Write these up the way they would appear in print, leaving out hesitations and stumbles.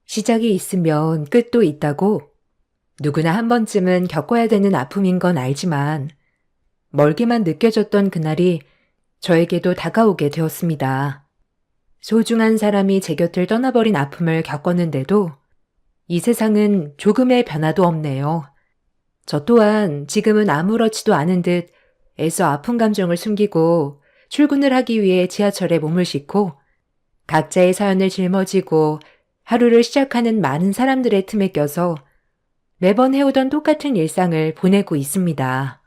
시작이 있으면 끝도 있다고 누구나 한 번쯤은 겪어야 되는 아픔인 건 알지만 멀게만 느껴졌던 그날이 저에게도 다가오게 되었습니다. 소중한 사람이 제 곁을 떠나버린 아픔을 겪었는데도 이 세상은 조금의 변화도 없네요. 저 또한 지금은 아무렇지도 않은 듯 애써 아픈 감정을 숨기고 출근을 하기 위해 지하철에 몸을 싣고 각자의 사연을 짊어지고 하루를 시작하는 많은 사람들의 틈에 껴서 매번 해오던 똑같은 일상을 보내고 있습니다.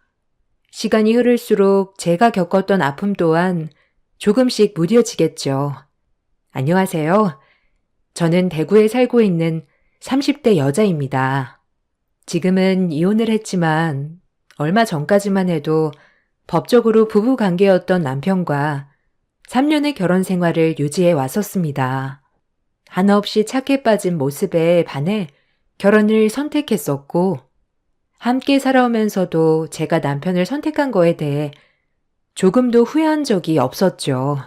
시간이 흐를수록 제가 겪었던 아픔 또한 조금씩 무뎌지겠죠. 안녕하세요. 저는 대구에 살고 있는 30대 여자입니다. 지금은 이혼을 했지만 얼마 전까지만 해도 법적으로 부부 관계였던 남편과 3년의 결혼 생활을 유지해 왔었습니다. 한없이 착해 빠진 모습에 반해 결혼을 선택했었고 함께 살아오면서도 제가 남편을 선택한 거에 대해 조금도 후회한 적이 없었죠.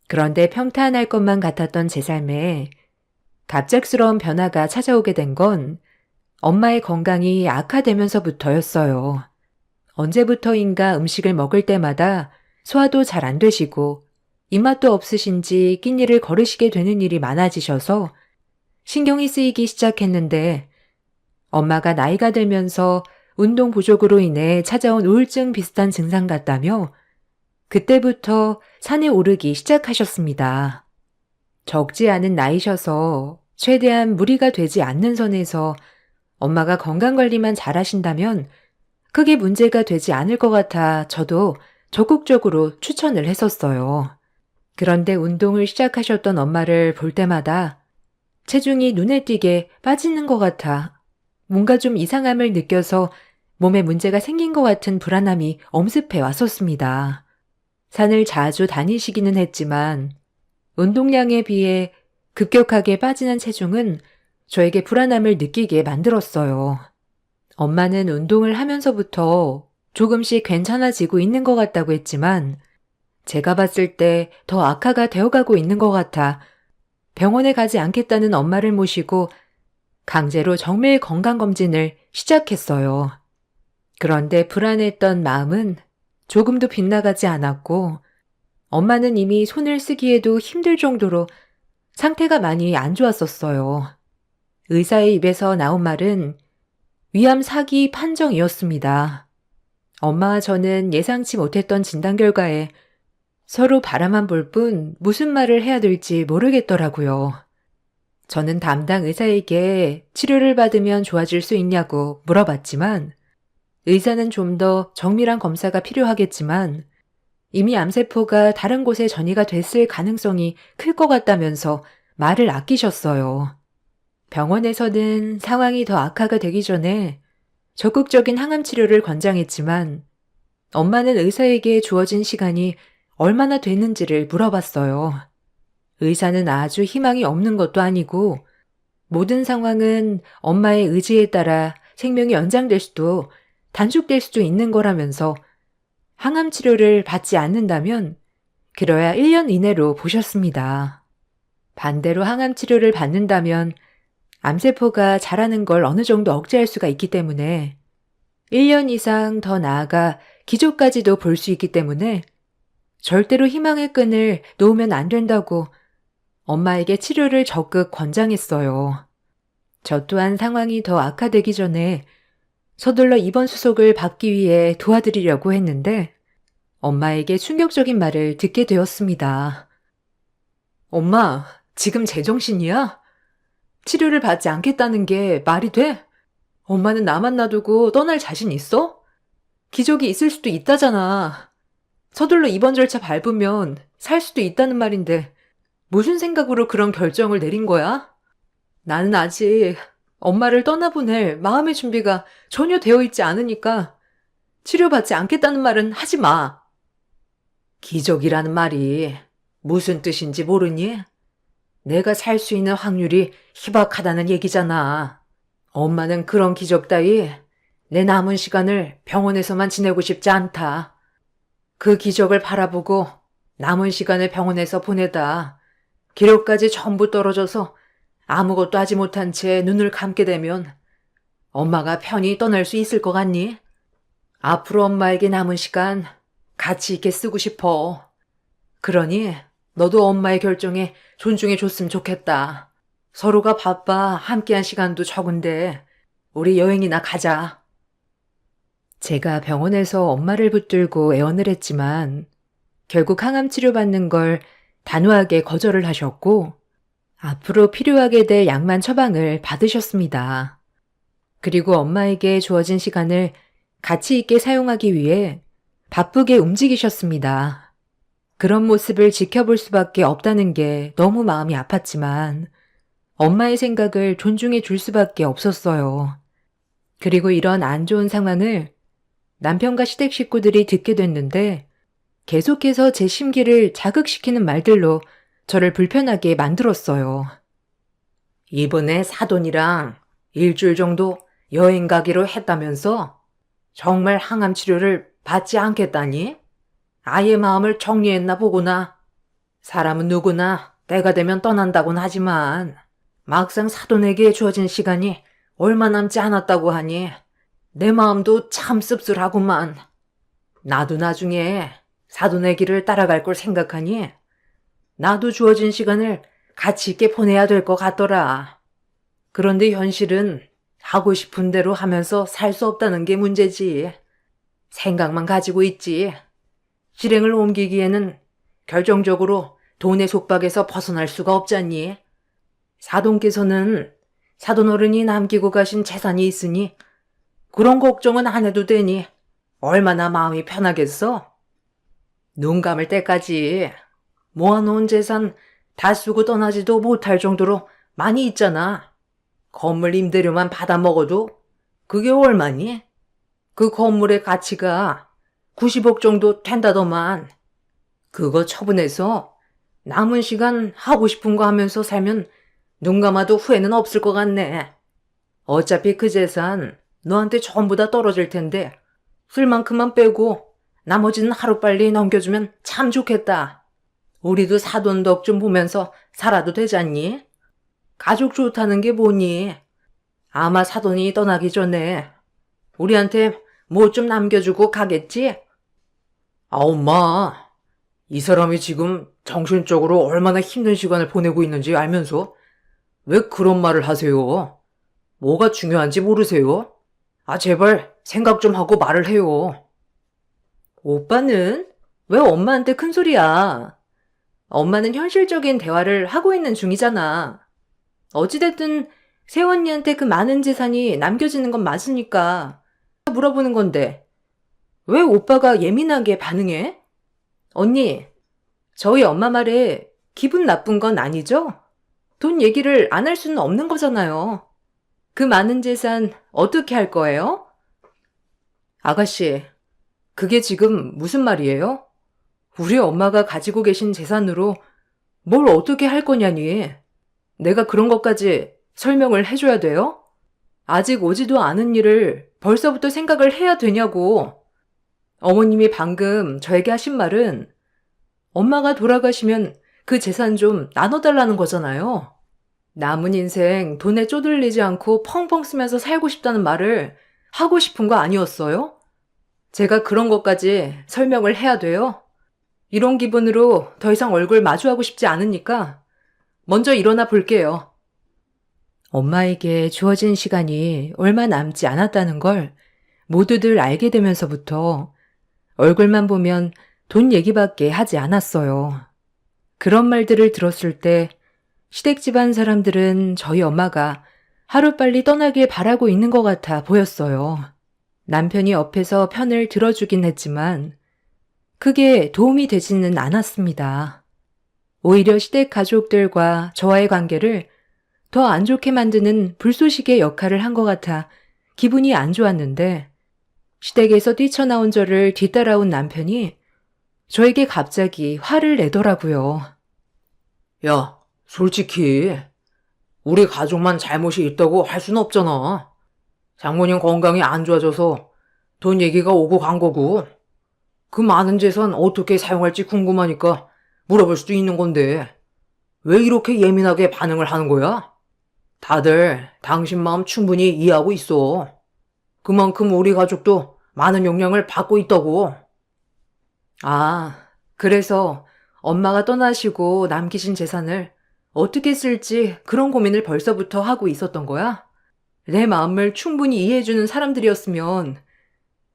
그런데 평탄할 것만 같았던 제 삶에 갑작스러운 변화가 찾아오게 된 건 엄마의 건강이 악화되면서부터였어요. 언제부터인가 음식을 먹을 때마다 소화도 잘 안 되시고 입맛도 없으신지 끼니를 거르시게 되는 일이 많아지셔서 신경이 쓰이기 시작했는데 엄마가 나이가 들면서 운동 부족으로 인해 찾아온 우울증 비슷한 증상 같다며 그때부터 산에 오르기 시작하셨습니다. 적지 않은 나이셔서 최대한 무리가 되지 않는 선에서 엄마가 건강관리만 잘하신다면 크게 문제가 되지 않을 것 같아 저도 적극적으로 추천을 했었어요. 그런데 운동을 시작하셨던 엄마를 볼 때마다 체중이 눈에 띄게 빠지는 것 같아 뭔가 좀 이상함을 느껴서 몸에 문제가 생긴 것 같은 불안함이 엄습해 왔었습니다. 산을 자주 다니시기는 했지만 운동량에 비해 급격하게 빠지는 체중은 저에게 불안함을 느끼게 만들었어요. 엄마는 운동을 하면서부터 조금씩 괜찮아지고 있는 것 같다고 했지만 제가 봤을 때 더 악화가 되어가고 있는 것 같아 병원에 가지 않겠다는 엄마를 모시고 강제로 정밀 건강검진을 시작했어요. 그런데 불안했던 마음은 조금도 빗나가지 않았고 엄마는 이미 손을 쓰기에도 힘들 정도로 상태가 많이 안 좋았었어요. 의사의 입에서 나온 말은 위암 4기 판정이었습니다. 엄마와 저는 예상치 못했던 진단 결과에 서로 바라만 볼 뿐 무슨 말을 해야 될지 모르겠더라고요. 저는 담당 의사에게 치료를 받으면 좋아질 수 있냐고 물어봤지만 의사는 좀 더 정밀한 검사가 필요하겠지만 이미 암세포가 다른 곳에 전이가 됐을 가능성이 클 것 같다면서 말을 아끼셨어요. 병원에서는 상황이 더 악화가 되기 전에 적극적인 항암 치료를 권장했지만 엄마는 의사에게 주어진 시간이 얼마나 되는지를 물어봤어요. 의사는 아주 희망이 없는 것도 아니고 모든 상황은 엄마의 의지에 따라 생명이 연장될 수도 단축될 수도 있는 거라면서 항암 치료를 받지 않는다면 그래야 1년 이내로 보셨습니다. 반대로 항암 치료를 받는다면 암세포가 자라는 걸 어느 정도 억제할 수가 있기 때문에 1년 이상 더 나아가 기적까지도 볼 수 있기 때문에 절대로 희망의 끈을 놓으면 안 된다고 엄마에게 치료를 적극 권장했어요. 저 또한 상황이 더 악화되기 전에 서둘러 입원 수속을 받기 위해 도와드리려고 했는데 엄마에게 충격적인 말을 듣게 되었습니다. 엄마, 지금 제정신이야? 치료를 받지 않겠다는 게 말이 돼? 엄마는 나만 놔두고 떠날 자신 있어? 기적이 있을 수도 있다잖아. 서둘러 입원 절차 밟으면 살 수도 있다는 말인데 무슨 생각으로 그런 결정을 내린 거야? 나는 아직 엄마를 떠나보낼 마음의 준비가 전혀 되어 있지 않으니까 치료받지 않겠다는 말은 하지 마. 기적이라는 말이 무슨 뜻인지 모르니? 내가 살 수 있는 확률이 희박하다는 얘기잖아. 엄마는 그런 기적 따위 내 남은 시간을 병원에서만 지내고 싶지 않다. 그 기적을 바라보고 남은 시간을 병원에서 보내다 기력까지 전부 떨어져서 아무것도 하지 못한 채 눈을 감게 되면 엄마가 편히 떠날 수 있을 것 같니? 앞으로 엄마에게 남은 시간 가치 있게 쓰고 싶어. 그러니 너도 엄마의 결정에 존중해 줬으면 좋겠다. 서로가 바빠 함께한 시간도 적은데 우리 여행이나 가자. 제가 병원에서 엄마를 붙들고 애원을 했지만 결국 항암 치료받는 걸 단호하게 거절을 하셨고 앞으로 필요하게 될 약만 처방을 받으셨습니다. 그리고 엄마에게 주어진 시간을 가치 있게 사용하기 위해 바쁘게 움직이셨습니다. 그런 모습을 지켜볼 수밖에 없다는 게 너무 마음이 아팠지만 엄마의 생각을 존중해 줄 수밖에 없었어요. 그리고 이런 안 좋은 상황을 남편과 시댁 식구들이 듣게 됐는데 계속해서 제 심기를 자극시키는 말들로 저를 불편하게 만들었어요. 이번에 사돈이랑 일주일 정도 여행 가기로 했다면서 정말 항암 치료를 받지 않겠다니? 아예 마음을 정리했나 보구나. 사람은 누구나 때가 되면 떠난다곤 하지만 막상 사돈에게 주어진 시간이 얼마 남지 않았다고 하니 내 마음도 참 씁쓸하구만. 나도 나중에 사돈의 길을 따라갈 걸 생각하니 나도 주어진 시간을 가치 있게 보내야 될 것 같더라. 그런데 현실은 하고 싶은 대로 하면서 살 수 없다는 게 문제지. 생각만 가지고 있지. 실행을 옮기기에는 결정적으로 돈의 속박에서 벗어날 수가 없잖니. 사돈께서는 사돈 어른이 남기고 가신 재산이 있으니 그런 걱정은 안 해도 되니 얼마나 마음이 편하겠어? 눈 감을 때까지 모아놓은 재산 다 쓰고 떠나지도 못할 정도로 많이 있잖아. 건물 임대료만 받아 먹어도 그게 얼마니? 그 건물의 가치가 90억 정도 된다더만. 그거 처분해서 남은 시간 하고 싶은 거 하면서 살면 눈 감아도 후회는 없을 것 같네. 어차피 그 재산 너한테 전부 다 떨어질 텐데 쓸 만큼만 빼고 나머지는 하루빨리 넘겨주면 참 좋겠다. 우리도 사돈 덕 좀 보면서 살아도 되잖니? 가족 좋다는 게 뭐니? 아마 사돈이 떠나기 전에 우리한테 뭐 좀 남겨주고 가겠지? 아, 엄마. 이 사람이 지금 정신적으로 얼마나 힘든 시간을 보내고 있는지 알면서 왜 그런 말을 하세요? 뭐가 중요한지 모르세요? 아, 제발 생각 좀 하고 말을 해요. 오빠는 왜 엄마한테 큰 소리야? 엄마는 현실적인 대화를 하고 있는 중이잖아. 어찌됐든 새언니한테 그 많은 재산이 남겨지는 건 맞으니까 물어보는 건데 왜 오빠가 예민하게 반응해? 언니, 저희 엄마 말에 기분 나쁜 건 아니죠? 돈 얘기를 안 할 수는 없는 거잖아요. 그 많은 재산 어떻게 할 거예요? 아가씨, 그게 지금 무슨 말이에요? 우리 엄마가 가지고 계신 재산으로 뭘 어떻게 할 거냐니. 내가 그런 것까지 설명을 해줘야 돼요? 아직 오지도 않은 일을 벌써부터 생각을 해야 되냐고. 어머님이 방금 저에게 하신 말은 엄마가 돌아가시면 그 재산 좀 나눠달라는 거잖아요. 남은 인생 돈에 쪼들리지 않고 펑펑 쓰면서 살고 싶다는 말을 하고 싶은 거 아니었어요? 제가 그런 것까지 설명을 해야 돼요? 이런 기분으로 더 이상 얼굴 마주하고 싶지 않으니까 먼저 일어나 볼게요. 엄마에게 주어진 시간이 얼마 남지 않았다는 걸 모두들 알게 되면서부터 얼굴만 보면 돈 얘기밖에 하지 않았어요. 그런 말들을 들었을 때 시댁 집안 사람들은 저희 엄마가 하루빨리 떠나길 바라고 있는 것 같아 보였어요. 남편이 옆에서 편을 들어주긴 했지만 크게 도움이 되지는 않았습니다. 오히려 시댁 가족들과 저와의 관계를 더 안 좋게 만드는 불쏘시개 역할을 한 것 같아 기분이 안 좋았는데 시댁에서 뛰쳐나온 저를 뒤따라온 남편이 저에게 갑자기 화를 내더라고요. 야, 솔직히 우리 가족만 잘못이 있다고 할 순 없잖아. 장모님 건강이 안 좋아져서 돈 얘기가 오고 간 거고 그 많은 재산 어떻게 사용할지 궁금하니까 물어볼 수도 있는 건데 왜 이렇게 예민하게 반응을 하는 거야? 다들 당신 마음 충분히 이해하고 있어. 그만큼 우리 가족도 많은 영향을 받고 있다고. 아, 그래서 엄마가 떠나시고 남기신 재산을 어떻게 쓸지 그런 고민을 벌써부터 하고 있었던 거야? 내 마음을 충분히 이해해주는 사람들이었으면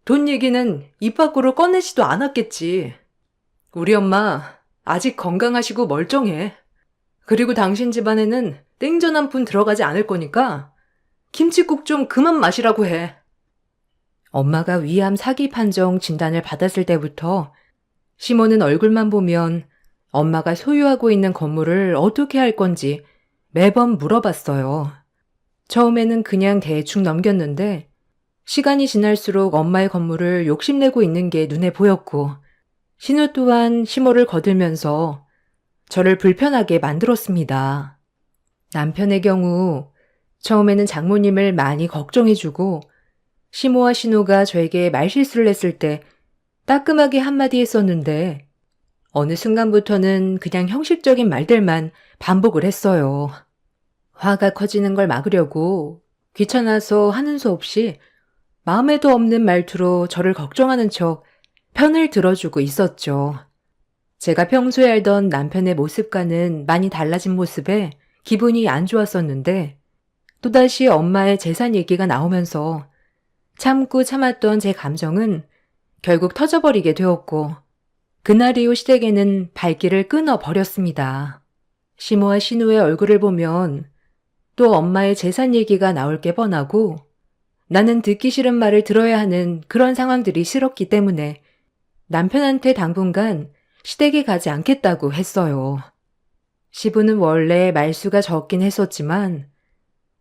돈 얘기는 입 밖으로 꺼내지도 않았겠지. 우리 엄마 아직 건강하시고 멀쩡해. 그리고 당신 집안에는 땡전 한 푼 들어가지 않을 거니까 김칫국 좀 그만 마시라고 해. 엄마가 위암 사기 판정 진단을 받았을 때부터 시모는 얼굴만 보면 엄마가 소유하고 있는 건물을 어떻게 할 건지 매번 물어봤어요. 처음에는 그냥 대충 넘겼는데 시간이 지날수록 엄마의 건물을 욕심내고 있는 게 눈에 보였고 신우 또한 시모를 거들면서 저를 불편하게 만들었습니다. 남편의 경우 처음에는 장모님을 많이 걱정해주고 시모와 신우가 저에게 말실수를 했을 때 따끔하게 한마디 했었는데 어느 순간부터는 그냥 형식적인 말들만 반복을 했어요. 화가 커지는 걸 막으려고 귀찮아서 하는 수 없이 마음에도 없는 말투로 저를 걱정하는 척 편을 들어주고 있었죠. 제가 평소에 알던 남편의 모습과는 많이 달라진 모습에 기분이 안 좋았었는데 또다시 엄마의 재산 얘기가 나오면서 참고 참았던 제 감정은 결국 터져버리게 되었고 그날 이후 시댁에는 발길을 끊어버렸습니다. 시모와 신우의 얼굴을 보면 또 엄마의 재산 얘기가 나올 게 뻔하고 나는 듣기 싫은 말을 들어야 하는 그런 상황들이 싫었기 때문에 남편한테 당분간 시댁에 가지 않겠다고 했어요. 시부는 원래 말수가 적긴 했었지만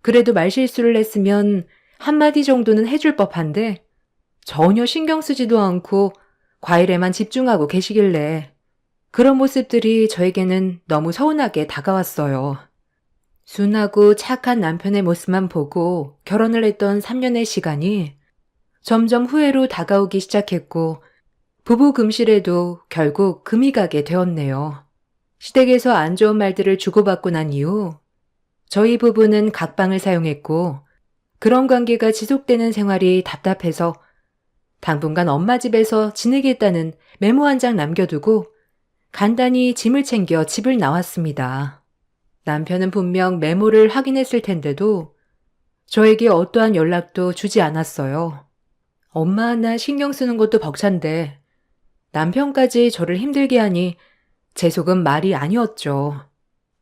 그래도 말실수를 했으면 한마디 정도는 해줄 법한데 전혀 신경 쓰지도 않고 과일에만 집중하고 계시길래 그런 모습들이 저에게는 너무 서운하게 다가왔어요. 순하고 착한 남편의 모습만 보고 결혼을 했던 3년의 시간이 점점 후회로 다가오기 시작했고 부부 금실에도 결국 금이 가게 되었네요. 시댁에서 안 좋은 말들을 주고받고 난 이후 저희 부부는 각방을 사용했고 그런 관계가 지속되는 생활이 답답해서 당분간 엄마 집에서 지내겠다는 메모 한 장 남겨두고 간단히 짐을 챙겨 집을 나왔습니다. 남편은 분명 메모를 확인했을 텐데도 저에게 어떠한 연락도 주지 않았어요. 엄마 하나 신경 쓰는 것도 벅찬데 남편까지 저를 힘들게 하니 제 속은 말이 아니었죠.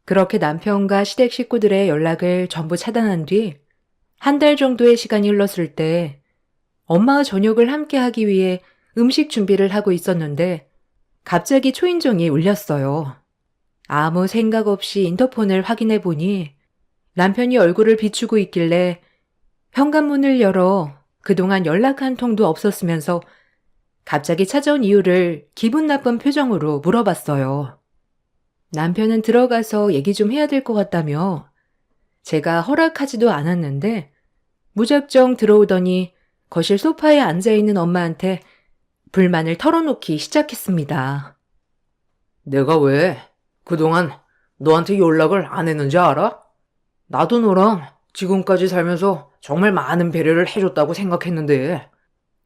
그렇게 남편과 시댁 식구들의 연락을 전부 차단한 뒤 한 달 정도의 시간이 흘렀을 때 엄마와 저녁을 함께 하기 위해 음식 준비를 하고 있었는데 갑자기 초인종이 울렸어요. 아무 생각 없이 인터폰을 확인해 보니 남편이 얼굴을 비추고 있길래 현관문을 열어 그동안 연락 한 통도 없었으면서 갑자기 찾아온 이유를 기분 나쁜 표정으로 물어봤어요. 남편은 들어가서 얘기 좀 해야 될 것 같다며 제가 허락하지도 않았는데 무작정 들어오더니 거실 소파에 앉아있는 엄마한테 불만을 털어놓기 시작했습니다. 내가 왜 그동안 너한테 연락을 안 했는지 알아? 나도 너랑 지금까지 살면서 정말 많은 배려를 해줬다고 생각했는데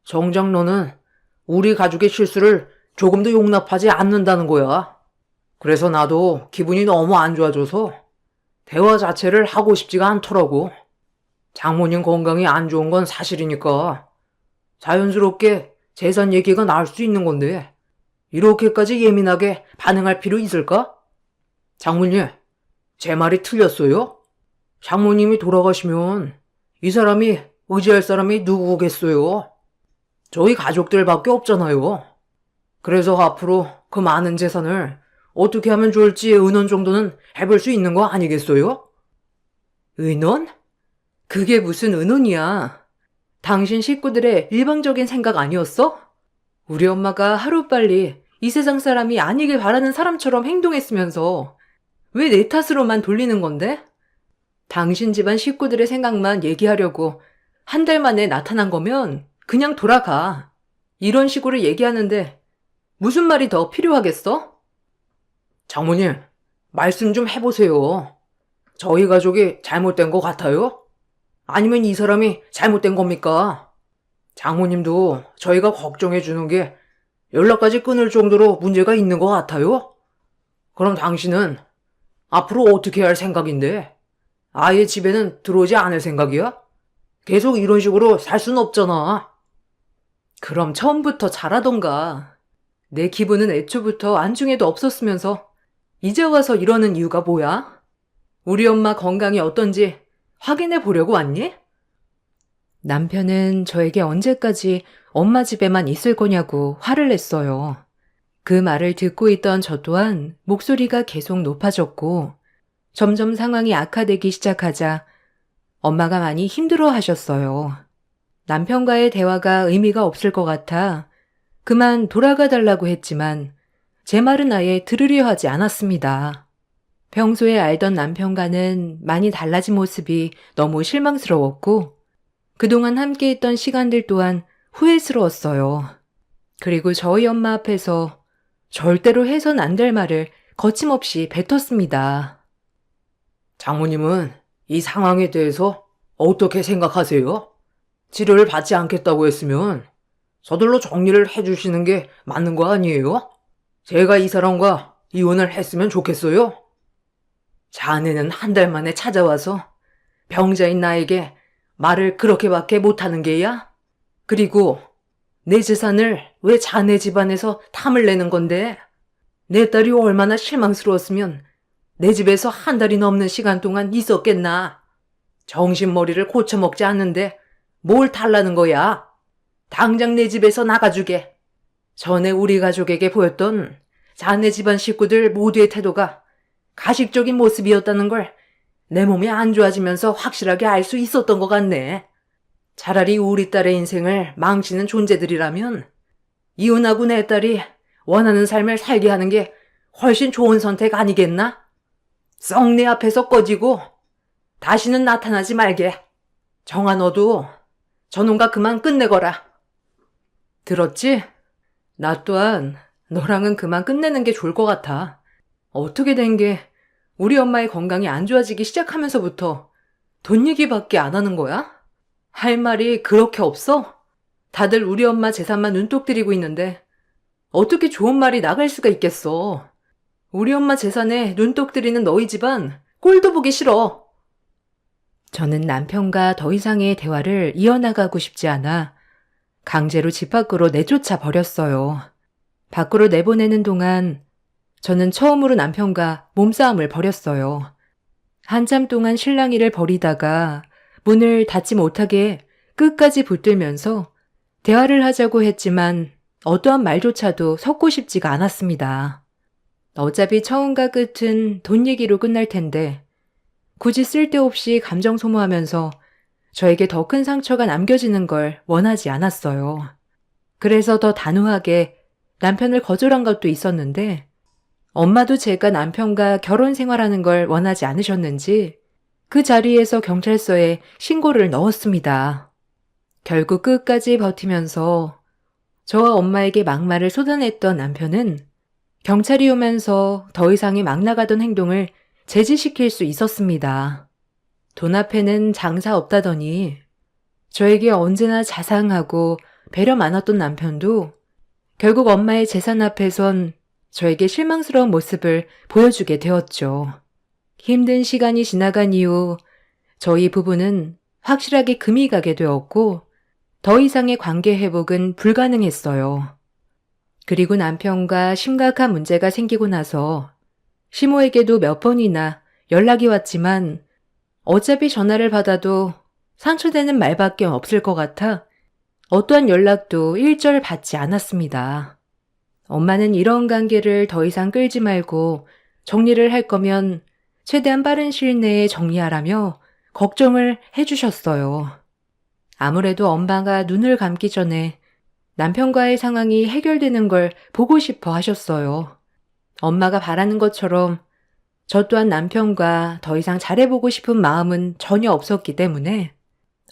정작 너는 우리 가족의 실수를 조금도 용납하지 않는다는 거야. 그래서 나도 기분이 너무 안 좋아져서 대화 자체를 하고 싶지가 않더라고. 장모님 건강이 안 좋은 건 사실이니까 자연스럽게 재산 얘기가 나올 수 있는 건데 이렇게까지 예민하게 반응할 필요 있을까? 장모님, 제 말이 틀렸어요? 장모님이 돌아가시면 이 사람이 의지할 사람이 누구겠어요? 저희 가족들밖에 없잖아요. 그래서 앞으로 그 많은 재산을 어떻게 하면 좋을지 의논 정도는 해볼 수 있는 거 아니겠어요? 의논? 그게 무슨 의논이야. 당신 식구들의 일방적인 생각 아니었어? 우리 엄마가 하루빨리 이 세상 사람이 아니길 바라는 사람처럼 행동했으면서 왜 내 탓으로만 돌리는 건데? 당신 집안 식구들의 생각만 얘기하려고 한 달 만에 나타난 거면 그냥 돌아가. 이런 식으로 얘기하는데 무슨 말이 더 필요하겠어? 장모님, 말씀 좀 해보세요. 저희 가족이 잘못된 것 같아요? 아니면 이 사람이 잘못된 겁니까? 장모님도 저희가 걱정해 주는 게 연락까지 끊을 정도로 문제가 있는 것 같아요? 그럼 당신은 앞으로 어떻게 할 생각인데? 아예 집에는 들어오지 않을 생각이야? 계속 이런 식으로 살 순 없잖아. 그럼 처음부터 잘하던가. 내 기분은 애초부터 안중에도 없었으면서 이제 와서 이러는 이유가 뭐야? 우리 엄마 건강이 어떤지 확인해 보려고 왔니? 남편은 저에게 언제까지 엄마 집에만 있을 거냐고 화를 냈어요. 그 말을 듣고 있던 저 또한 목소리가 계속 높아졌고 점점 상황이 악화되기 시작하자 엄마가 많이 힘들어 하셨어요. 남편과의 대화가 의미가 없을 것 같아 그만 돌아가 달라고 했지만 제 말은 아예 들으려 하지 않았습니다. 평소에 알던 남편과는 많이 달라진 모습이 너무 실망스러웠고 그동안 함께했던 시간들 또한 후회스러웠어요. 그리고 저희 엄마 앞에서 절대로 해선 안 될 말을 거침없이 뱉었습니다. 장모님은 이 상황에 대해서 어떻게 생각하세요? 치료를 받지 않겠다고 했으면 서둘러 정리를 해주시는 게 맞는 거 아니에요? 제가 이 사람과 이혼을 했으면 좋겠어요? 자네는 한 달 만에 찾아와서 병자인 나에게 말을 그렇게밖에 못하는 게야? 그리고 내 재산을 왜 자네 집안에서 탐을 내는 건데? 내 딸이 얼마나 실망스러웠으면 내 집에서 한 달이 넘는 시간 동안 있었겠나? 정신머리를 고쳐먹지 않는데 뭘 달라는 거야? 당장 내 집에서 나가주게. 전에 우리 가족에게 보였던 자네 집안 식구들 모두의 태도가 가식적인 모습이었다는 걸 내 몸이 안 좋아지면서 확실하게 알 수 있었던 것 같네. 차라리 우리 딸의 인생을 망치는 존재들이라면 이혼하고 내 딸이 원하는 삶을 살게 하는 게 훨씬 좋은 선택 아니겠나? 썩 내 앞에서 꺼지고 다시는 나타나지 말게. 정아 너도 저놈과 그만 끝내거라. 들었지? 나 또한 너랑은 그만 끝내는 게 좋을 것 같아. 어떻게 된 게 우리 엄마의 건강이 안 좋아지기 시작하면서부터 돈 얘기밖에 안 하는 거야? 할 말이 그렇게 없어? 다들 우리 엄마 재산만 눈독 들이고 있는데 어떻게 좋은 말이 나갈 수가 있겠어. 우리 엄마 재산에 눈독 들이는 너희 집안 꼴도 보기 싫어. 저는 남편과 더 이상의 대화를 이어나가고 싶지 않아 강제로 집 밖으로 내쫓아 버렸어요. 밖으로 내보내는 동안 저는 처음으로 남편과 몸싸움을 벌였어요. 한참 동안 실랑이를 벌이다가 문을 닫지 못하게 끝까지 붙들면서 대화를 하자고 했지만 어떠한 말조차도 섞고 싶지가 않았습니다. 어차피 처음과 끝은 돈 얘기로 끝날 텐데 굳이 쓸데없이 감정 소모하면서 저에게 더 큰 상처가 남겨지는 걸 원하지 않았어요. 그래서 더 단호하게 남편을 거절한 것도 있었는데 엄마도 제가 남편과 결혼 생활하는 걸 원하지 않으셨는지 그 자리에서 경찰서에 신고를 넣었습니다. 결국 끝까지 버티면서 저와 엄마에게 막말을 쏟아냈던 남편은 경찰이 오면서 더 이상의 막 나가던 행동을 제지시킬 수 있었습니다. 돈 앞에는 장사 없다더니 저에게 언제나 자상하고 배려 많았던 남편도 결국 엄마의 재산 앞에선 저에게 실망스러운 모습을 보여주게 되었죠. 힘든 시간이 지나간 이후 저희 부부는 확실하게 금이 가게 되었고 더 이상의 관계 회복은 불가능했어요. 그리고 남편과 심각한 문제가 생기고 나서 시모에게도 몇 번이나 연락이 왔지만 어차피 전화를 받아도 상처되는 말밖에 없을 것 같아 어떠한 연락도 일절 받지 않았습니다. 엄마는 이런 관계를 더 이상 끌지 말고 정리를 할 거면 최대한 빠른 시일 내에 정리하라며 걱정을 해주셨어요. 아무래도 엄마가 눈을 감기 전에 남편과의 상황이 해결되는 걸 보고 싶어 하셨어요. 엄마가 바라는 것처럼 저 또한 남편과 더 이상 잘해보고 싶은 마음은 전혀 없었기 때문에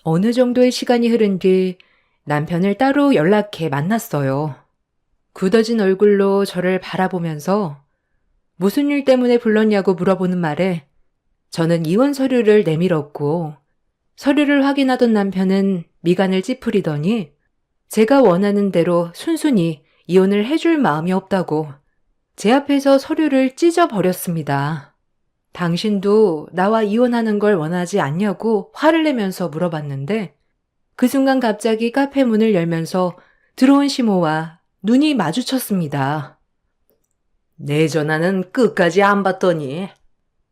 어느 정도의 시간이 흐른 뒤 남편을 따로 연락해 만났어요. 굳어진 얼굴로 저를 바라보면서 무슨 일 때문에 불렀냐고 물어보는 말에 저는 이혼 서류를 내밀었고 서류를 확인하던 남편은 미간을 찌푸리더니 제가 원하는 대로 순순히 이혼을 해줄 마음이 없다고 제 앞에서 서류를 찢어버렸습니다. 당신도 나와 이혼하는 걸 원하지 않냐고 화를 내면서 물어봤는데 그 순간 갑자기 카페 문을 열면서 들어온 시모와 눈이 마주쳤습니다. 내 전화는 끝까지 안 받더니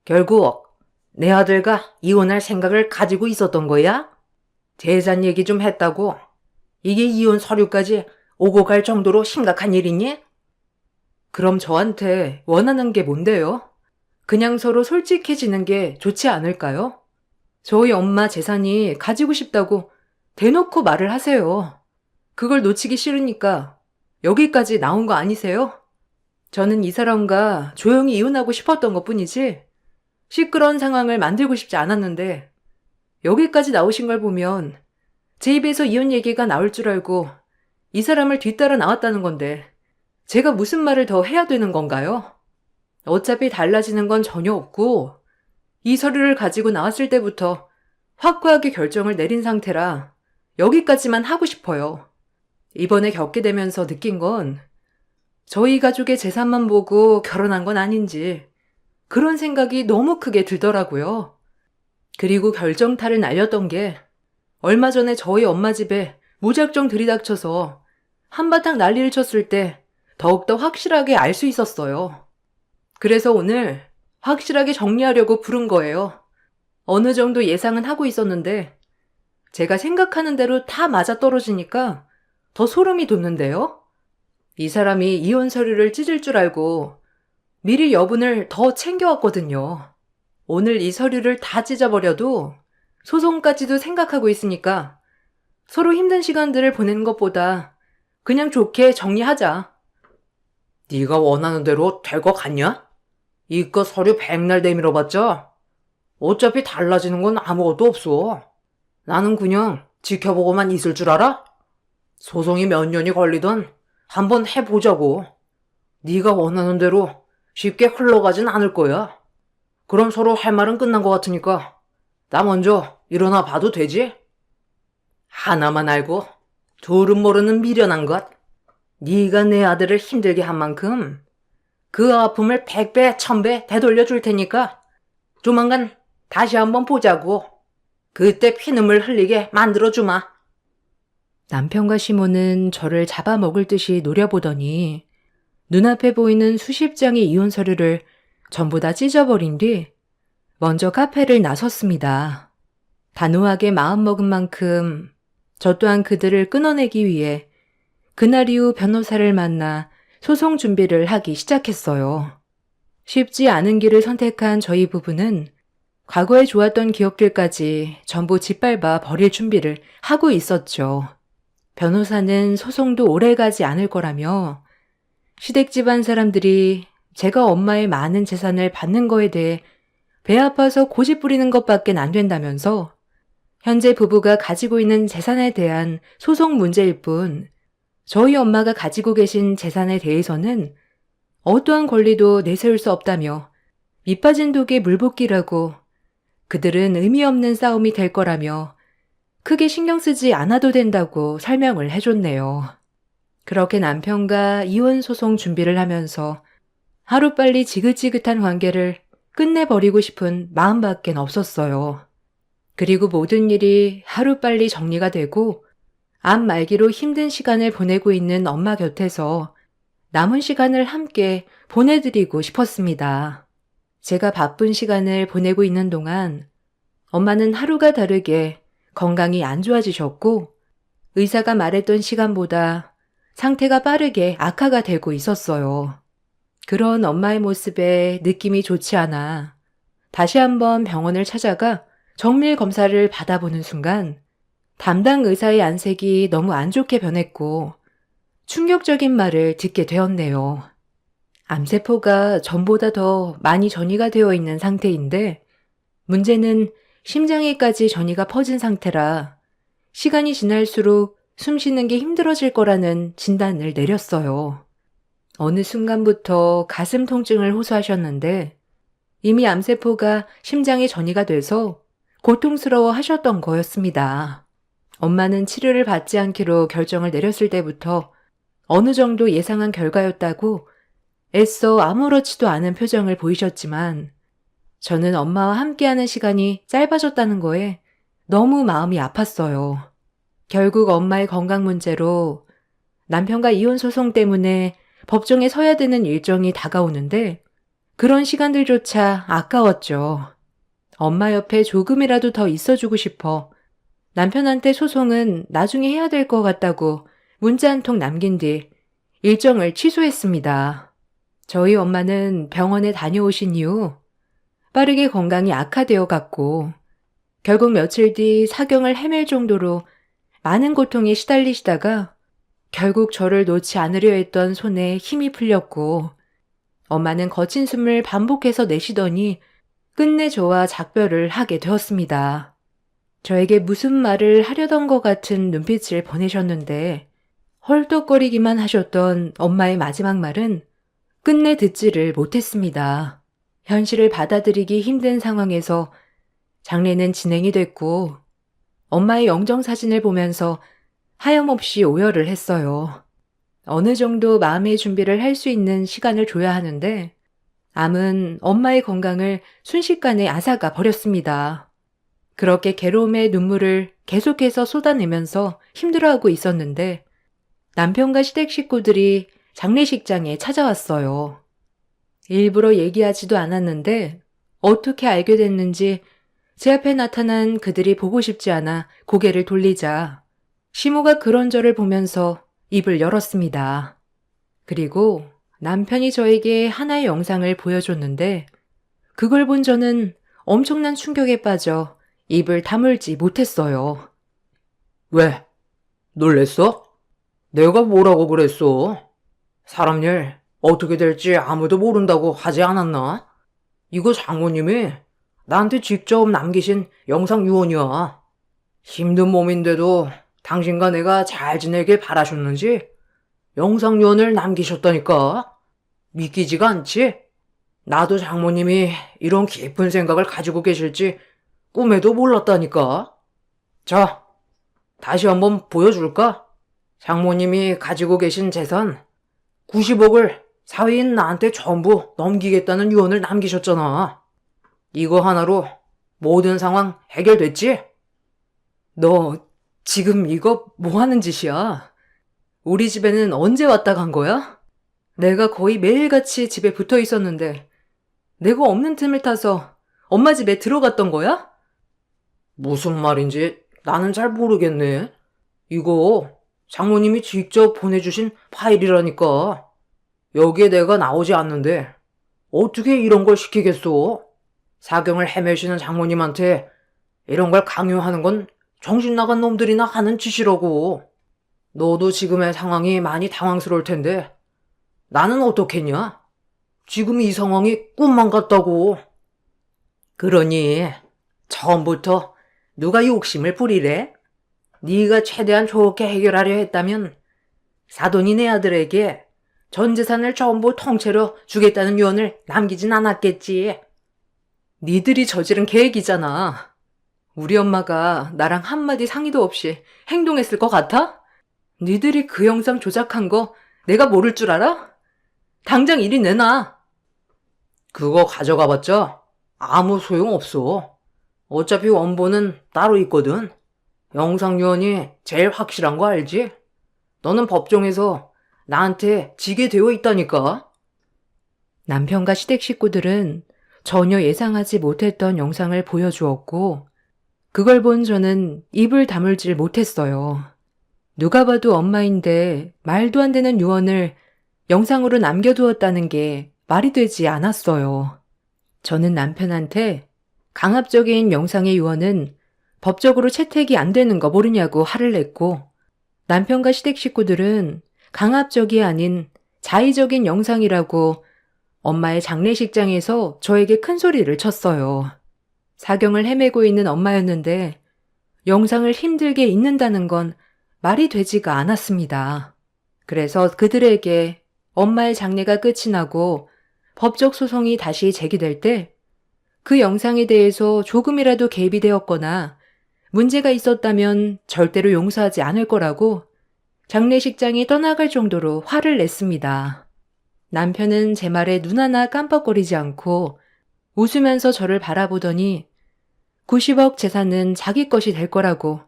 결국 내 아들과 이혼할 생각을 가지고 있었던 거야? 재산 얘기 좀 했다고? 이게 이혼 서류까지 오고 갈 정도로 심각한 일이니? 그럼 저한테 원하는 게 뭔데요? 그냥 서로 솔직해지는 게 좋지 않을까요? 저희 엄마 재산이 가지고 싶다고 대놓고 말을 하세요. 그걸 놓치기 싫으니까 여기까지 나온 거 아니세요? 저는 이 사람과 조용히 이혼하고 싶었던 것 뿐이지 시끄러운 상황을 만들고 싶지 않았는데 여기까지 나오신 걸 보면 제 입에서 이혼 얘기가 나올 줄 알고 이 사람을 뒤따라 나왔다는 건데 제가 무슨 말을 더 해야 되는 건가요? 어차피 달라지는 건 전혀 없고 이 서류를 가지고 나왔을 때부터 확고하게 결정을 내린 상태라 여기까지만 하고 싶어요. 이번에 겪게 되면서 느낀 건 저희 가족의 재산만 보고 결혼한 건 아닌지 그런 생각이 너무 크게 들더라고요. 그리고 결정타를 날렸던 게 얼마 전에 저희 엄마 집에 무작정 들이닥쳐서 한바탕 난리를 쳤을 때 더욱더 확실하게 알 수 있었어요. 그래서 오늘 확실하게 정리하려고 부른 거예요. 어느 정도 예상은 하고 있었는데 제가 생각하는 대로 다 맞아떨어지니까 더 소름이 돋는데요. 이 사람이 이혼 서류를 찢을 줄 알고 미리 여분을 더 챙겨왔거든요. 오늘 이 서류를 다 찢어버려도 소송까지도 생각하고 있으니까 서로 힘든 시간들을 보내는 것보다 그냥 좋게 정리하자. 네가 원하는 대로 될 것 같냐? 이깟 서류 백날 내밀어봤자 어차피 달라지는 건 아무것도 없어. 나는 그냥 지켜보고만 있을 줄 알아? 소송이 몇 년이 걸리던 한번 해보자고. 네가 원하는 대로 쉽게 흘러가진 않을 거야. 그럼 서로 할 말은 끝난 것 같으니까 나 먼저 일어나 봐도 되지? 하나만 알고 둘은 모르는 미련한 것. 네가 내 아들을 힘들게 한 만큼 그 아픔을 100배, 1000배 되돌려 줄 테니까 조만간 다시 한번 보자고. 그때 피눈물 흘리게 만들어주마. 남편과 시모는 저를 잡아먹을 듯이 노려보더니 눈앞에 보이는 수십 장의 이혼 서류를 전부 다 찢어버린 뒤 먼저 카페를 나섰습니다. 단호하게 마음먹은 만큼 저 또한 그들을 끊어내기 위해 그날 이후 변호사를 만나 소송 준비를 하기 시작했어요. 쉽지 않은 길을 선택한 저희 부부는 과거에 좋았던 기억들까지 전부 짓밟아 버릴 준비를 하고 있었죠. 변호사는 소송도 오래가지 않을 거라며 시댁 집안 사람들이 제가 엄마의 많은 재산을 받는 거에 대해 배 아파서 고집 부리는 것밖엔 안 된다면서 현재 부부가 가지고 있는 재산에 대한 소송 문제일 뿐 저희 엄마가 가지고 계신 재산에 대해서는 어떠한 권리도 내세울 수 없다며 밑빠진 독에 물붓기라고 그들은 의미 없는 싸움이 될 거라며 크게 신경 쓰지 않아도 된다고 설명을 해줬네요. 그렇게 남편과 이혼 소송 준비를 하면서 하루빨리 지긋지긋한 관계를 끝내버리고 싶은 마음밖엔 없었어요. 그리고 모든 일이 하루빨리 정리가 되고 암 말기로 힘든 시간을 보내고 있는 엄마 곁에서 남은 시간을 함께 보내드리고 싶었습니다. 제가 바쁜 시간을 보내고 있는 동안 엄마는 하루가 다르게 건강이 안 좋아지셨고 의사가 말했던 시간보다 상태가 빠르게 악화가 되고 있었어요. 그런 엄마의 모습에 느낌이 좋지 않아 다시 한번 병원을 찾아가 정밀 검사를 받아보는 순간 담당 의사의 안색이 너무 안 좋게 변했고 충격적인 말을 듣게 되었네요. 암세포가 전보다 더 많이 전이가 되어 있는 상태인데 문제는 심장에까지 전이가 퍼진 상태라 시간이 지날수록 숨 쉬는 게 힘들어질 거라는 진단을 내렸어요. 어느 순간부터 가슴 통증을 호소하셨는데 이미 암세포가 심장에 전이가 돼서 고통스러워 하셨던 거였습니다. 엄마는 치료를 받지 않기로 결정을 내렸을 때부터 어느 정도 예상한 결과였다고 애써 아무렇지도 않은 표정을 보이셨지만 저는 엄마와 함께하는 시간이 짧아졌다는 거에 너무 마음이 아팠어요. 결국 엄마의 건강 문제로 남편과 이혼 소송 때문에 법정에 서야 되는 일정이 다가오는데 그런 시간들조차 아까웠죠. 엄마 옆에 조금이라도 더 있어주고 싶어 남편한테 소송은 나중에 해야 될 것 같다고 문자 한 통 남긴 뒤 일정을 취소했습니다. 저희 엄마는 병원에 다녀오신 이후 빠르게 건강이 악화되어 갔고 결국 며칠 뒤 사경을 헤맬 정도로 많은 고통에 시달리시다가 결국 저를 놓지 않으려 했던 손에 힘이 풀렸고 엄마는 거친 숨을 반복해서 내쉬더니 끝내 저와 작별을 하게 되었습니다. 저에게 무슨 말을 하려던 것 같은 눈빛을 보내셨는데 헐떡거리기만 하셨던 엄마의 마지막 말은 끝내 듣지를 못했습니다. 현실을 받아들이기 힘든 상황에서 장례는 진행이 됐고 엄마의 영정사진을 보면서 하염없이 오열을 했어요. 어느 정도 마음의 준비를 할 수 있는 시간을 줘야 하는데 암은 엄마의 건강을 순식간에 앗아가 버렸습니다. 그렇게 괴로움의 눈물을 계속해서 쏟아내면서 힘들어하고 있었는데 남편과 시댁 식구들이 장례식장에 찾아왔어요. 일부러 얘기하지도 않았는데 어떻게 알게 됐는지 제 앞에 나타난 그들이 보고 싶지 않아 고개를 돌리자 시모가 그런 저를 보면서 입을 열었습니다. 그리고 남편이 저에게 하나의 영상을 보여줬는데 그걸 본 저는 엄청난 충격에 빠져 입을 다물지 못했어요. 왜? 놀랬어? 내가 뭐라고 그랬어? 사람 일 어떻게 될지 아무도 모른다고 하지 않았나? 이거 장모님이 나한테 직접 남기신 영상 유언이야. 힘든 몸인데도 당신과 내가 잘 지내길 바라셨는지 영상 유언을 남기셨다니까. 믿기지가 않지? 나도 장모님이 이런 깊은 생각을 가지고 계실지 꿈에도 몰랐다니까. 자, 다시 한번 보여줄까? 장모님이 가지고 계신 재산 90억을 사위인 나한테 전부 넘기겠다는 유언을 남기셨잖아. 이거 하나로 모든 상황 해결됐지? 너 지금 이거 뭐 하는 짓이야? 우리 집에는 언제 왔다 간 거야? 내가 거의 매일같이 집에 붙어 있었는데 내가 없는 틈을 타서 엄마 집에 들어갔던 거야? 무슨 말인지 나는 잘 모르겠네. 이거 장모님이 직접 보내주신 파일이라니까. 여기에 내가 나오지 않는데 어떻게 이런 걸 시키겠어? 사경을 헤매시는 장모님한테 이런 걸 강요하는 건 정신 나간 놈들이나 하는 짓이라고. 너도 지금의 상황이 많이 당황스러울 텐데 나는 어떻겠냐? 지금 이 상황이 꿈만 같다고. 그러니 처음부터 누가 욕심을 부리래? 네가 최대한 좋게 해결하려 했다면 사돈이 내 아들에게 전 재산을 전부 통째로 주겠다는 유언을 남기진 않았겠지. 니들이 저지른 계획이잖아. 우리 엄마가 나랑 한마디 상의도 없이 행동했을 것 같아? 니들이 그 영상 조작한 거 내가 모를 줄 알아? 당장 이리 내놔. 그거 가져가봤자 아무 소용없어. 어차피 원본은 따로 있거든. 영상 유언이 제일 확실한 거 알지? 너는 법정에서 나한테 지게 되어 있다니까. 남편과 시댁 식구들은 전혀 예상하지 못했던 영상을 보여주었고 그걸 본 저는 입을 다물질 못했어요. 누가 봐도 엄마인데 말도 안 되는 유언을 영상으로 남겨두었다는 게 말이 되지 않았어요. 저는 남편한테 강압적인 영상의 유언은 법적으로 채택이 안 되는 거 모르냐고 화를 냈고 남편과 시댁 식구들은 강압적이 아닌 자의적인 영상이라고 엄마의 장례식장에서 저에게 큰 소리를 쳤어요. 사경을 헤매고 있는 엄마였는데 영상을 힘들게 읽는다는 건 말이 되지가 않았습니다. 그래서 그들에게 엄마의 장례가 끝이 나고 법적 소송이 다시 제기될 때 그 영상에 대해서 조금이라도 개입이 되었거나 문제가 있었다면 절대로 용서하지 않을 거라고 장례식장이 떠나갈 정도로 화를 냈습니다. 남편은 제 말에 눈 하나 깜빡거리지 않고 웃으면서 저를 바라보더니 90억 재산은 자기 것이 될 거라고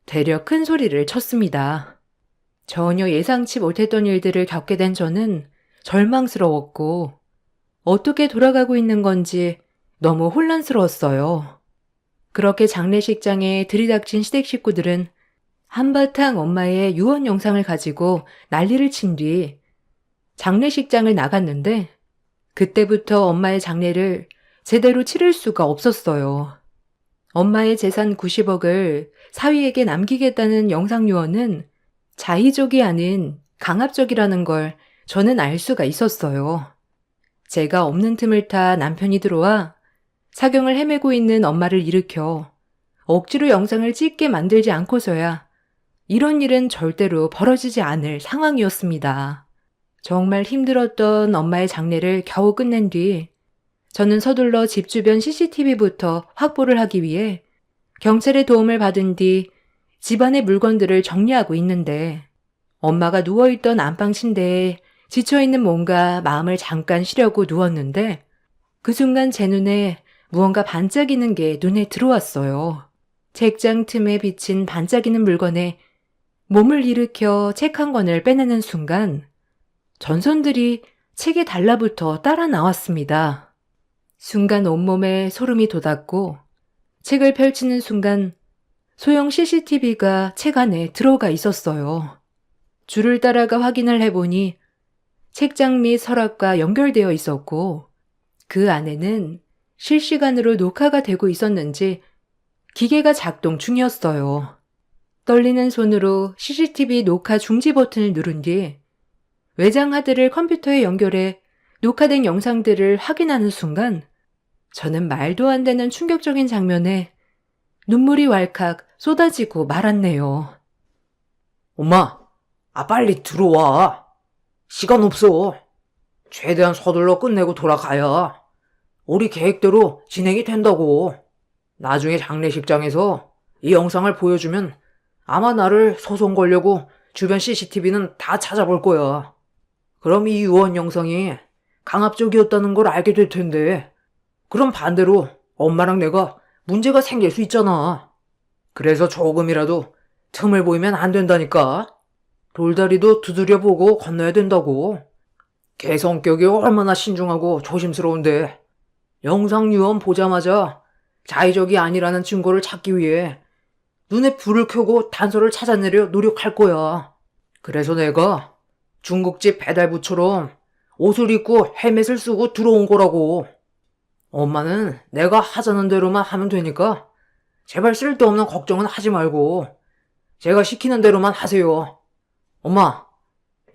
되려 큰 소리를 쳤습니다. 전혀 예상치 못했던 일들을 겪게 된 저는 절망스러웠고 어떻게 돌아가고 있는 건지 너무 혼란스러웠어요. 그렇게 장례식장에 들이닥친 시댁 식구들은 한바탕 엄마의 유언 영상을 가지고 난리를 친 뒤 장례식장을 나갔는데 그때부터 엄마의 장례를 제대로 치를 수가 없었어요. 엄마의 재산 90억을 사위에게 남기겠다는 영상 유언은 자의적이 아닌 강압적이라는 걸 저는 알 수가 있었어요. 제가 없는 틈을 타 남편이 들어와 사경을 헤매고 있는 엄마를 일으켜 억지로 영상을 찍게 만들지 않고서야 이런 일은 절대로 벌어지지 않을 상황이었습니다. 정말 힘들었던 엄마의 장례를 겨우 끝낸 뒤 저는 서둘러 집 주변 CCTV부터 확보를 하기 위해 경찰의 도움을 받은 뒤 집안의 물건들을 정리하고 있는데 엄마가 누워있던 안방 침대에 지쳐있는 몸과 마음을 잠깐 쉬려고 누웠는데 그 순간 제 눈에 무언가 반짝이는 게 눈에 들어왔어요. 책장 틈에 비친 반짝이는 물건에 몸을 일으켜 책 한 권을 빼내는 순간 전선들이 책에 달라붙어 따라 나왔습니다. 순간 온몸에 소름이 돋았고 책을 펼치는 순간 소형 CCTV가 책 안에 들어가 있었어요. 줄을 따라가 확인을 해보니 책장 및 서랍과 연결되어 있었고 그 안에는 실시간으로 녹화가 되고 있었는지 기계가 작동 중이었어요. 떨리는 손으로 CCTV 녹화 중지 버튼을 누른 뒤 외장 하드를 컴퓨터에 연결해 녹화된 영상들을 확인하는 순간 저는 말도 안 되는 충격적인 장면에 눈물이 왈칵 쏟아지고 말았네요. 엄마, 빨리 들어와. 시간 없어. 최대한 서둘러 끝내고 돌아가야 우리 계획대로 진행이 된다고. 나중에 장례식장에서 이 영상을 보여주면 아마 나를 소송 걸려고 주변 CCTV는 다 찾아볼 거야. 그럼 이 유언 영상이 강압적이었다는 걸 알게 될 텐데, 그럼 반대로 엄마랑 내가 문제가 생길 수 있잖아. 그래서 조금이라도 틈을 보이면 안 된다니까. 돌다리도 두드려보고 건너야 된다고. 걔 성격이 얼마나 신중하고 조심스러운데 영상 유언 보자마자 자의적이 아니라는 증거를 찾기 위해 눈에 불을 켜고 단서를 찾아내려 노력할 거야. 그래서 내가 중국집 배달부처럼 옷을 입고 헬멧을 쓰고 들어온 거라고. 엄마는 내가 하자는 대로만 하면 되니까 제발 쓸데없는 걱정은 하지 말고 제가 시키는 대로만 하세요. 엄마,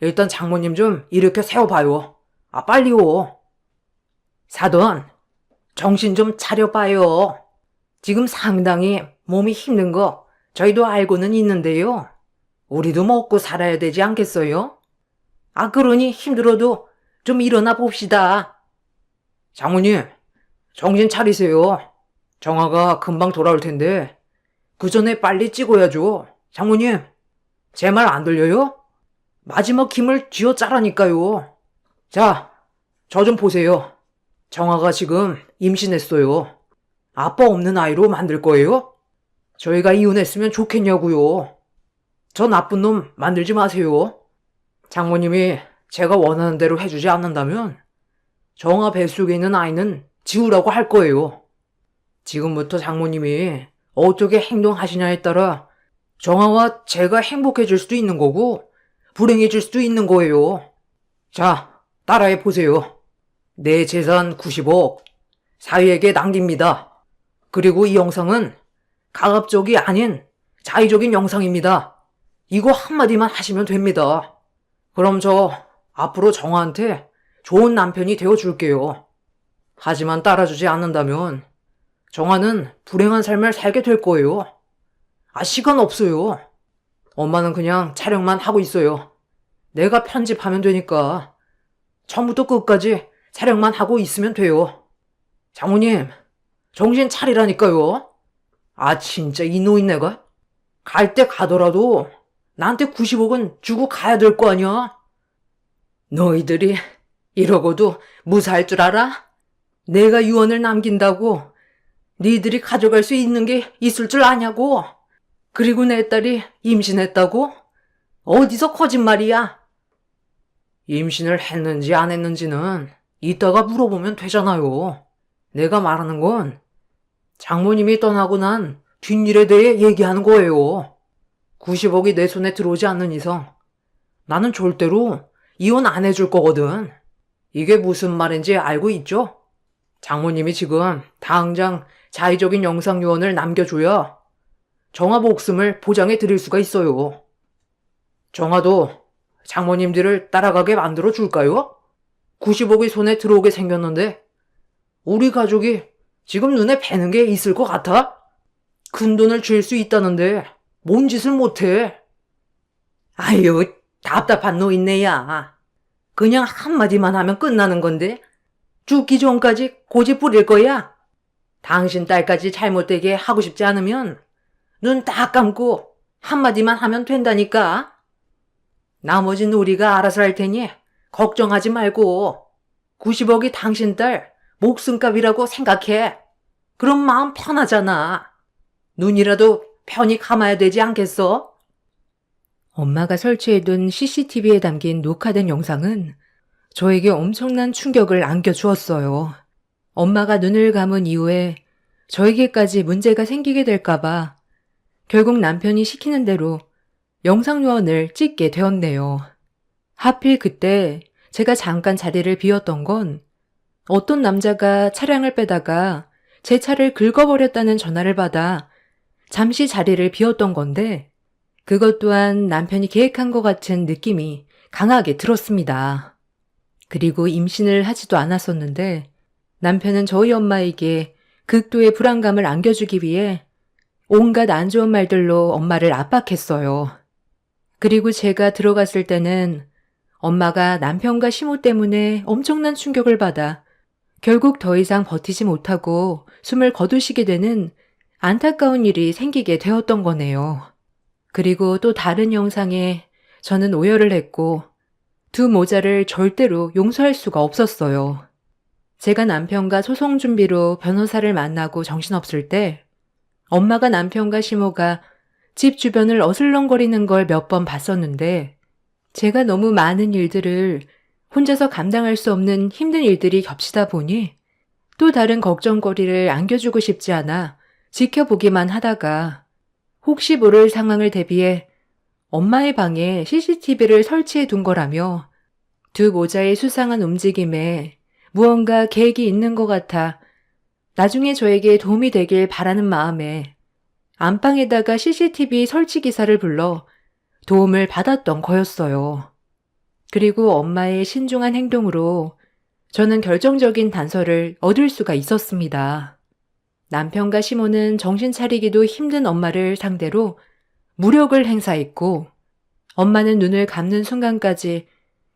일단 장모님 좀 일으켜 세워봐요. 빨리요. 사돈, 정신 좀 차려봐요. 지금 상당히 몸이 힘든 거 저희도 알고는 있는데요. 우리도 먹고 살아야 되지 않겠어요? 그러니 힘들어도 좀 일어나 봅시다. 장모님, 정신 차리세요. 정아가 금방 돌아올 텐데 그 전에 빨리 찍어야죠. 장모님, 제 말 안 들려요? 마지막 힘을 쥐어짜라니까요. 자, 저 좀 보세요. 정아가 지금 임신했어요. 아빠 없는 아이로 만들 거예요? 저희가 이혼했으면 좋겠냐고요. 저 나쁜 놈 만들지 마세요. 장모님이 제가 원하는 대로 해주지 않는다면 정아 뱃속에 있는 아이는 지우라고 할 거예요. 지금부터 장모님이 어떻게 행동하시냐에 따라 정아와 제가 행복해질 수도 있는 거고 불행해질 수도 있는 거예요. 자, 따라해 보세요. 내 재산 90억 사위에게 남깁니다. 그리고 이 영상은 강압적이 아닌 자의적인 영상입니다. 이거 한마디만 하시면 됩니다. 그럼 저 앞으로 정아한테 좋은 남편이 되어줄게요. 하지만 따라주지 않는다면 정아는 불행한 삶을 살게 될 거예요. 시간 없어요. 엄마는 그냥 촬영만 하고 있어요. 내가 편집하면 되니까 처음부터 끝까지 촬영만 하고 있으면 돼요. 장모님, 정신 차리라니까요. 아, 진짜 이 노인네가? 갈 때 가더라도 나한테 90억은 주고 가야 될 거 아니야? 너희들이 이러고도 무사할 줄 알아? 내가 유언을 남긴다고 니들이 가져갈 수 있는 게 있을 줄 아냐고? 그리고 내 딸이 임신했다고? 어디서 거짓말이야? 임신을 했는지 안 했는지는 이따가 물어보면 되잖아요. 내가 말하는 건 장모님이 떠나고 난 뒷일에 대해 얘기하는 거예요. 90억이 내 손에 들어오지 않는 이상 나는 절대로 이혼 안 해줄 거거든. 이게 무슨 말인지 알고 있죠? 장모님이 지금 당장 자의적인 영상 유언을 남겨줘야 정화 목숨을 보장해 드릴 수가 있어요. 정화도 장모님들을 따라가게 만들어 줄까요? 90억이 손에 들어오게 생겼는데 우리 가족이 지금 눈에 뵈는 게 있을 것 같아? 큰 돈을 줄 수 있다는데 뭔 짓을 못해? 아유, 답답한 노인네야. 그냥 한마디만 하면 끝나는 건데 죽기 전까지 고집 부릴 거야? 당신 딸까지 잘못되게 하고 싶지 않으면 눈 딱 감고 한마디만 하면 된다니까. 나머지는 우리가 알아서 할 테니 걱정하지 말고 90억이 당신 딸 목숨값이라고 생각해. 그럼 마음 편하잖아. 눈이라도 편히 감아야 되지 않겠어? 엄마가 설치해둔 CCTV에 담긴 녹화된 영상은 저에게 엄청난 충격을 안겨주었어요. 엄마가 눈을 감은 이후에 저에게까지 문제가 생기게 될까봐 결국 남편이 시키는 대로 영상 요원을 찍게 되었네요. 하필 그때 제가 잠깐 자리를 비웠던 건 어떤 남자가 차량을 빼다가 제 차를 긁어버렸다는 전화를 받아 잠시 자리를 비웠던 건데 그것 또한 남편이 계획한 것 같은 느낌이 강하게 들었습니다. 그리고 임신을 하지도 않았었는데 남편은 저희 엄마에게 극도의 불안감을 안겨주기 위해 온갖 안 좋은 말들로 엄마를 압박했어요. 그리고 제가 들어갔을 때는 엄마가 남편과 시모 때문에 엄청난 충격을 받아 결국 더 이상 버티지 못하고 숨을 거두시게 되는 안타까운 일이 생기게 되었던 거네요. 그리고 또 다른 영상에 저는 오열을 했고 두 모자를 절대로 용서할 수가 없었어요. 제가 남편과 소송 준비로 변호사를 만나고 정신없을 때 엄마가 남편과 시모가 집 주변을 어슬렁거리는 걸 몇 번 봤었는데 제가 너무 많은 일들을 혼자서 감당할 수 없는 힘든 일들이 겹치다 보니 또 다른 걱정거리를 안겨주고 싶지 않아 지켜보기만 하다가 혹시 모를 상황을 대비해 엄마의 방에 CCTV를 설치해 둔 거라며 두 모자의 수상한 움직임에 무언가 계획이 있는 것 같아 나중에 저에게 도움이 되길 바라는 마음에 안방에다가 CCTV 설치 기사를 불러 도움을 받았던 거였어요. 그리고 엄마의 신중한 행동으로 저는 결정적인 단서를 얻을 수가 있었습니다. 남편과 시모는 정신 차리기도 힘든 엄마를 상대로 무력을 행사했고 엄마는 눈을 감는 순간까지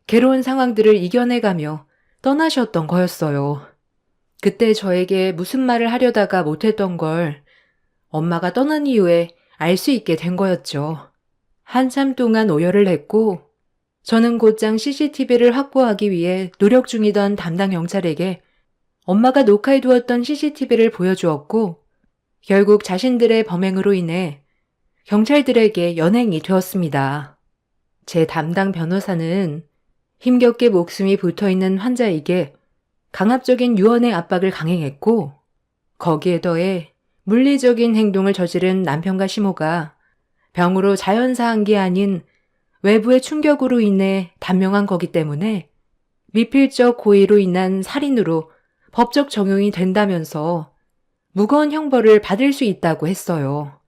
괴로운 상황들을 이겨내가며 떠나셨던 거였어요. 그때 저에게 무슨 말을 하려다가 못했던 걸 엄마가 떠난 이후에 알 수 있게 된 거였죠. 한참 동안 오열을 했고 저는 곧장 CCTV를 확보하기 위해 노력 중이던 담당 경찰에게 엄마가 녹화해두었던 CCTV를 보여주었고 결국 자신들의 범행으로 인해 경찰들에게 연행이 되었습니다. 제 담당 변호사는 힘겹게 목숨이 붙어있는 환자에게 강압적인 유언의 압박을 강행했고 거기에 더해 물리적인 행동을 저지른 남편과 시모가 병으로 자연사한 게 아닌 외부의 충격으로 인해 단명한 거기 때문에 미필적 고의로 인한 살인으로 법적 적용이 된다면서 무거운 형벌을 받을 수 있다고 했어요.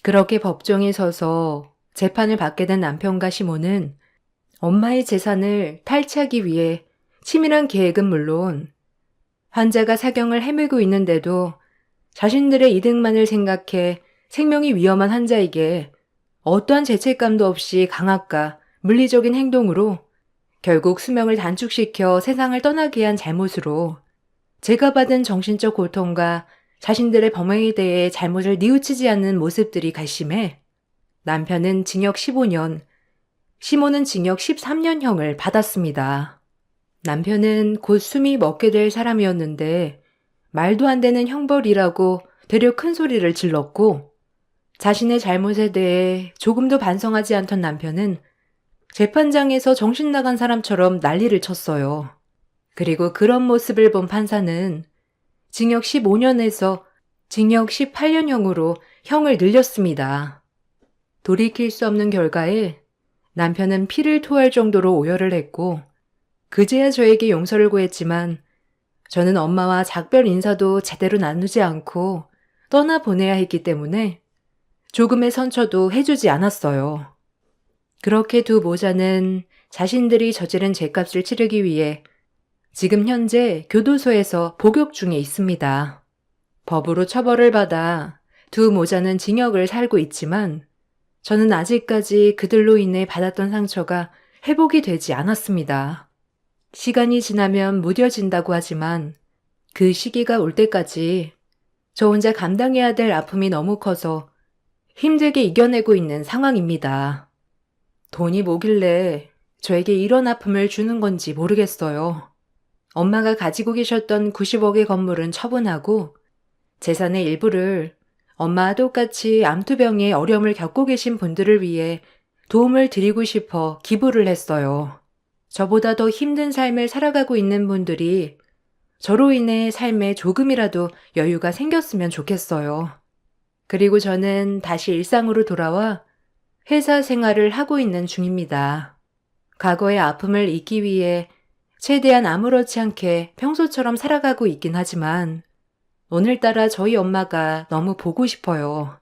그렇게 법정에 서서 재판을 받게 된 남편과 시모는 엄마의 재산을 탈취하기 위해 치밀한 계획은 물론 환자가 사경을 헤매고 있는데도 자신들의 이득만을 생각해 생명이 위험한 환자에게 어떠한 죄책감도 없이 강압과 물리적인 행동으로 결국 수명을 단축시켜 세상을 떠나게 한 잘못으로 제가 받은 정신적 고통과 자신들의 범행에 대해 잘못을 뉘우치지 않는 모습들이 괘씸해 남편은 징역 15년, 시모는 징역 13년형을 받았습니다. 남편은 곧 숨이 멎게 될 사람이었는데 말도 안 되는 형벌이라고 되려 큰 소리를 질렀고 자신의 잘못에 대해 조금도 반성하지 않던 남편은 재판장에서 정신 나간 사람처럼 난리를 쳤어요. 그리고 그런 모습을 본 판사는 징역 15년에서 징역 18년형으로 형을 늘렸습니다. 돌이킬 수 없는 결과에 남편은 피를 토할 정도로 오열을 했고 그제야 저에게 용서를 구했지만 저는 엄마와 작별 인사도 제대로 나누지 않고 떠나보내야 했기 때문에 조금의 선처도 해주지 않았어요. 그렇게 두 모자는 자신들이 저지른 죄값을 치르기 위해 지금 현재 교도소에서 복역 중에 있습니다. 법으로 처벌을 받아 두 모자는 징역을 살고 있지만 저는 아직까지 그들로 인해 받았던 상처가 회복이 되지 않았습니다. 시간이 지나면 무뎌진다고 하지만 그 시기가 올 때까지 저 혼자 감당해야 될 아픔이 너무 커서 힘들게 이겨내고 있는 상황입니다. 돈이 뭐길래 저에게 이런 아픔을 주는 건지 모르겠어요. 엄마가 가지고 계셨던 90억의 건물은 처분하고 재산의 일부를 엄마와 똑같이 암투병의 어려움을 겪고 계신 분들을 위해 도움을 드리고 싶어 기부를 했어요. 저보다 더 힘든 삶을 살아가고 있는 분들이 저로 인해 삶에 조금이라도 여유가 생겼으면 좋겠어요. 그리고 저는 다시 일상으로 돌아와 회사 생활을 하고 있는 중입니다. 과거의 아픔을 잊기 위해 최대한 아무렇지 않게 평소처럼 살아가고 있긴 하지만 오늘따라 저희 엄마가 너무 보고 싶어요.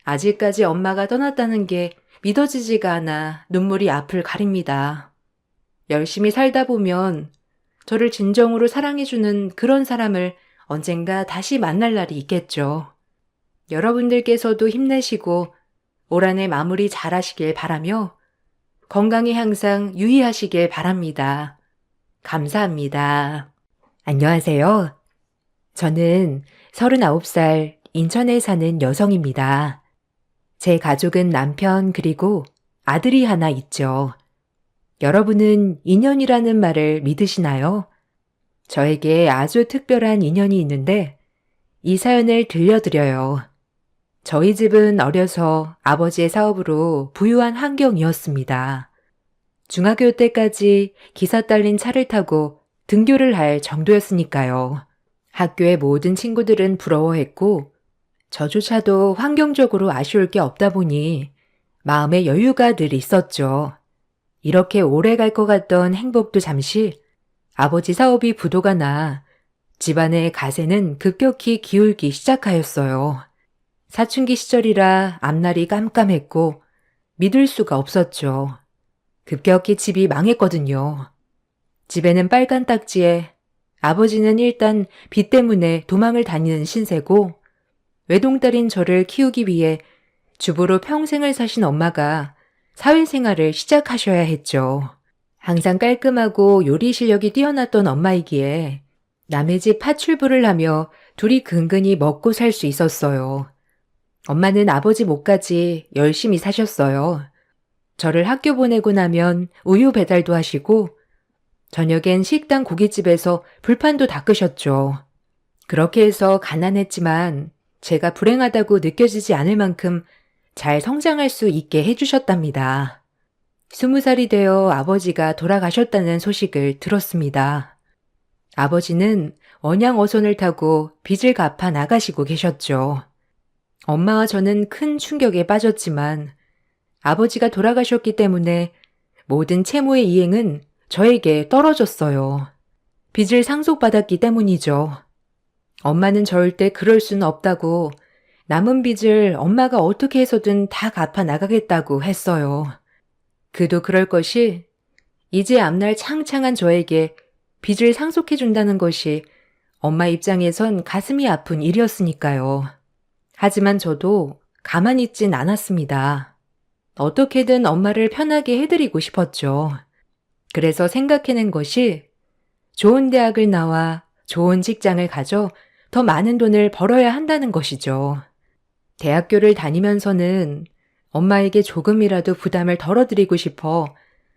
아직까지 엄마가 떠났다는 게 믿어지지가 않아 눈물이 앞을 가립니다. 열심히 살다 보면 저를 진정으로 사랑해주는 그런 사람을 언젠가 다시 만날 날이 있겠죠. 여러분들께서도 힘내시고 올 한 해 마무리 잘 하시길 바라며 건강에 항상 유의하시길 바랍니다. 감사합니다. 안녕하세요. 저는 39살 인천에 사는 여성입니다. 제 가족은 남편 그리고 아들이 하나 있죠. 여러분은 인연이라는 말을 믿으시나요? 저에게 아주 특별한 인연이 있는데 이 사연을 들려드려요. 저희 집은 어려서 아버지의 사업으로 부유한 환경이었습니다. 중학교 때까지 기사 딸린 차를 타고 등교를 할 정도였으니까요. 학교의 모든 친구들은 부러워했고 저조차도 환경적으로 아쉬울 게 없다 보니 마음의 여유가 늘 있었죠. 이렇게 오래 갈 것 같던 행복도 잠시 아버지 사업이 부도가 나 집안의 가세는 급격히 기울기 시작하였어요. 사춘기 시절이라 앞날이 깜깜했고 믿을 수가 없었죠. 급격히 집이 망했거든요. 집에는 빨간 딱지에 아버지는 일단 빚 때문에 도망을 다니는 신세고 외동딸인 저를 키우기 위해 주부로 평생을 사신 엄마가 사회생활을 시작하셔야 했죠. 항상 깔끔하고 요리 실력이 뛰어났던 엄마이기에 남의 집 파출부를 하며 둘이 근근히 먹고 살 수 있었어요. 엄마는 아버지 몫까지 열심히 사셨어요. 저를 학교 보내고 나면 우유 배달도 하시고 저녁엔 식당 고깃집에서 불판도 닦으셨죠. 그렇게 해서 가난했지만 제가 불행하다고 느껴지지 않을 만큼 잘 성장할 수 있게 해주셨답니다. 20살이 되어 아버지가 돌아가셨다는 소식을 들었습니다. 아버지는 원양어선을 타고 빚을 갚아 나가시고 계셨죠. 엄마와 저는 큰 충격에 빠졌지만 아버지가 돌아가셨기 때문에 모든 채무의 이행은 저에게 떨어졌어요. 빚을 상속받았기 때문이죠. 엄마는 절대 그럴 수는 없다고 남은 빚을 엄마가 어떻게 해서든 다 갚아 나가겠다고 했어요. 그도 그럴 것이 이제 앞날 창창한 저에게 빚을 상속해준다는 것이 엄마 입장에선 가슴이 아픈 일이었으니까요. 하지만 저도 가만히 있진 않았습니다. 어떻게든 엄마를 편하게 해드리고 싶었죠. 그래서 생각해낸 것이 좋은 대학을 나와 좋은 직장을 가져 더 더 많은 돈을 벌어야 한다는 것이죠. 대학교를 다니면서는 엄마에게 조금이라도 부담을 덜어드리고 싶어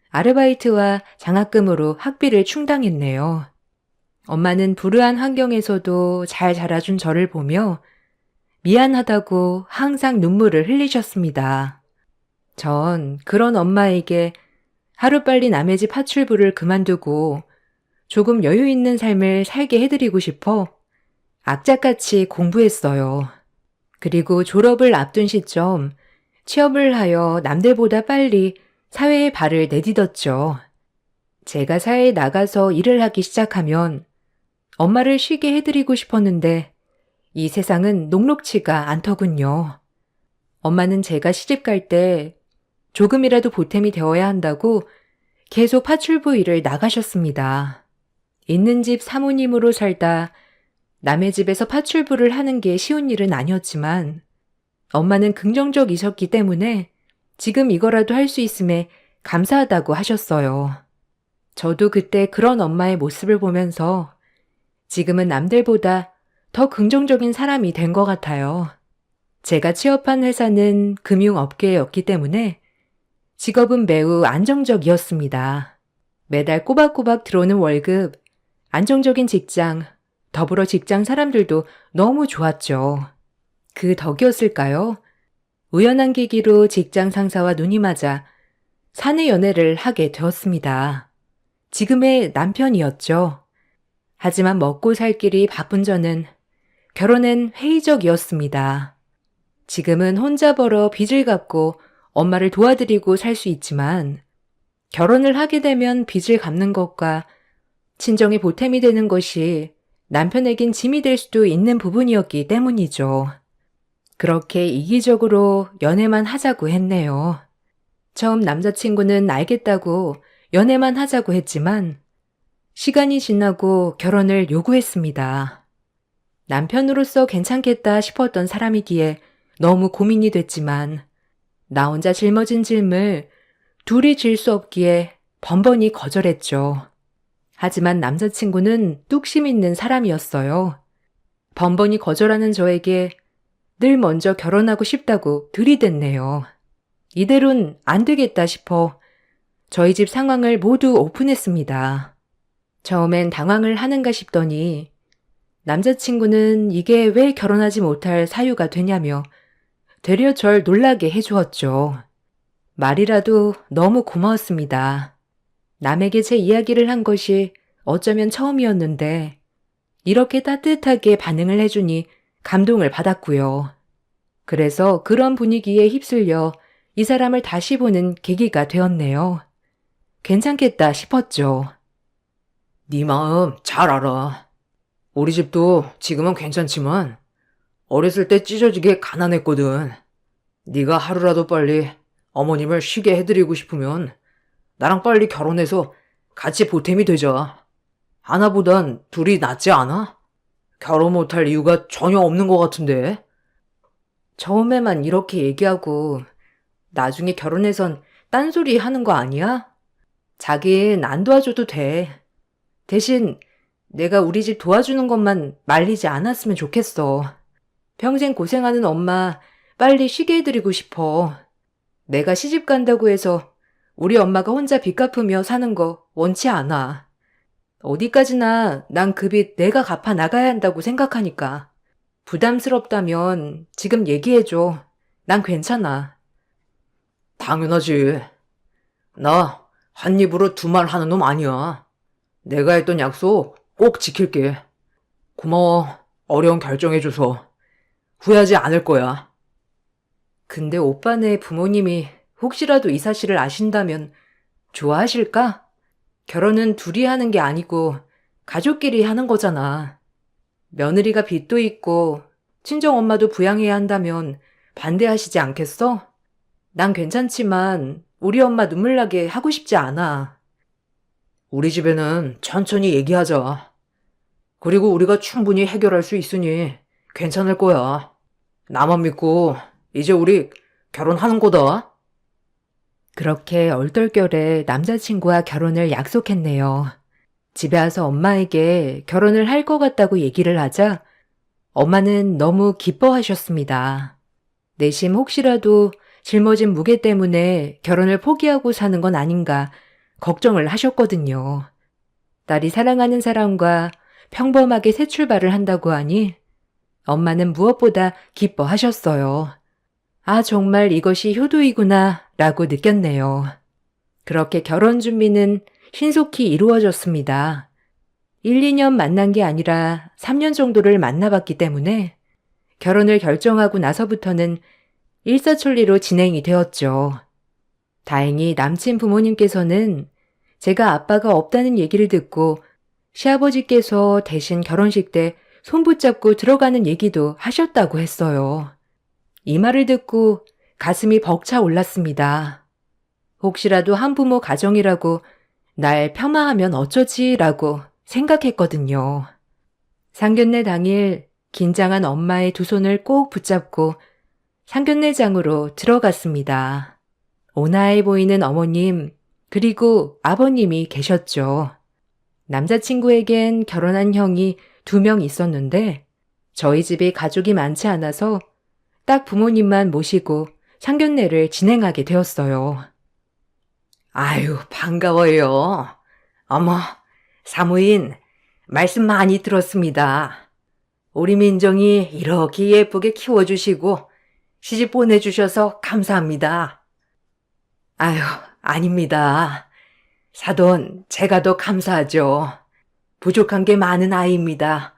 아르바이트와 장학금으로 학비를 충당했네요. 엄마는 불우한 환경에서도 잘 자라준 저를 보며 미안하다고 항상 눈물을 흘리셨습니다. 전 그런 엄마에게 하루빨리 남의 집 파출부를 그만두고 조금 여유 있는 삶을 살게 해드리고 싶어 악착같이 공부했어요. 그리고 졸업을 앞둔 시점 취업을 하여 남들보다 빨리 사회에 발을 내딛었죠. 제가 사회에 나가서 일을 하기 시작하면 엄마를 쉬게 해드리고 싶었는데 이 세상은 녹록치가 않더군요. 엄마는 제가 시집갈 때 조금이라도 보탬이 되어야 한다고 계속 파출부 일을 나가셨습니다. 있는 집 사모님으로 살다 남의 집에서 파출부를 하는 게 쉬운 일은 아니었지만 엄마는 긍정적이셨기 때문에 지금 이거라도 할 수 있음에 감사하다고 하셨어요. 저도 그때 그런 엄마의 모습을 보면서 지금은 남들보다 더 긍정적인 사람이 된 것 같아요. 제가 취업한 회사는 금융업계였기 때문에 직업은 매우 안정적이었습니다. 매달 꼬박꼬박 들어오는 월급, 안정적인 직장, 더불어 직장 사람들도 너무 좋았죠. 그 덕이었을까요? 우연한 계기로 직장 상사와 눈이 맞아 사내 연애를 하게 되었습니다. 지금의 남편이었죠. 하지만 먹고 살 길이 바쁜 저는 결혼엔 회의적이었습니다. 지금은 혼자 벌어 빚을 갚고 엄마를 도와드리고 살 수 있지만 결혼을 하게 되면 빚을 갚는 것과 친정의 보탬이 되는 것이 남편에겐 짐이 될 수도 있는 부분이었기 때문이죠. 그렇게 이기적으로 연애만 하자고 했네요. 처음 남자친구는 알겠다고 연애만 하자고 했지만 시간이 지나고 결혼을 요구했습니다. 남편으로서 괜찮겠다 싶었던 사람이기에 너무 고민이 됐지만 나 혼자 짊어진 짐을 둘이 질 수 없기에 번번이 거절했죠. 하지만 남자친구는 뚝심 있는 사람이었어요. 번번이 거절하는 저에게 늘 먼저 결혼하고 싶다고 들이댔네요. 이대로는 안 되겠다 싶어 저희 집 상황을 모두 오픈했습니다. 처음엔 당황을 하는가 싶더니 남자친구는 이게 왜 결혼하지 못할 사유가 되냐며 되려 절 놀라게 해주었죠. 말이라도 너무 고마웠습니다. 남에게 제 이야기를 한 것이 어쩌면 처음이었는데 이렇게 따뜻하게 반응을 해주니 감동을 받았고요. 그래서 그런 분위기에 휩쓸려 이 사람을 다시 보는 계기가 되었네요. 괜찮겠다 싶었죠. 네 마음 잘 알아. 우리 집도 지금은 괜찮지만 어렸을 때 찢어지게 가난했거든. 네가 하루라도 빨리 어머님을 쉬게 해드리고 싶으면 나랑 빨리 결혼해서 같이 보탬이 되자. 하나보단 둘이 낫지 않아? 결혼 못할 이유가 전혀 없는 것 같은데. 처음에만 이렇게 얘기하고 나중에 결혼해선 딴소리 하는 거 아니야? 자긴 안 도와줘도 돼. 대신 내가 우리 집 도와주는 것만 말리지 않았으면 좋겠어. 평생 고생하는 엄마 빨리 쉬게 해드리고 싶어. 내가 시집 간다고 해서 우리 엄마가 혼자 빚 갚으며 사는 거 원치 않아. 어디까지나 난 그 빚 내가 갚아 나가야 한다고 생각하니까. 부담스럽다면 지금 얘기해줘. 난 괜찮아. 당연하지. 나 한 입으로 두 말 하는 놈 아니야. 내가 했던 약속 꼭 지킬게. 고마워. 어려운 결정해줘서. 후회하지 않을 거야. 근데 오빠네 부모님이 혹시라도 이 사실을 아신다면 좋아하실까? 결혼은 둘이 하는 게 아니고 가족끼리 하는 거잖아. 며느리가 빚도 있고 친정엄마도 부양해야 한다면 반대하시지 않겠어? 난 괜찮지만 우리 엄마 눈물 나게 하고 싶지 않아. 우리 집에는 천천히 얘기하자. 그리고 우리가 충분히 해결할 수 있으니 괜찮을 거야. 나만 믿고 이제 우리 결혼하는 거다. 그렇게 얼떨결에 남자친구와 결혼을 약속했네요. 집에 와서 엄마에게 결혼을 할 것 같다고 얘기를 하자 엄마는 너무 기뻐하셨습니다. 내심 혹시라도 짊어진 무게 때문에 결혼을 포기하고 사는 건 아닌가 걱정을 하셨거든요. 딸이 사랑하는 사람과 평범하게 새 출발을 한다고 하니 엄마는 무엇보다 기뻐하셨어요. 아, 정말 이것이 효도이구나 라고 느꼈네요. 그렇게 결혼 준비는 신속히 이루어졌습니다. 1, 2년 만난 게 아니라 3년 정도를 만나봤기 때문에 결혼을 결정하고 나서부터는 일사천리로 진행이 되었죠. 다행히 남친 부모님께서는 제가 아빠가 없다는 얘기를 듣고 시아버지께서 대신 결혼식 때 손붙잡고 들어가는 얘기도 하셨다고 했어요. 이 말을 듣고 가슴이 벅차 올랐습니다. 혹시라도 한부모 가정이라고 날 폄하하면 어쩌지라고 생각했거든요. 상견례 당일 긴장한 엄마의 두 손을 꼭 붙잡고 상견례장으로 들어갔습니다. 온화해 보이는 어머님 그리고 아버님이 계셨죠. 남자친구에겐 결혼한 형이 2명 있었는데 저희 집이 가족이 많지 않아서 딱 부모님만 모시고 상견례를 진행하게 되었어요. 아유, 반가워요. 어머, 사무인, 말씀 많이 들었습니다. 우리 민정이 이렇게 예쁘게 키워주시고 시집 보내주셔서 감사합니다. 아유, 아닙니다. 사돈, 제가 더 감사하죠. 부족한 게 많은 아이입니다.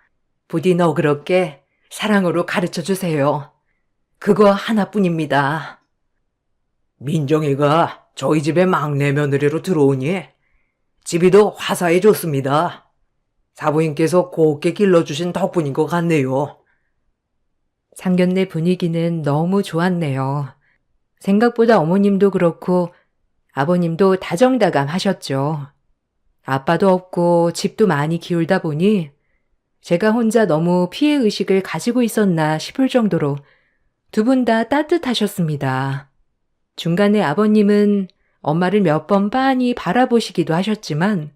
부디 너그럽게 사랑으로 가르쳐 주세요. 그거 하나뿐입니다. 민정이가 저희 집에 막내 며느리로 들어오니 집이 더 화사해졌습니다. 사부인께서 곱게 길러주신 덕분인 것 같네요. 상견례 분위기는 너무 좋았네요. 생각보다 어머님도 그렇고 아버님도 다정다감하셨죠. 아빠도 없고 집도 많이 기울다 보니 제가 혼자 너무 피해의식을 가지고 있었나 싶을 정도로 두 분 다 따뜻하셨습니다. 중간에 아버님은 엄마를 몇 번 빤히 바라보시기도 하셨지만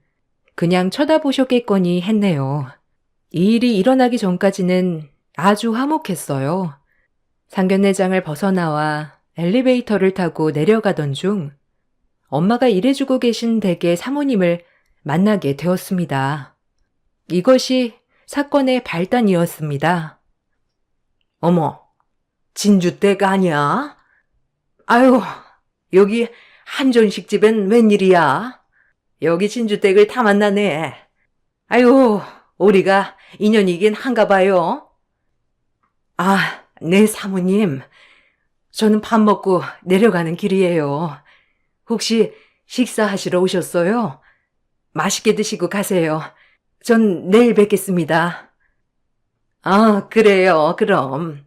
그냥 쳐다보셨겠거니 했네요. 이 일이 일어나기 전까지는 아주 화목했어요. 상견례장을 벗어나와 엘리베이터를 타고 내려가던 중 엄마가 일해주고 계신 댁의 사모님을 만나게 되었습니다. 이것이 사건의 발단이었습니다. 어머, 진주댁 아니야? 아유, 여기 한전식 집엔 웬일이야? 여기 진주댁을 다 만나네. 아유, 우리가 인연이긴 한가 봐요. 아, 네, 사모님. 저는 밥 먹고 내려가는 길이에요. 혹시 식사하시러 오셨어요? 맛있게 드시고 가세요. 전 내일 뵙겠습니다. 아, 그래요, 그럼.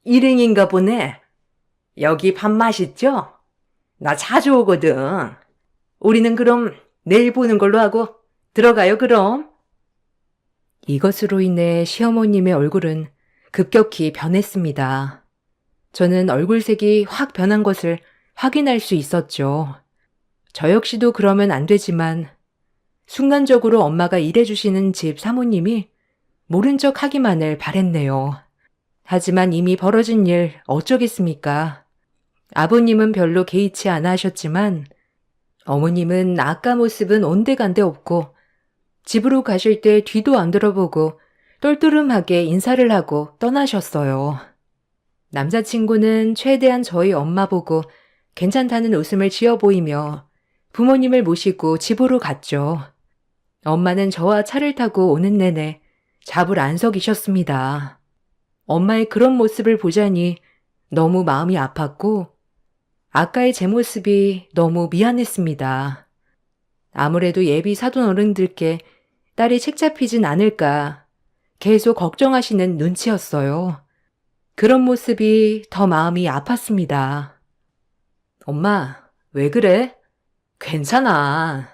일행인가 보네. 여기 밥 맛있죠? 나 자주 오거든. 우리는 그럼 내일 보는 걸로 하고 들어가요, 그럼. 이것으로 인해 시어머님의 얼굴은 급격히 변했습니다. 저는 얼굴색이 확 변한 것을 확인할 수 있었죠. 저 역시도 그러면 안 되지만 순간적으로 엄마가 일해주시는 집 사모님이 모른 척 하기만을 바랬네요. 하지만 이미 벌어진 일 어쩌겠습니까? 아버님은 별로 개의치 않아 하셨지만 어머님은 아까 모습은 온데간데 없고 집으로 가실 때 뒤도 안 돌아보고 똘똘름하게 인사를 하고 떠나셨어요. 남자친구는 최대한 저희 엄마 보고 괜찮다는 웃음을 지어 보이며 부모님을 모시고 집으로 갔죠. 엄마는 저와 차를 타고 오는 내내 잡을 안 서기셨습니다. 엄마의 그런 모습을 보자니 너무 마음이 아팠고 아까의 제 모습이 너무 미안했습니다. 아무래도 예비 사돈 어른들께 딸이 책 잡히진 않을까 계속 걱정하시는 눈치였어요. 그런 모습이 더 마음이 아팠습니다. 엄마, 왜 그래? 괜찮아.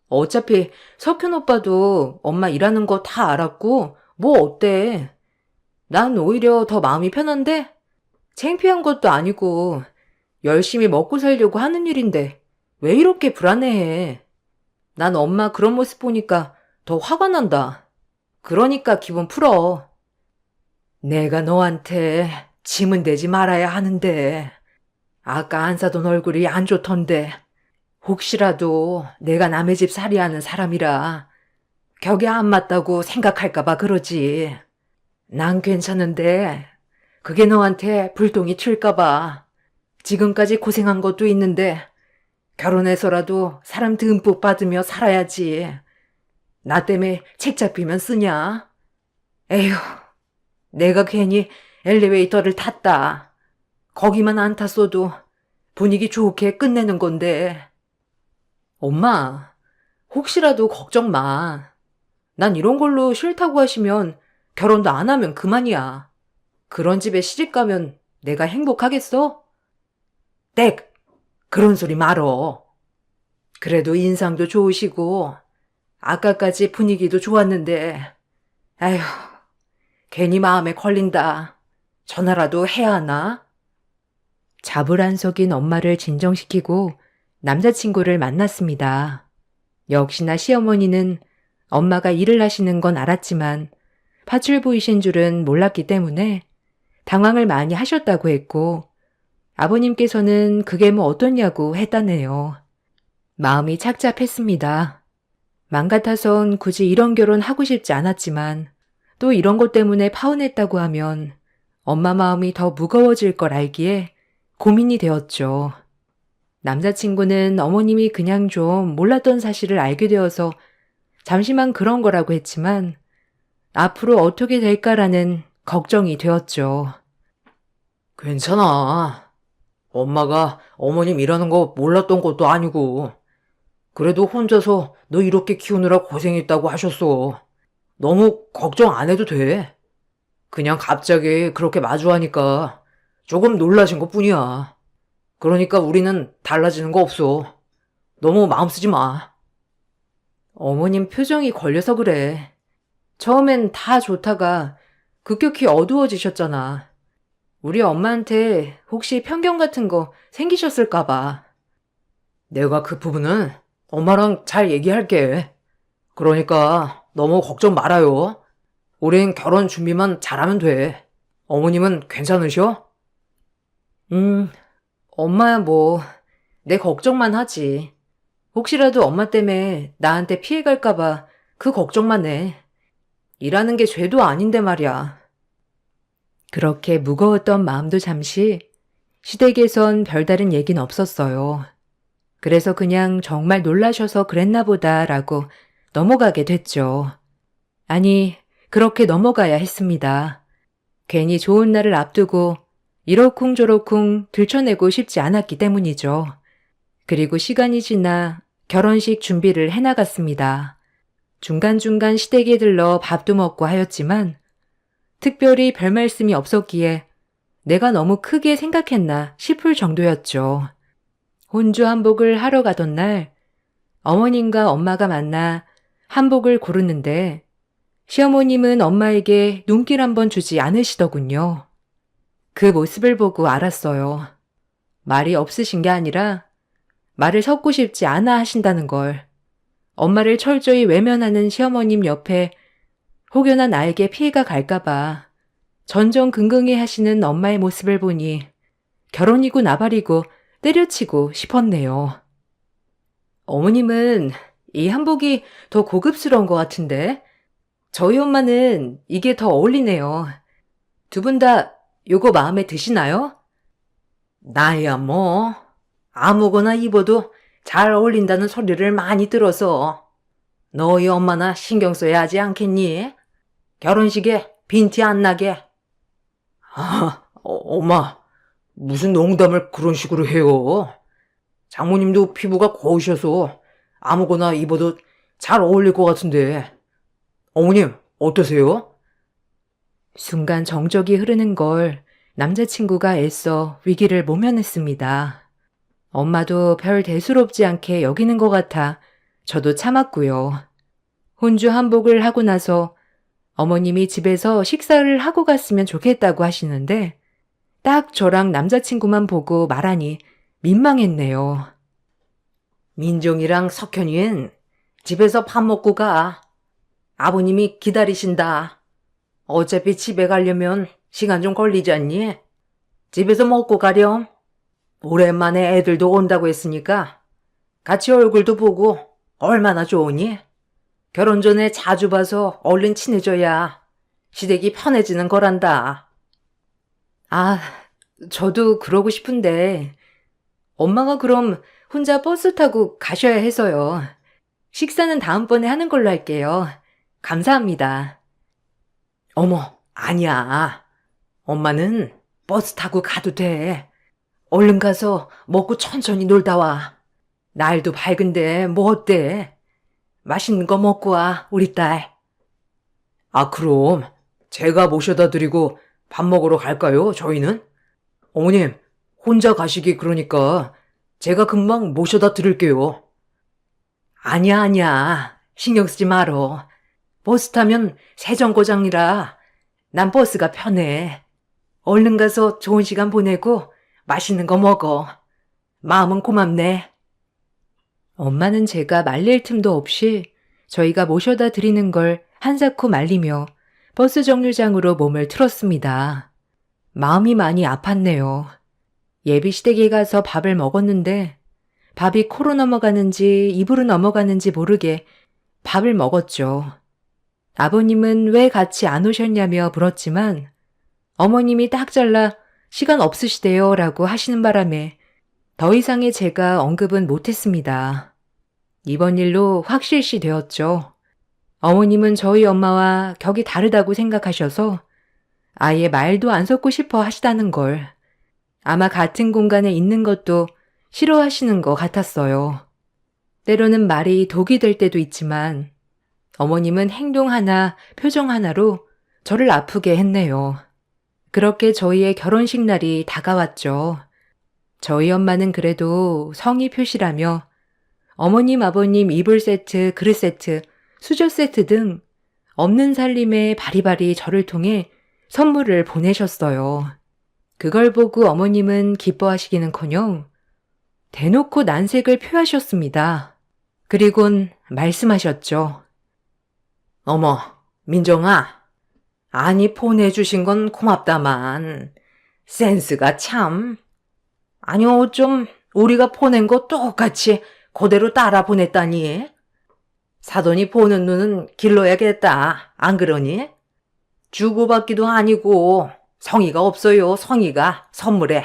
어차피 석현 오빠도 엄마 일하는 거 다 알았고 뭐 어때? 난 오히려 더 마음이 편한데? 창피한 것도 아니고 열심히 먹고 살려고 하는 일인데 왜 이렇게 불안해해? 난 엄마 그런 모습 보니까 더 화가 난다. 그러니까 기분 풀어. 내가 너한테 짐은 되지 말아야 하는데, 아까 안 사돈 얼굴이 안 좋던데, 혹시라도 내가 남의 집 살이하는 사람이라 격에 안 맞다고 생각할까봐 그러지. 난 괜찮은데, 그게 너한테 불똥이 튈까봐. 지금까지 고생한 것도 있는데, 결혼해서라도 사람 듬뿍 받으며 살아야지. 나 때문에 책 잡히면 쓰냐? 에휴, 내가 괜히 엘리베이터를 탔다. 거기만 안 탔어도 분위기 좋게 끝내는 건데. 엄마, 혹시라도 걱정 마. 난 이런 걸로 싫다고 하시면 결혼도 안 하면 그만이야. 그런 집에 시집 가면 내가 행복하겠어? 땡! 그런 소리 말어. 그래도 인상도 좋으시고, 아까까지 분위기도 좋았는데, 아휴, 괜히 마음에 걸린다. 전화라도 해야 하나? 자불안석인 엄마를 진정시키고 남자친구를 만났습니다. 역시나 시어머니는 엄마가 일을 하시는 건 알았지만 파출부이신 줄은 몰랐기 때문에 당황을 많이 하셨다고 했고 아버님께서는 그게 뭐 어떠냐고 했다네요. 마음이 착잡했습니다. 맘 같아선 굳이 이런 결혼 하고 싶지 않았지만 또 이런 것 때문에 파혼했다고 하면 엄마 마음이 더 무거워질 걸 알기에 고민이 되었죠. 남자친구는 어머님이 그냥 좀 몰랐던 사실을 알게 되어서 잠시만 그런 거라고 했지만 앞으로 어떻게 될까라는 걱정이 되었죠. 괜찮아. 엄마가 어머님 일하는 거 몰랐던 것도 아니고. 그래도 혼자서 너 이렇게 키우느라 고생했다고 하셨어. 너무 걱정 안 해도 돼. 그냥 갑자기 그렇게 마주하니까 조금 놀라신 것 뿐이야. 그러니까 우리는 달라지는 거 없어. 너무 마음 쓰지 마. 어머님 표정이 걸려서 그래. 처음엔 다 좋다가 급격히 어두워지셨잖아. 우리 엄마한테 혹시 편견 같은 거 생기셨을까 봐. 내가 그 부분은 엄마랑 잘 얘기할게. 그러니까 너무 걱정 말아요. 우린 결혼 준비만 잘하면 돼. 어머님은 괜찮으셔? 엄마야 뭐 내 걱정만 하지. 혹시라도 엄마 때문에 나한테 피해 갈까 봐 그 걱정만 해. 일하는 게 죄도 아닌데 말이야. 그렇게 무거웠던 마음도 잠시 시댁에선 별다른 얘긴 없었어요. 그래서 그냥 정말 놀라셔서 그랬나 보다라고 넘어가게 됐죠. 아니, 그렇게 넘어가야 했습니다. 괜히 좋은 날을 앞두고 이러쿵저러쿵 들춰내고 싶지 않았기 때문이죠. 그리고 시간이 지나 결혼식 준비를 해나갔습니다. 중간중간 시댁에 들러 밥도 먹고 하였지만 특별히 별 말씀이 없었기에 내가 너무 크게 생각했나 싶을 정도였죠. 혼주 한복을 하러 가던 날 어머님과 엄마가 만나 한복을 고르는데 시어머님은 엄마에게 눈길 한번 주지 않으시더군요. 그 모습을 보고 알았어요. 말이 없으신 게 아니라 말을 섞고 싶지 않아 하신다는 걸. 엄마를 철저히 외면하는 시어머님 옆에 혹여나 나에게 피해가 갈까봐 전전긍긍해 하시는 엄마의 모습을 보니 결혼이고 나발이고 때려치고 싶었네요. 어머님은 이 한복이 더 고급스러운 것 같은데 저희 엄마는 이게 더 어울리네요. 두 분 다 요거 마음에 드시나요? 나야 뭐 아무거나 입어도 잘 어울린다는 소리를 많이 들어서 너희 엄마나 신경 써야 하지 않겠니? 결혼식에 빈티 안 나게. 엄마, 무슨 농담을 그런 식으로 해요? 장모님도 피부가 고우셔서 아무거나 입어도 잘 어울릴 것 같은데. 어머님, 어떠세요? 순간 정적이 흐르는 걸 남자친구가 애써 위기를 모면했습니다. 엄마도 별 대수롭지 않게 여기는 것 같아 저도 참았고요. 혼주 한복을 하고 나서 어머님이 집에서 식사를 하고 갔으면 좋겠다고 하시는데 딱 저랑 남자친구만 보고 말하니 민망했네요. 민정이랑 석현이는 집에서 밥 먹고 가. 아버님이 기다리신다. 어차피 집에 가려면 시간 좀 걸리지 않니? 집에서 먹고 가렴. 오랜만에 애들도 온다고 했으니까 같이 얼굴도 보고 얼마나 좋으니? 결혼 전에 자주 봐서 얼른 친해져야 시댁이 편해지는 거란다. 아, 저도 그러고 싶은데 엄마가 그럼 혼자 버스 타고 가셔야 해서요. 식사는 다음번에 하는 걸로 할게요. 감사합니다. 어머, 아니야. 엄마는 버스 타고 가도 돼. 얼른 가서 먹고 천천히 놀다 와. 날도 밝은데 뭐 어때? 맛있는 거 먹고 와, 우리 딸. 아, 그럼 제가 모셔다 드리고 밥 먹으러 갈까요, 저희는? 어머님, 혼자 가시기 그러니까 제가 금방 모셔다 드릴게요. 아니야, 아니야. 신경 쓰지 말어. 버스 타면 세정거장이라 난 버스가 편해. 얼른 가서 좋은 시간 보내고 맛있는 거 먹어. 마음은 고맙네. 엄마는 제가 말릴 틈도 없이 저희가 모셔다 드리는 걸 한사코 말리며 버스 정류장으로 몸을 틀었습니다. 마음이 많이 아팠네요. 예비 시댁에 가서 밥을 먹었는데 밥이 코로 넘어가는지 입으로 넘어가는지 모르게 밥을 먹었죠. 아버님은 왜 같이 안 오셨냐며 물었지만 어머님이 딱 잘라 시간 없으시대요 라고 하시는 바람에 더 이상의 제가 언급은 못했습니다. 이번 일로 확실시 되었죠. 어머님은 저희 엄마와 격이 다르다고 생각하셔서 아예 말도 안 섞고 싶어 하시다는 걸. 아마 같은 공간에 있는 것도 싫어하시는 것 같았어요. 때로는 말이 독이 될 때도 있지만 어머님은 행동 하나, 표정 하나로 저를 아프게 했네요. 그렇게 저희의 결혼식 날이 다가왔죠. 저희 엄마는 그래도 성의 표시라며 어머님, 아버님 이불 세트, 그릇 세트, 수저 세트 등 없는 살림에 바리바리 저를 통해 선물을 보내셨어요. 그걸 보고 어머님은 기뻐하시기는커녕 대놓고 난색을 표하셨습니다. 그리곤 말씀하셨죠. 어머, 민정아. 아니, 보내주신 건 고맙다만 센스가 참. 아니, 어쩜 우리가 보낸 거 똑같이 그대로 따라 보냈다니. 사돈이 보는 눈은 길러야겠다. 안 그러니? 주고받기도 아니고 성의가 없어요. 성의가 선물에.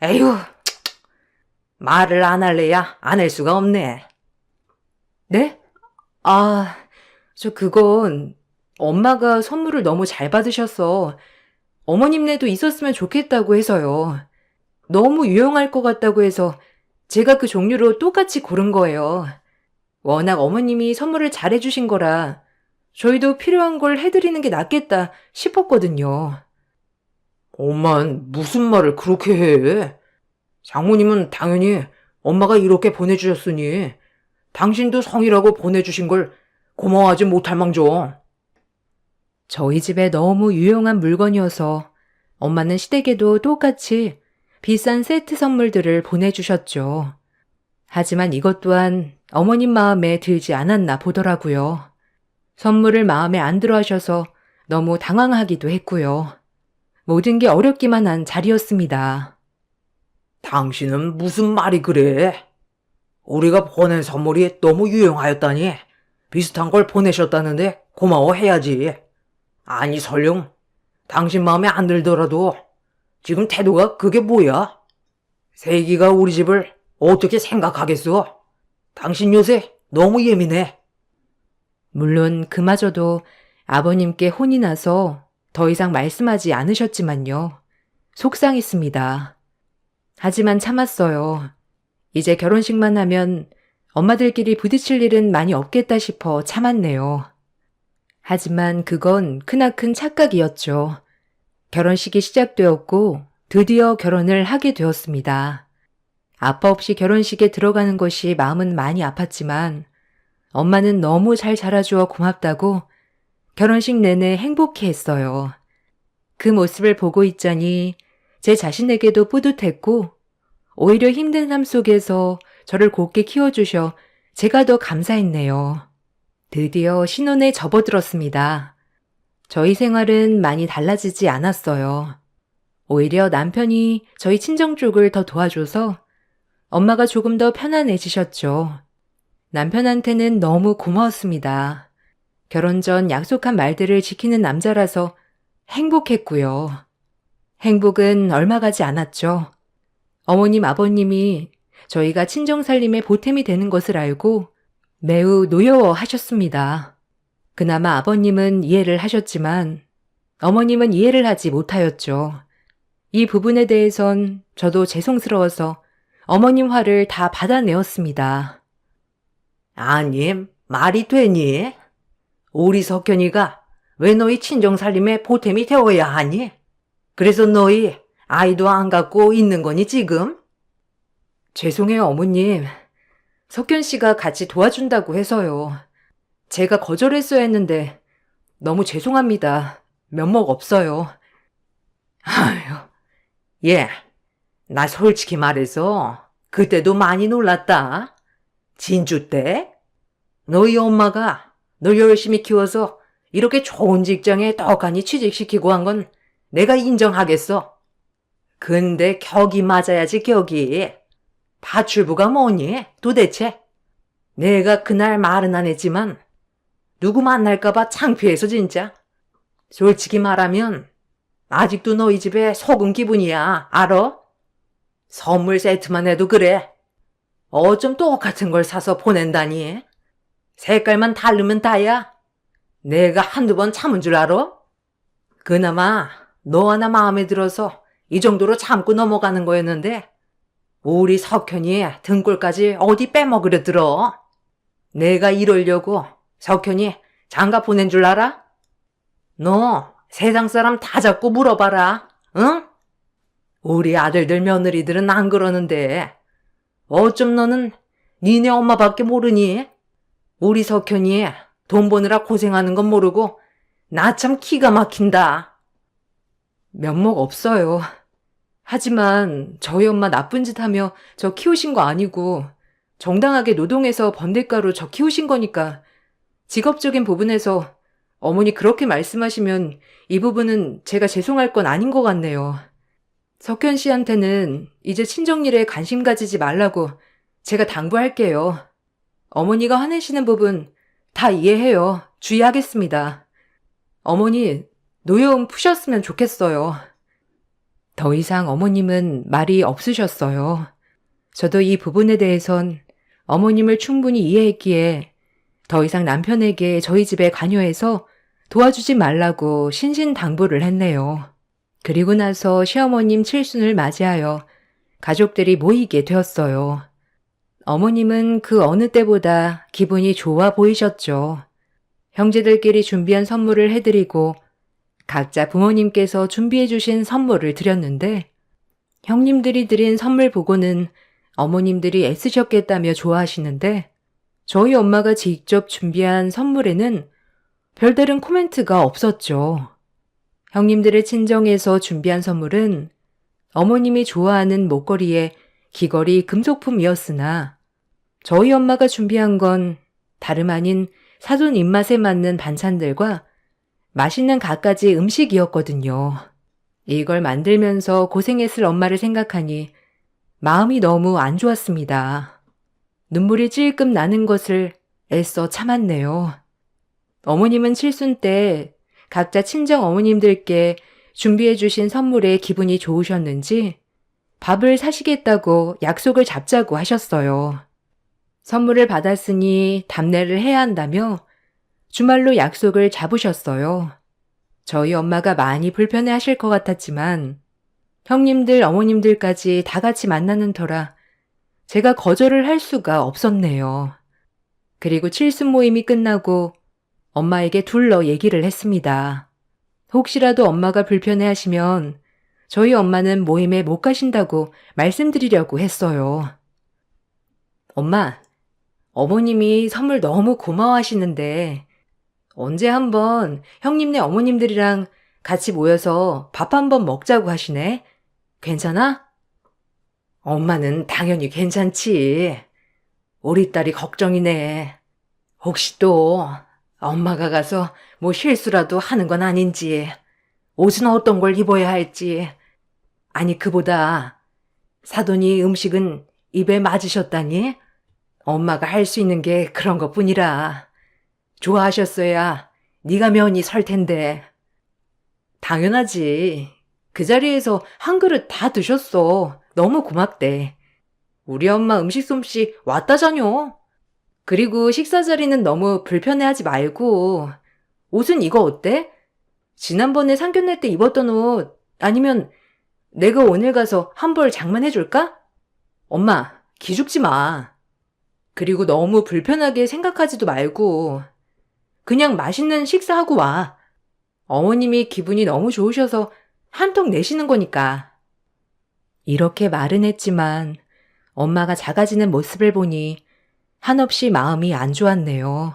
에휴, 말을 안 할래야 안 할 수가 없네. 네? 아, 그건 엄마가 선물을 너무 잘 받으셔서 어머님네도 있었으면 좋겠다고 해서요. 너무 유용할 것 같다고 해서 제가 그 종류로 똑같이 고른 거예요. 워낙 어머님이 선물을 잘해주신 거라 저희도 필요한 걸 해드리는 게 낫겠다 싶었거든요. 엄만 무슨 말을 그렇게 해? 장모님은 당연히 엄마가 이렇게 보내주셨으니 당신도 성이라고 보내주신 걸 고마워하지 못할 망정. 저희 집에 너무 유용한 물건이어서 엄마는 시댁에도 똑같이 비싼 세트 선물들을 보내주셨죠. 하지만 이것 또한 어머님 마음에 들지 않았나 보더라고요. 선물을 마음에 안 들어 하셔서 너무 당황하기도 했고요. 모든 게 어렵기만 한 자리였습니다. 당신은 무슨 말이 그래? 우리가 보낸 선물이 너무 유용하였다니 비슷한 걸 보내셨다는데 고마워해야지. 아니 설령 당신 마음에 안 들더라도 지금 태도가 그게 뭐야? 세기가 우리 집을 어떻게 생각하겠어? 당신 요새 너무 예민해. 물론 그마저도 아버님께 혼이 나서 더 이상 말씀하지 않으셨지만요. 속상했습니다. 하지만 참았어요. 이제 결혼식만 하면 엄마들끼리 부딪힐 일은 많이 없겠다 싶어 참았네요. 하지만 그건 크나큰 착각이었죠. 결혼식이 시작되었고 드디어 결혼을 하게 되었습니다. 아빠 없이 결혼식에 들어가는 것이 마음은 많이 아팠지만 엄마는 너무 잘 자라주어 고맙다고 결혼식 내내 행복해했어요. 그 모습을 보고 있자니 제 자신에게도 뿌듯했고 오히려 힘든 삶 속에서 저를 곱게 키워주셔 제가 더 감사했네요. 드디어 신혼에 접어들었습니다. 저희 생활은 많이 달라지지 않았어요. 오히려 남편이 저희 친정 쪽을 더 도와줘서 엄마가 조금 더 편안해지셨죠. 남편한테는 너무 고마웠습니다. 결혼 전 약속한 말들을 지키는 남자라서 행복했고요. 행복은 얼마 가지 않았죠. 어머님, 아버님이 저희가 친정살림의 보탬이 되는 것을 알고 매우 노여워하셨습니다. 그나마 아버님은 이해를 하셨지만 어머님은 이해를 하지 못하였죠. 이 부분에 대해선 저도 죄송스러워서 어머님 화를 다 받아내었습니다. 아니, 말이 되니? 우리 석현이가 왜 너희 친정살림에 보탬이 되어야 하니? 그래서 너희 아이도 안 갖고 있는 거니 지금? 죄송해요, 어머님. 석현 씨가 같이 도와준다고 해서요. 제가 거절했어야 했는데 너무 죄송합니다. 면목 없어요. 아휴, 예, 나 솔직히 말해서 그때도 많이 놀랐다. 진주 때? 너희 엄마가 널 열심히 키워서 이렇게 좋은 직장에 떡하니 취직시키고 한 건 내가 인정하겠어. 근데 격이 맞아야지 격이. 파출부가 뭐니 도대체? 내가 그날 말은 안 했지만 누구 만날까봐 창피해서 진짜. 솔직히 말하면 아직도 너희 집에 속은 기분이야. 알아? 선물 세트만 해도 그래. 어쩜 똑같은 걸 사서 보낸다니. 색깔만 다르면 다야. 내가 한두 번 참은 줄 알아? 그나마 너 하나 마음에 들어서 이 정도로 참고 넘어가는 거였는데 우리 석현이 등골까지 어디 빼먹으려 들어. 내가 이러려고 석현이 장가 보낸 줄 알아? 너 세상 사람 다 잡고 물어봐라. 응? 우리 아들들 며느리들은 안 그러는데 어쩜 너는 니네 엄마밖에 모르니? 우리 석현이 돈 버느라 고생하는 건 모르고 나 참 기가 막힌다. 면목 없어요. 하지만 저희 엄마 나쁜 짓 하며 저 키우신 거 아니고 정당하게 노동해서 번 대가로 저 키우신 거니까 직업적인 부분에서 어머니 그렇게 말씀하시면 이 부분은 제가 죄송할 건 아닌 것 같네요. 석현 씨한테는 이제 친정일에 관심 가지지 말라고 제가 당부할게요. 어머니가 화내시는 부분 다 이해해요. 주의하겠습니다. 어머니, 노여움 푸셨으면 좋겠어요. 더 이상 어머님은 말이 없으셨어요. 저도 이 부분에 대해선 어머님을 충분히 이해했기에 더 이상 남편에게 저희 집에 관여해서 도와주지 말라고 신신당부를 했네요. 그리고 나서 시어머님 칠순을 맞이하여 가족들이 모이게 되었어요. 어머님은 그 어느 때보다 기분이 좋아 보이셨죠. 형제들끼리 준비한 선물을 해드리고 각자 부모님께서 준비해 주신 선물을 드렸는데 형님들이 드린 선물 보고는 어머님들이 애쓰셨겠다며 좋아하시는데 저희 엄마가 직접 준비한 선물에는 별다른 코멘트가 없었죠. 형님들의 친정에서 준비한 선물은 어머님이 좋아하는 목걸이에 귀걸이 금속품이었으나 저희 엄마가 준비한 건 다름 아닌 사돈 입맛에 맞는 반찬들과 맛있는 갖가지 음식이었거든요. 이걸 만들면서 고생했을 엄마를 생각하니 마음이 너무 안 좋았습니다. 눈물이 찔끔 나는 것을 애써 참았네요. 어머님은 칠순 때 각자 친정 어머님들께 준비해 주신 선물에 기분이 좋으셨는지 밥을 사시겠다고 약속을 잡자고 하셨어요. 선물을 받았으니 답례를 해야 한다며 주말로 약속을 잡으셨어요. 저희 엄마가 많이 불편해 하실 것 같았지만 형님들, 어머님들까지 다 같이 만나는 터라 제가 거절을 할 수가 없었네요. 그리고 칠순 모임이 끝나고 엄마에게 둘러 얘기를 했습니다. 혹시라도 엄마가 불편해 하시면 저희 엄마는 모임에 못 가신다고 말씀드리려고 했어요. 엄마, 어머님이 선물 너무 고마워하시는데 언제 한번 형님네 어머님들이랑 같이 모여서 밥 한번 먹자고 하시네. 괜찮아? 엄마는 당연히 괜찮지. 우리 딸이 걱정이네. 혹시 또 엄마가 가서 뭐 실수라도 하는 건 아닌지, 옷은 어떤 걸 입어야 할지. 아니, 그보다 사돈이 음식은 입에 맞으셨다니? 엄마가 할 수 있는 게 그런 것뿐이라. 좋아하셨어야 네가 면이 설 텐데. 당연하지. 그 자리에서 한 그릇 다 드셨어. 너무 고맙대. 우리 엄마 음식 솜씨 왔다자뇨. 그리고 식사 자리는 너무 불편해하지 말고. 옷은 이거 어때? 지난번에 상견례 때 입었던 옷 아니면 내가 오늘 가서 한 벌 장만해줄까? 엄마, 기죽지 마. 그리고 너무 불편하게 생각하지도 말고 그냥 맛있는 식사하고 와. 어머님이 기분이 너무 좋으셔서 한턱 내시는 거니까. 이렇게 말은 했지만 엄마가 작아지는 모습을 보니 한없이 마음이 안 좋았네요.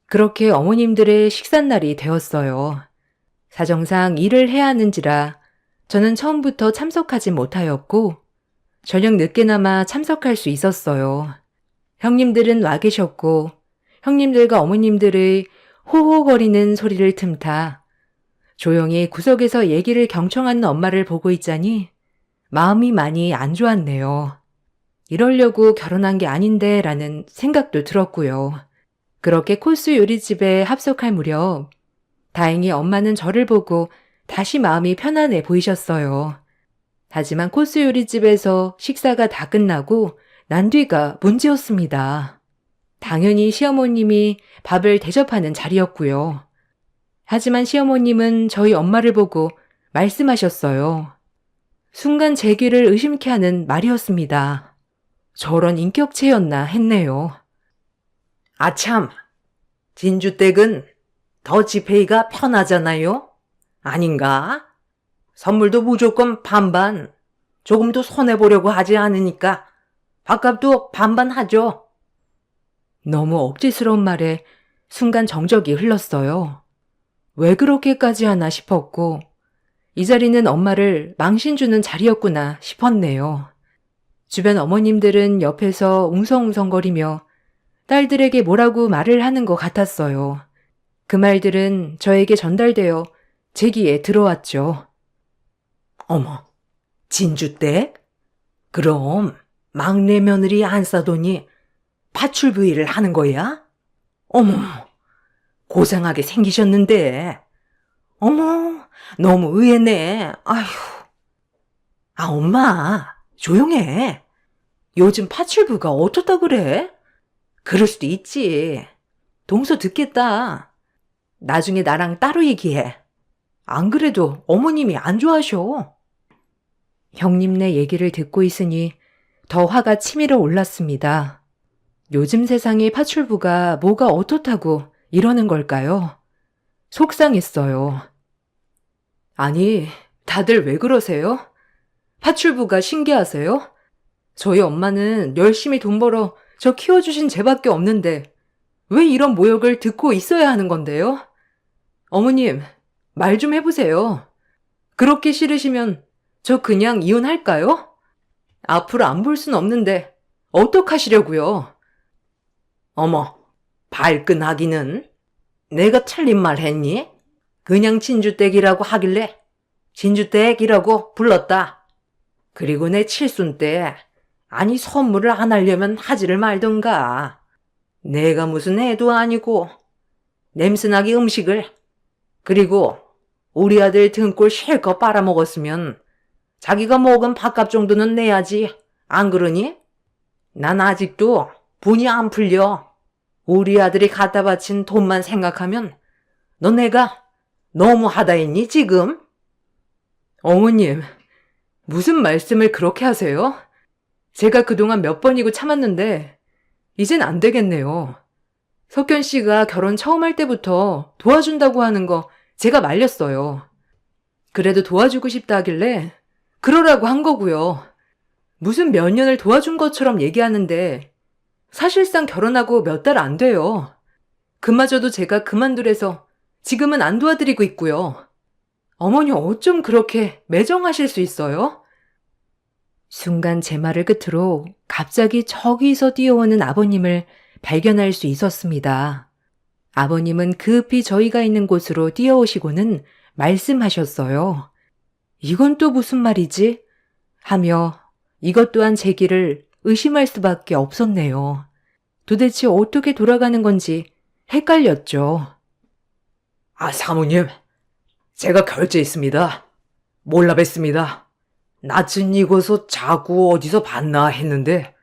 그렇게 어머님들의 식삿날이 되었어요. 사정상 일을 해야 하는지라 저는 처음부터 참석하지 못하였고 저녁 늦게나마 참석할 수 있었어요. 형님들은 와 계셨고 형님들과 어머님들의 호호거리는 소리를 틈타 조용히 구석에서 얘기를 경청하는 엄마를 보고 있자니 마음이 많이 안 좋았네요. 이러려고 결혼한 게 아닌데 라는 생각도 들었고요. 그렇게 코스 요리집에 합석할 무렵 다행히 엄마는 저를 보고 다시 마음이 편안해 보이셨어요. 하지만 코스 요리집에서 식사가 다 끝나고 난 뒤가 문제였습니다. 당연히 시어머님이 밥을 대접하는 자리였고요. 하지만 시어머님은 저희 엄마를 보고 말씀하셨어요. 순간 제 귀를 의심케 하는 말이었습니다. 저런 인격체였나 했네요. 아참, 진주댁은 더 지페이가 편하잖아요? 아닌가? 선물도 무조건 반반, 조금도 손해보려고 하지 않으니까 밥값도 반반 하죠. 너무 억지스러운 말에 순간 정적이 흘렀어요. 왜 그렇게까지 하나 싶었고 이 자리는 엄마를 망신 주는 자리였구나 싶었네요. 주변 어머님들은 옆에서 웅성웅성거리며 딸들에게 뭐라고 말을 하는 것 같았어요. 그 말들은 저에게 전달되어 제 귀에 들어왔죠. 어머, 진주댁? 그럼 막내 며느리 안 싸더니 파출부위를 하는 거야? 어머, 고상하게 생기셨는데. 어머, 너무 의외네. 아휴. 아, 엄마, 조용해. 요즘 파출부가 어떻다 그래? 그럴 수도 있지. 동서 듣겠다. 나중에 나랑 따로 얘기해. 안 그래도 어머님이 안 좋아하셔. 형님네 얘기를 듣고 있으니 더 화가 치밀어 올랐습니다. 요즘 세상의 파출부가 뭐가 어떻다고 이러는 걸까요? 속상했어요. 아니, 다들 왜 그러세요? 파출부가 신기하세요? 저희 엄마는 열심히 돈 벌어 저 키워주신 쟤밖에 없는데 왜 이런 모욕을 듣고 있어야 하는 건데요? 어머님, 말 좀 해보세요. 그렇게 싫으시면 저 그냥 이혼할까요? 앞으로 안 볼 순 없는데 어떡하시려고요? 어머, 발끈하기는? 내가 틀린 말 했니? 그냥 진주댁이라고 하길래 진주댁이라고 불렀다. 그리고 내 칠순 때 아니 선물을 안 하려면 하지를 말던가. 내가 무슨 애도 아니고 냄새나게 음식을. 그리고 우리 아들 등골 실컷 빨아먹었으면 자기가 먹은 밥값 정도는 내야지. 안 그러니? 난 아직도 분이 안 풀려. 우리 아들이 갖다 바친 돈만 생각하면 너 내가 너무 하다 했니 지금? 어머님, 무슨 말씀을 그렇게 하세요? 제가 그동안 몇 번이고 참았는데 이젠 안 되겠네요. 석현 씨가 결혼 처음 할 때부터 도와준다고 하는 거 제가 말렸어요. 그래도 도와주고 싶다 하길래 그러라고 한 거고요. 무슨 몇 년을 도와준 것처럼 얘기하는데 사실상 결혼하고 몇 달 안 돼요. 그마저도 제가 그만두래서 지금은 안 도와드리고 있고요. 어머니 어쩜 그렇게 매정하실 수 있어요? 순간 제 말을 끝으로 갑자기 저기서 뛰어오는 아버님을 발견할 수 있었습니다. 아버님은 급히 저희가 있는 곳으로 뛰어오시고는 말씀하셨어요. 이건 또 무슨 말이지? 하며 이것 또한 제 길을 의심할 수밖에 없었네요. 도대체 어떻게 돌아가는 건지 헷갈렸죠. 아, 사모님. 제가 결제했습니다. 몰라 뵀습니다. 낯은 익어서 자꾸 어디서 봤나 했는데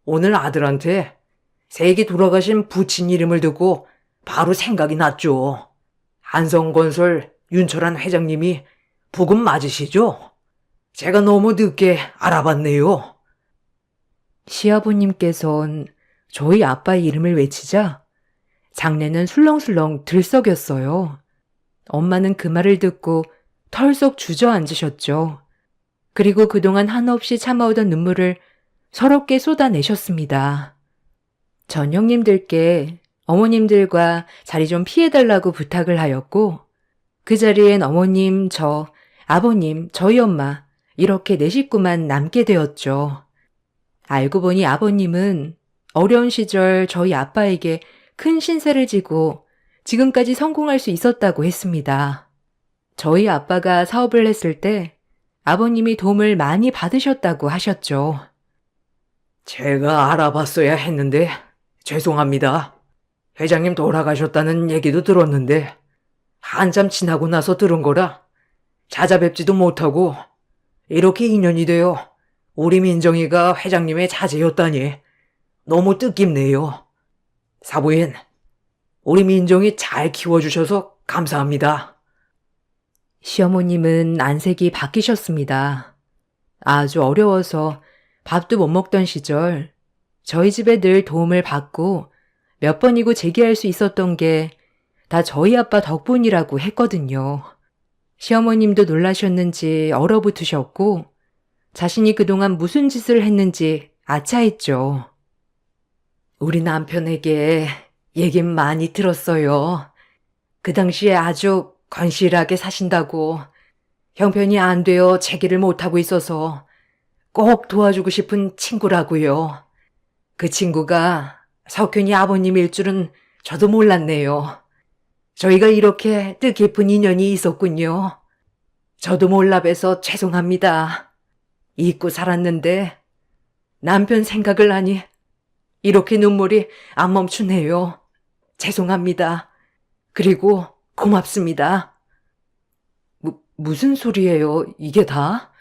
오늘 아들한테 세기 돌아가신 부친 이름을 듣고 바로 생각이 났죠. 한성건설 윤철한 회장님이 부금 맞으시죠? 제가 너무 늦게 알아봤네요. 시아버님께선 저희 아빠의 이름을 외치자 장례는 술렁술렁 들썩였어요. 엄마는 그 말을 듣고 털썩 주저앉으셨죠. 그리고 그동안 한없이 참아오던 눈물을 서럽게 쏟아내셨습니다. 전 형님들께 어머님들과 자리 좀 피해달라고 부탁을 하였고 그 자리엔 어머님, 저, 아버님, 저희 엄마 이렇게 네 식구만 남게 되었죠. 알고 보니 아버님은 어려운 시절 저희 아빠에게 큰 신세를 지고 지금까지 성공할 수 있었다고 했습니다. 저희 아빠가 사업을 했을 때 아버님이 도움을 많이 받으셨다고 하셨죠. 제가 알아봤어야 했는데 죄송합니다. 회장님 돌아가셨다는 얘기도 들었는데 한참 지나고 나서 들은 거라 찾아뵙지도 못하고 이렇게 인연이 되어 우리 민정이가 회장님의 자제였다니 너무 뜻깊네요. 사부인, 우리 민정이 잘 키워주셔서 감사합니다. 시어머님은 안색이 바뀌셨습니다. 아주 어려워서 밥도 못 먹던 시절 저희 집에 늘 도움을 받고 몇 번이고 재기할 수 있었던 게 다 저희 아빠 덕분이라고 했거든요. 시어머님도 놀라셨는지 얼어붙으셨고 자신이 그동안 무슨 짓을 했는지 아차했죠. 우리 남편에게 얘긴 많이 들었어요. 그 당시에 아주 건실하게 사신다고 형편이 안 되어 재기를 못하고 있어서 꼭 도와주고 싶은 친구라고요. 그 친구가 석균이 아버님일 줄은 저도 몰랐네요. 저희가 이렇게 뜻깊은 인연이 있었군요. 저도 몰라 봬서 죄송합니다. 잊고 살았는데 남편 생각을 하니 이렇게 눈물이 안 멈추네요. 죄송합니다. 그리고 고맙습니다. 무슨 소리예요, 이게 다?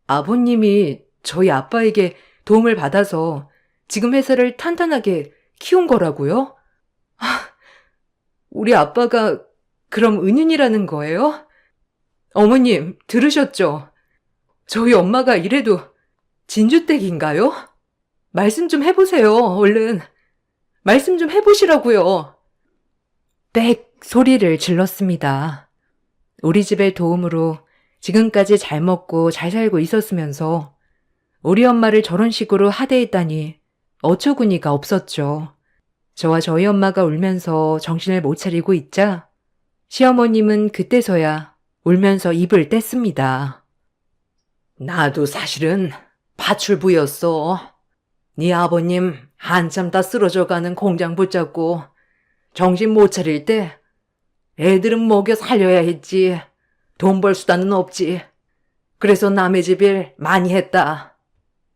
아버님이 저희 아빠에게 도움을 받아서 지금 회사를 탄탄하게 키운 거라고요? 우리 아빠가 그럼 은인이라는 거예요? 어머님, 들으셨죠? 저희 엄마가 이래도 진주댁인가요? 말씀 좀 해보세요, 얼른. 말씀 좀 해보시라고요. 빽 소리를 질렀습니다. 우리 집의 도움으로 지금까지 잘 먹고 잘 살고 있었으면서 우리 엄마를 저런 식으로 하대했다니 어처구니가 없었죠. 저와 저희 엄마가 울면서 정신을 못 차리고 있자 시어머님은 그때서야 울면서 입을 뗐습니다. 나도 사실은 파출부였어. 네 아버님 한참 다 쓰러져가는 공장 붙잡고 정신 못 차릴 때 애들은 먹여 살려야 했지. 돈 벌 수단은 없지. 그래서 남의 집 일 많이 했다.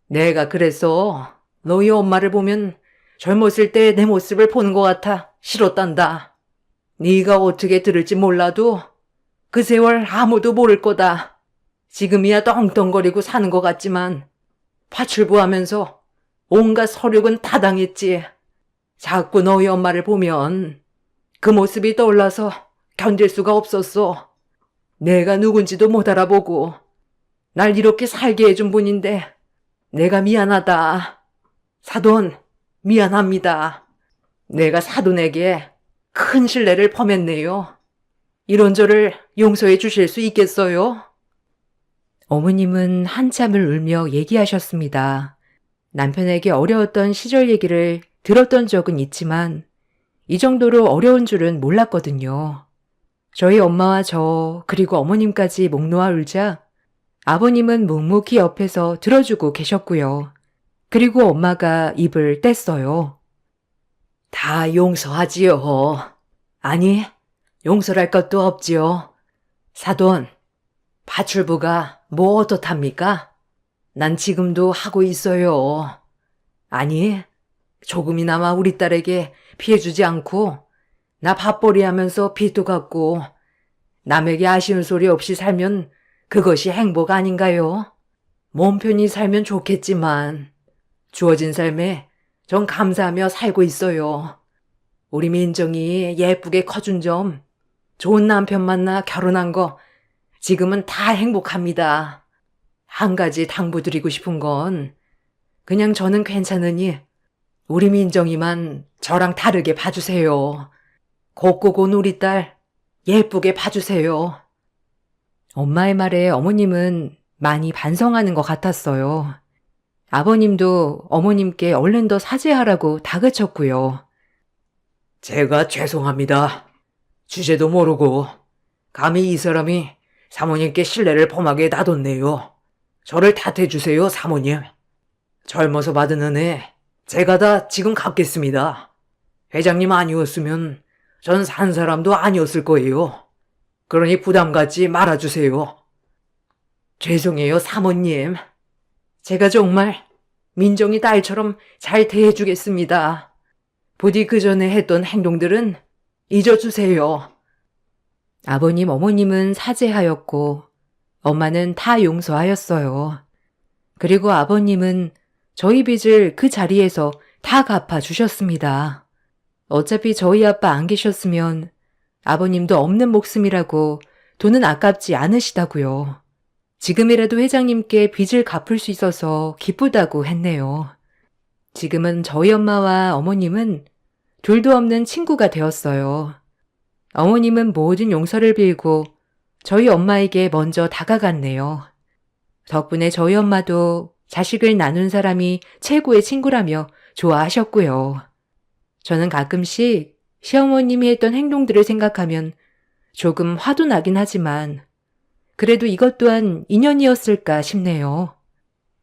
내가 그래서 너희 엄마를 보면 젊었을 때 내 모습을 보는 것 같아 싫었단다. 네가 어떻게 들을지 몰라도 그 세월 아무도 모를 거다. 지금이야 떵떵거리고 사는 것 같지만 파출부 하면서 온갖 서력은 다 당했지. 자꾸 너희 엄마를 보면 그 모습이 떠올라서 견딜 수가 없었어. 내가 누군지도 못 알아보고 날 이렇게 살게 해준 분인데 내가 미안하다. 사돈, 미안합니다. 내가 사돈에게 큰 신뢰를 범했네요. 이런 저를 용서해 주실 수 있겠어요? 어머님은 한참을 울며 얘기하셨습니다. 남편에게 어려웠던 시절 얘기를 들었던 적은 있지만 이 정도로 어려운 줄은 몰랐거든요. 저희 엄마와 저 그리고 어머님까지 목 놓아 울자 아버님은 묵묵히 옆에서 들어주고 계셨고요. 그리고 엄마가 입을 뗐어요. 다 용서하지요. 아니, 용서할 것도 없지요. 사돈, 파출부가 뭐 어떻답니까? 난 지금도 하고 있어요. 아니, 조금이나마 우리 딸에게 피해주지 않고 나 밥벌이 하면서 빚도 갚고 남에게 아쉬운 소리 없이 살면 그것이 행복 아닌가요? 몸 편히 살면 좋겠지만 주어진 삶에 전 감사하며 살고 있어요. 우리 민정이 예쁘게 커준 점, 좋은 남편 만나 결혼한 거 지금은 다 행복합니다. 한 가지 당부드리고 싶은 건 그냥 저는 괜찮으니 우리 민정이만 저랑 다르게 봐주세요. 곱고 곤 우리 딸 예쁘게 봐주세요. 엄마의 말에 어머님은 많이 반성하는 것 같았어요. 아버님도 어머님께 얼른 더 사죄하라고 다그쳤고요. 제가 죄송합니다. 주제도 모르고 감히 이 사람이 사모님께 신뢰를 범하게 놔뒀네요. 저를 탓해주세요, 사모님. 젊어서 받은 은혜 제가 다 지금 갚겠습니다. 회장님 아니었으면 전 산 사람도 아니었을 거예요. 그러니 부담 갖지 말아주세요. 죄송해요, 사모님. 제가 정말 민정이 딸처럼 잘 대해주겠습니다. 부디 그 전에 했던 행동들은 잊어주세요. 아버님, 어머님은 사죄하였고 엄마는 다 용서하였어요. 그리고 아버님은 저희 빚을 그 자리에서 다 갚아주셨습니다. 어차피 저희 아빠 안 계셨으면 아버님도 없는 목숨이라고 돈은 아깝지 않으시다고요. 지금이라도 회장님께 빚을 갚을 수 있어서 기쁘다고 했네요. 지금은 저희 엄마와 어머님은 둘도 없는 친구가 되었어요. 어머님은 모든 용서를 빌고 저희 엄마에게 먼저 다가갔네요. 덕분에 저희 엄마도 자식을 나눈 사람이 최고의 친구라며 좋아하셨고요. 저는 가끔씩 시어머님이 했던 행동들을 생각하면 조금 화도 나긴 하지만 그래도 이것 또한 인연이었을까 싶네요.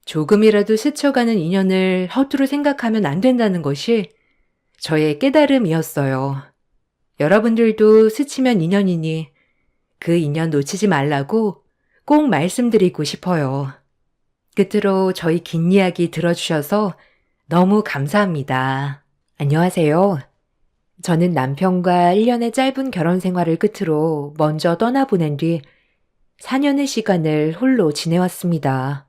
조금이라도 스쳐가는 인연을 허투루 생각하면 안 된다는 것이 저의 깨달음이었어요. 여러분들도 스치면 인연이니 그 인연 놓치지 말라고 꼭 말씀드리고 싶어요. 끝으로 저희 긴 이야기 들어주셔서 너무 감사합니다. 안녕하세요. 저는 남편과 1년의 짧은 결혼 생활을 끝으로 먼저 떠나보낸 뒤 4년의 시간을 홀로 지내왔습니다.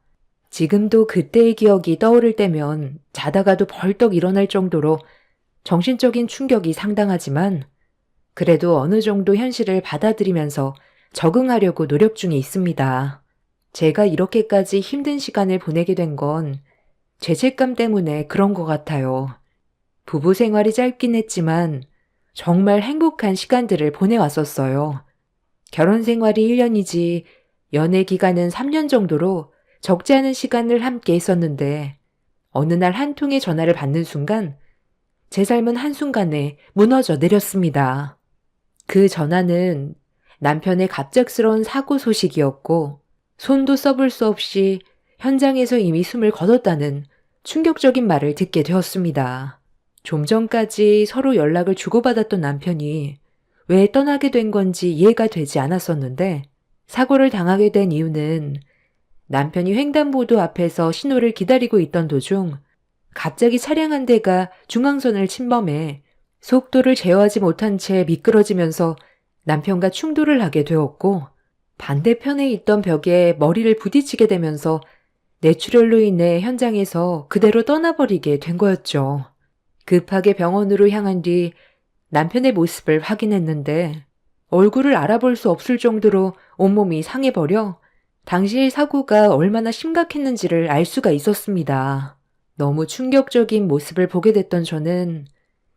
지금도 그때의 기억이 떠오를 때면 자다가도 벌떡 일어날 정도로 정신적인 충격이 상당하지만 그래도 어느 정도 현실을 받아들이면서 적응하려고 노력 중에 있습니다. 제가 이렇게까지 힘든 시간을 보내게 된 건 죄책감 때문에 그런 것 같아요. 부부 생활이 짧긴 했지만 정말 행복한 시간들을 보내왔었어요. 결혼 생활이 1년이지 연애 기간은 3년 정도로 적지 않은 시간을 함께 했었는데 어느 날 한 통의 전화를 받는 순간 제 삶은 한순간에 무너져 내렸습니다. 그 전화는 남편의 갑작스러운 사고 소식이었고 손도 써볼 수 없이 현장에서 이미 숨을 거뒀다는 충격적인 말을 듣게 되었습니다. 좀 전까지 서로 연락을 주고받았던 남편이 왜 떠나게 된 건지 이해가 되지 않았었는데 사고를 당하게 된 이유는 남편이 횡단보도 앞에서 신호를 기다리고 있던 도중 갑자기 차량 한 대가 중앙선을 침범해 속도를 제어하지 못한 채 미끄러지면서 남편과 충돌을 하게 되었고 반대편에 있던 벽에 머리를 부딪히게 되면서 뇌출혈로 인해 현장에서 그대로 떠나버리게 된 거였죠. 급하게 병원으로 향한 뒤 남편의 모습을 확인했는데 얼굴을 알아볼 수 없을 정도로 온몸이 상해버려 당시의 사고가 얼마나 심각했는지를 알 수가 있었습니다. 너무 충격적인 모습을 보게 됐던 저는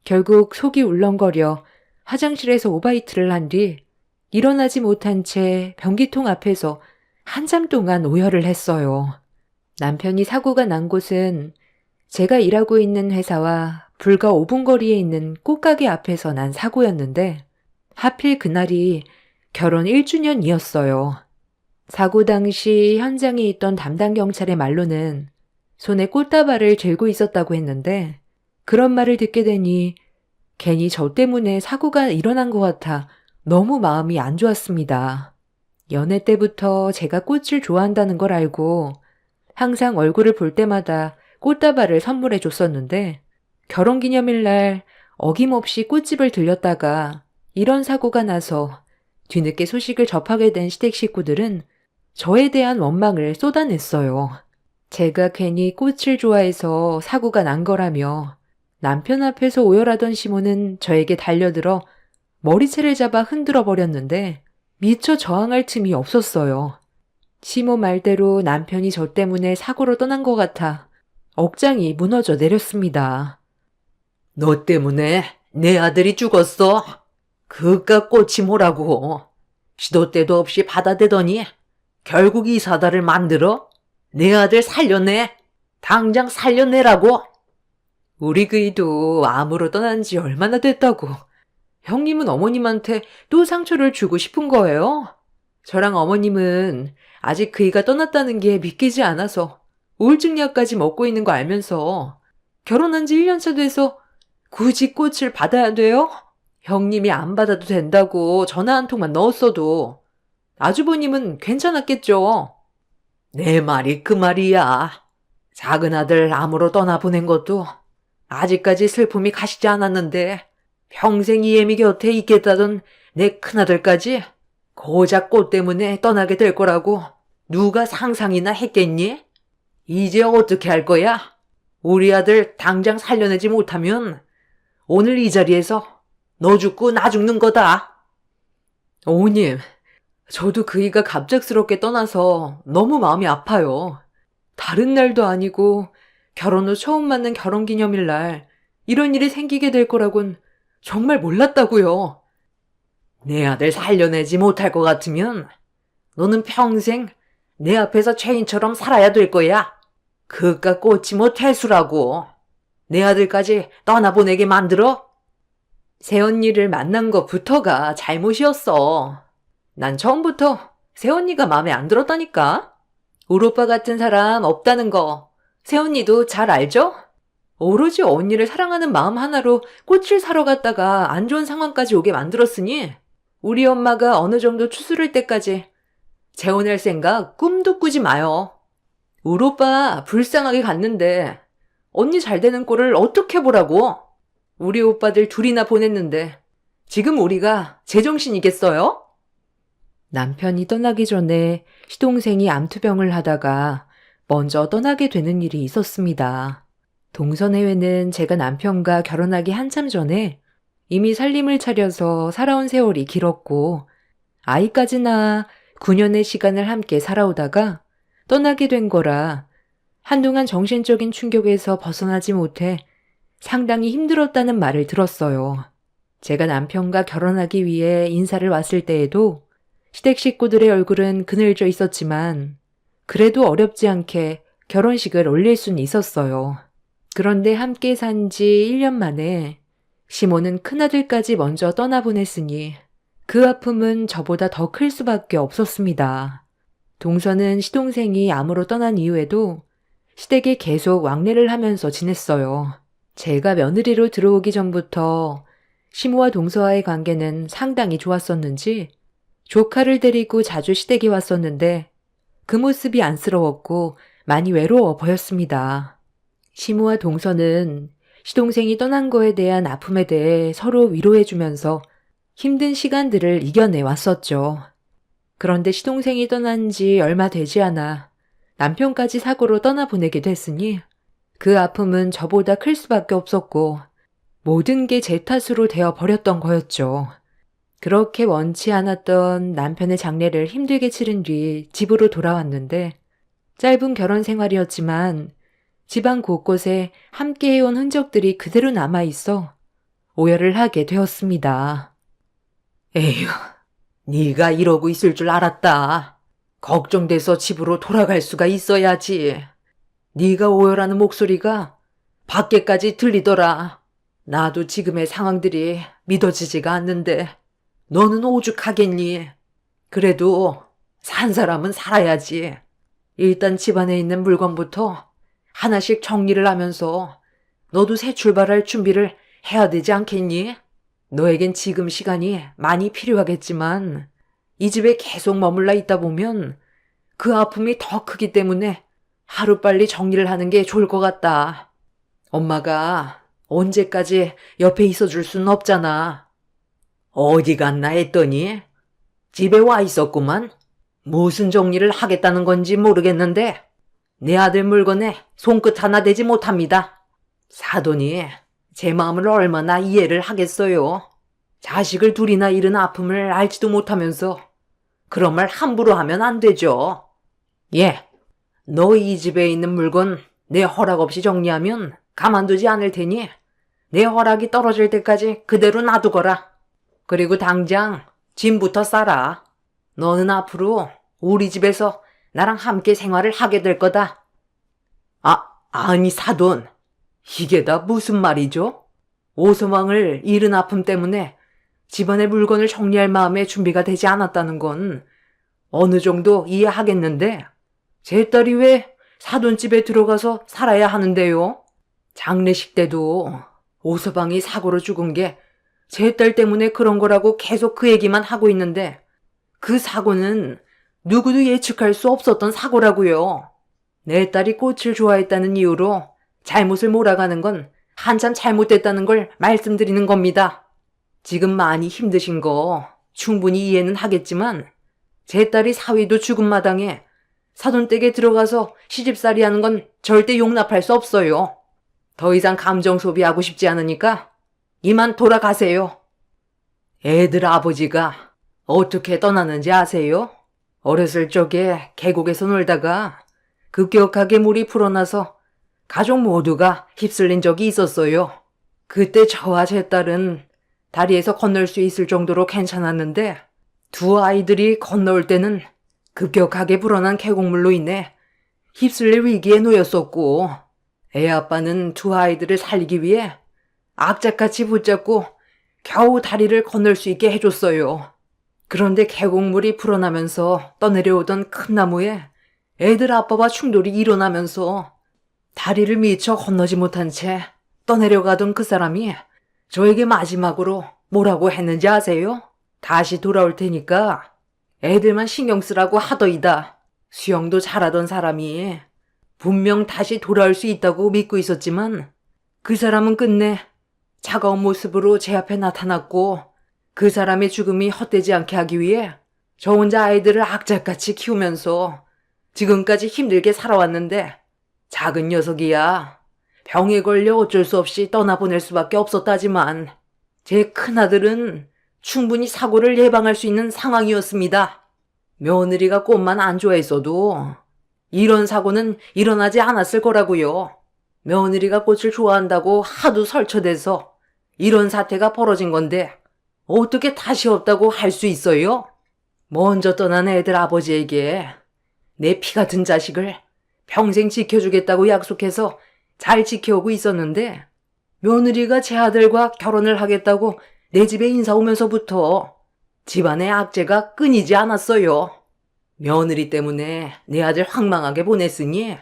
결국 속이 울렁거려 화장실에서 오바이트를 한 뒤 일어나지 못한 채 변기통 앞에서 한참 동안 오열을 했어요. 남편이 사고가 난 곳은 제가 일하고 있는 회사와 불과 5분 거리에 있는 꽃가게 앞에서 난 사고였는데 하필 그날이 결혼 1주년이었어요. 사고 당시 현장에 있던 담당 경찰의 말로는 손에 꽃다발을 들고 있었다고 했는데 그런 말을 듣게 되니 괜히 저 때문에 사고가 일어난 것 같아 너무 마음이 안 좋았습니다. 연애 때부터 제가 꽃을 좋아한다는 걸 알고 항상 얼굴을 볼 때마다 꽃다발을 선물해 줬었는데 결혼기념일 날 어김없이 꽃집을 들렸다가 이런 사고가 나서 뒤늦게 소식을 접하게 된 시댁 식구들은 저에 대한 원망을 쏟아냈어요. 제가 괜히 꽃을 좋아해서 사고가 난 거라며 남편 앞에서 오열하던 시모는 저에게 달려들어 머리채를 잡아 흔들어 버렸는데 미처 저항할 틈이 없었어요. 시모 말대로 남편이 저 때문에 사고로 떠난 것 같아 억장이 무너져 내렸습니다. 너 때문에 내 아들이 죽었어. 그깟 꽃이 뭐라고. 시도 때도 없이 받아대더니 결국 이 사다를 만들어 내 아들 살려내. 당장 살려내라고. 우리 그이도 암으로 떠난 지 얼마나 됐다고. 형님은 어머님한테 또 상처를 주고 싶은 거예요? 저랑 어머님은 아직 그이가 떠났다는 게 믿기지 않아서 우울증약까지 먹고 있는 거 알면서 결혼한 지 1년차 돼서 굳이 꽃을 받아야 돼요? 형님이 안 받아도 된다고 전화 한 통만 넣었어도 아주버님은 괜찮았겠죠? 내 말이 그 말이야. 작은 아들 암으로 떠나보낸 것도 아직까지 슬픔이 가시지 않았는데 평생 이애미 곁에 있겠다던 내 큰아들까지 고작 꽃 때문에 떠나게 될 거라고 누가 상상이나 했겠니? 이제 어떻게 할 거야? 우리 아들 당장 살려내지 못하면 오늘 이 자리에서 너 죽고 나 죽는 거다. 어머님, 저도 그이가 갑작스럽게 떠나서 너무 마음이 아파요. 다른 날도 아니고 결혼 후 처음 맞는 결혼기념일 날 이런 일이 생기게 될 거라곤 정말 몰랐다고요. 내 아들 살려내지 못할 것 같으면 너는 평생 내 앞에서 죄인처럼 살아야 될 거야. 그깟 꽃이 뭐 태수라고. 내 아들까지 떠나보내게 만들어? 새언니를 만난 것부터가 잘못이었어. 난 처음부터 새언니가 마음에 안 들었다니까. 우리 오빠 같은 사람 없다는 거 새언니도 잘 알죠? 오로지 언니를 사랑하는 마음 하나로 꽃을 사러 갔다가 안 좋은 상황까지 오게 만들었으니 우리 엄마가 어느 정도 추스를 때까지 재혼할 생각 꿈도 꾸지 마요. 우리 오빠 불쌍하게 갔는데 언니 잘 되는 꼴을 어떻게 보라고? 우리 오빠들 둘이나 보냈는데 지금 우리가 제정신이겠어요? 남편이 떠나기 전에 시동생이 암투병을 하다가 먼저 떠나게 되는 일이 있었습니다. 동서내외는 제가 남편과 결혼하기 한참 전에 이미 살림을 차려서 살아온 세월이 길었고 아이까지 낳아 9년의 시간을 함께 살아오다가 떠나게 된 거라 한동안 정신적인 충격에서 벗어나지 못해 상당히 힘들었다는 말을 들었어요. 제가 남편과 결혼하기 위해 인사를 왔을 때에도 시댁 식구들의 얼굴은 그늘져 있었지만 그래도 어렵지 않게 결혼식을 올릴 수는 있었어요. 그런데 함께 산 지 1년 만에 시모는 큰아들까지 먼저 떠나보냈으니 그 아픔은 저보다 더 클 수밖에 없었습니다. 동서는 시동생이 암으로 떠난 이후에도 시댁에 계속 왕래를 하면서 지냈어요. 제가 며느리로 들어오기 전부터 시모와 동서와의 관계는 상당히 좋았었는지 조카를 데리고 자주 시댁에 왔었는데 그 모습이 안쓰러웠고 많이 외로워 보였습니다. 시모와 동서는 시동생이 떠난 거에 대한 아픔에 대해 서로 위로해주면서 힘든 시간들을 이겨내 왔었죠. 그런데 시동생이 떠난 지 얼마 되지 않아 남편까지 사고로 떠나보내게 됐으니 그 아픔은 저보다 클 수밖에 없었고 모든 게 제 탓으로 되어 버렸던 거였죠. 그렇게 원치 않았던 남편의 장례를 힘들게 치른 뒤 집으로 돌아왔는데 짧은 결혼 생활이었지만 집안 곳곳에 함께 해온 흔적들이 그대로 남아있어 오열을 하게 되었습니다. 에휴, 네가 이러고 있을 줄 알았다. 걱정돼서 집으로 돌아갈 수가 있어야지. 네가 오열하는 목소리가 밖에까지 들리더라. 나도 지금의 상황들이 믿어지지가 않는데 너는 오죽하겠니? 그래도 산 사람은 살아야지. 일단 집안에 있는 물건부터 하나씩 정리를 하면서 너도 새 출발할 준비를 해야 되지 않겠니? 너에겐 지금 시간이 많이 필요하겠지만 이 집에 계속 머물러 있다 보면 그 아픔이 더 크기 때문에 하루빨리 정리를 하는 게 좋을 것 같다. 엄마가 언제까지 옆에 있어줄 수는 없잖아. 어디 갔나 했더니 집에 와 있었구만. 무슨 정리를 하겠다는 건지 모르겠는데 내 아들 물건에 손끝 하나 대지 못합니다. 사돈이 제 마음을 얼마나 이해를 하겠어요. 자식을 둘이나 잃은 아픔을 알지도 못하면서 그런 말 함부로 하면 안 되죠. 예, 너 이 집에 있는 물건 내 허락 없이 정리하면 가만두지 않을 테니 내 허락이 떨어질 때까지 그대로 놔두거라. 그리고 당장 짐부터 싸라. 너는 앞으로 우리 집에서 나랑 함께 생활을 하게 될 거다. 아니 사돈. 이게 다 무슨 말이죠? 오서방을 잃은 아픔 때문에 집안의 물건을 정리할 마음의 준비가 되지 않았다는 건 어느 정도 이해하겠는데 제 딸이 왜 사돈집에 들어가서 살아야 하는데요? 장례식 때도 오서방이 사고로 죽은 게 제 딸 때문에 그런 거라고 계속 그 얘기만 하고 있는데 그 사고는 누구도 예측할 수 없었던 사고라고요. 내 딸이 꽃을 좋아했다는 이유로 잘못을 몰아가는 건 한참 잘못됐다는 걸 말씀드리는 겁니다. 지금 많이 힘드신 거 충분히 이해는 하겠지만 제 딸이 사위도 죽은 마당에 사돈댁에 들어가서 시집살이 하는 건 절대 용납할 수 없어요. 더 이상 감정 소비하고 싶지 않으니까 이만 돌아가세요. 애들 아버지가 어떻게 떠나는지 아세요? 어렸을 적에 계곡에서 놀다가 급격하게 물이 불어나서 가족 모두가 휩쓸린 적이 있었어요. 그때 저와 제 딸은 다리에서 건널 수 있을 정도로 괜찮았는데 두 아이들이 건너올 때는 급격하게 불어난 계곡물로 인해 휩쓸릴 위기에 놓였었고 애 아빠는 두 아이들을 살리기 위해 악착같이 붙잡고 겨우 다리를 건널 수 있게 해줬어요. 그런데 계곡물이 불어나면서 떠내려오던 큰 나무에 애들 아빠와 충돌이 일어나면서 다리를 미처 건너지 못한 채 떠내려가던 그 사람이 저에게 마지막으로 뭐라고 했는지 아세요? 다시 돌아올 테니까 애들만 신경 쓰라고 하더이다. 수영도 잘하던 사람이 분명 다시 돌아올 수 있다고 믿고 있었지만 그 사람은 끝내 차가운 모습으로 제 앞에 나타났고 그 사람의 죽음이 헛되지 않게 하기 위해 저 혼자 아이들을 악착같이 키우면서 지금까지 힘들게 살아왔는데 작은 녀석이야. 병에 걸려 어쩔 수 없이 떠나보낼 수밖에 없었다지만 제 큰아들은 충분히 사고를 예방할 수 있는 상황이었습니다. 며느리가 꽃만 안 좋아했어도 이런 사고는 일어나지 않았을 거라고요. 며느리가 꽃을 좋아한다고 하도 설쳐대서 이런 사태가 벌어진 건데 어떻게 다시 없다고 할 수 있어요? 먼저 떠난 애들 아버지에게 내 피 같은 자식을 평생 지켜주겠다고 약속해서 잘 지켜오고 있었는데 며느리가 제 아들과 결혼을 하겠다고 내 집에 인사 오면서부터 집안의 악재가 끊이지 않았어요. 며느리 때문에 내 아들 황망하게 보냈으니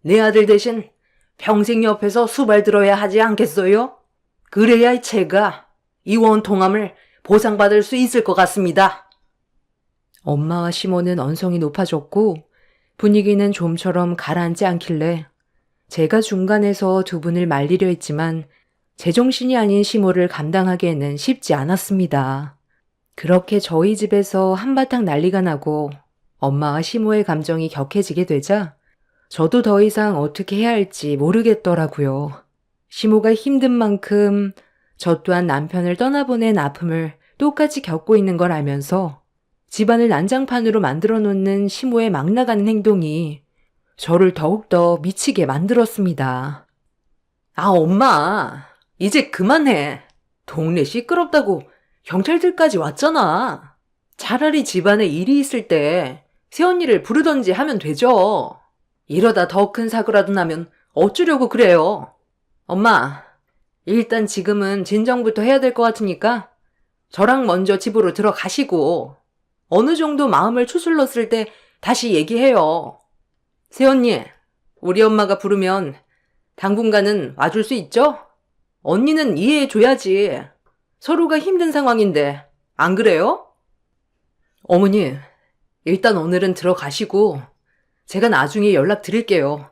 내 아들 대신 평생 옆에서 수발 들어야 하지 않겠어요? 그래야 제가 이 원통함을 보상받을 수 있을 것 같습니다. 엄마와 시모는 언성이 높아졌고 분위기는 좀처럼 가라앉지 않길래 제가 중간에서 두 분을 말리려 했지만 제정신이 아닌 시모를 감당하기에는 쉽지 않았습니다. 그렇게 저희 집에서 한바탕 난리가 나고 엄마와 시모의 감정이 격해지게 되자 저도 더 이상 어떻게 해야 할지 모르겠더라고요. 시모가 힘든 만큼 저 또한 남편을 떠나보낸 아픔을 똑같이 겪고 있는 걸 알면서 집안을 난장판으로 만들어 놓는 시모의 막 나가는 행동이 저를 더욱더 미치게 만들었습니다. 엄마, 이제 그만해. 동네 시끄럽다고 경찰들까지 왔잖아. 차라리 집안에 일이 있을 때 새언니를 부르던지 하면 되죠. 이러다 더 큰 사고라도 나면 어쩌려고 그래요. 엄마, 일단 지금은 진정부터 해야 될 것 같으니까 저랑 먼저 집으로 들어가시고 어느 정도 마음을 추스렀을 때 다시 얘기해요. 새언니, 우리 엄마가 부르면 당분간은 와줄 수 있죠? 언니는 이해해줘야지. 서로가 힘든 상황인데, 안 그래요? 어머니, 일단 오늘은 들어가시고, 제가 나중에 연락드릴게요.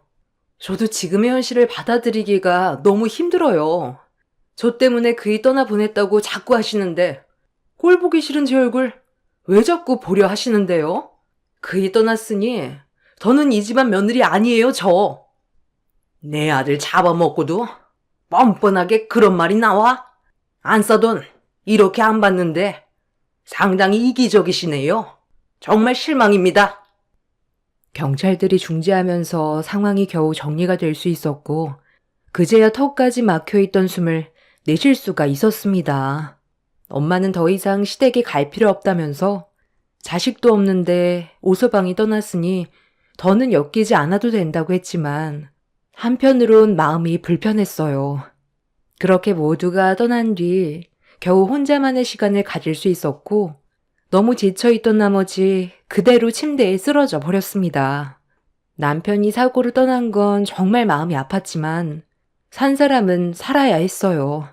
저도 지금의 현실을 받아들이기가 너무 힘들어요. 저 때문에 그이 떠나보냈다고 자꾸 하시는데, 꼴 보기 싫은 제 얼굴 왜 자꾸 보려 하시는데요? 그이 떠났으니 더는 이 집안 며느리 아니에요, 저. 내 아들 잡아먹고도 뻔뻔하게 그런 말이 나와? 안 싸돈 이렇게 안 받는데 상당히 이기적이시네요. 정말 실망입니다. 경찰들이 중재하면서 상황이 겨우 정리가 될 수 있었고, 그제야 턱까지 막혀있던 숨을 내쉴 수가 있었습니다. 엄마는 더 이상 시댁에 갈 필요 없다면서 자식도 없는데 오서방이 떠났으니 더는 엮이지 않아도 된다고 했지만 한편으론 마음이 불편했어요. 그렇게 모두가 떠난 뒤 겨우 혼자만의 시간을 가질 수 있었고 너무 지쳐있던 나머지 그대로 침대에 쓰러져 버렸습니다. 남편이 사고로 떠난 건 정말 마음이 아팠지만 산 사람은 살아야 했어요.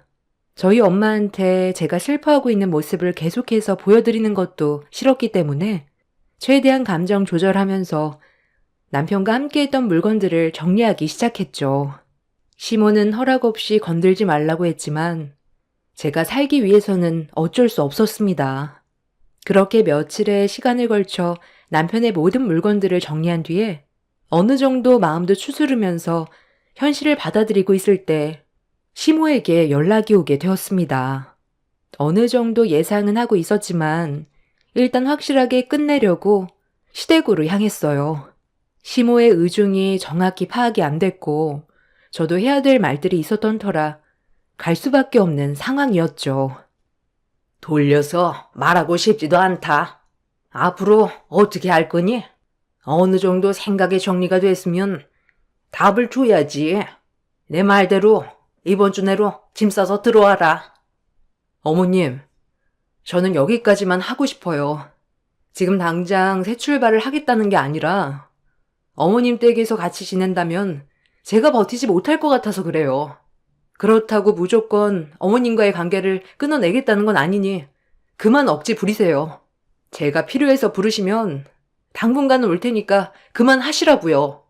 저희 엄마한테 제가 슬퍼하고 있는 모습을 계속해서 보여드리는 것도 싫었기 때문에 최대한 감정 조절하면서 남편과 함께했던 물건들을 정리하기 시작했죠. 시모는 허락 없이 건들지 말라고 했지만 제가 살기 위해서는 어쩔 수 없었습니다. 그렇게 며칠의 시간을 걸쳐 남편의 모든 물건들을 정리한 뒤에 어느 정도 마음도 추스르면서 현실을 받아들이고 있을 때 시모에게 연락이 오게 되었습니다. 어느 정도 예상은 하고 있었지만 일단 확실하게 끝내려고 시댁으로 향했어요. 시모의 의중이 정확히 파악이 안 됐고 저도 해야 될 말들이 있었던 터라 갈 수밖에 없는 상황이었죠. 돌려서 말하고 싶지도 않다. 앞으로 어떻게 할 거니? 어느 정도 생각의 정리가 됐으면 답을 줘야지. 내 말대로 이번 주 내로 짐 싸서 들어와라. 어머님, 저는 여기까지만 하고 싶어요. 지금 당장 새 출발을 하겠다는 게 아니라 어머님 댁에서 같이 지낸다면 제가 버티지 못할 것 같아서 그래요. 그렇다고 무조건 어머님과의 관계를 끊어내겠다는 건 아니니 그만 억지 부리세요. 제가 필요해서 부르시면 당분간은 올 테니까 그만 하시라고요.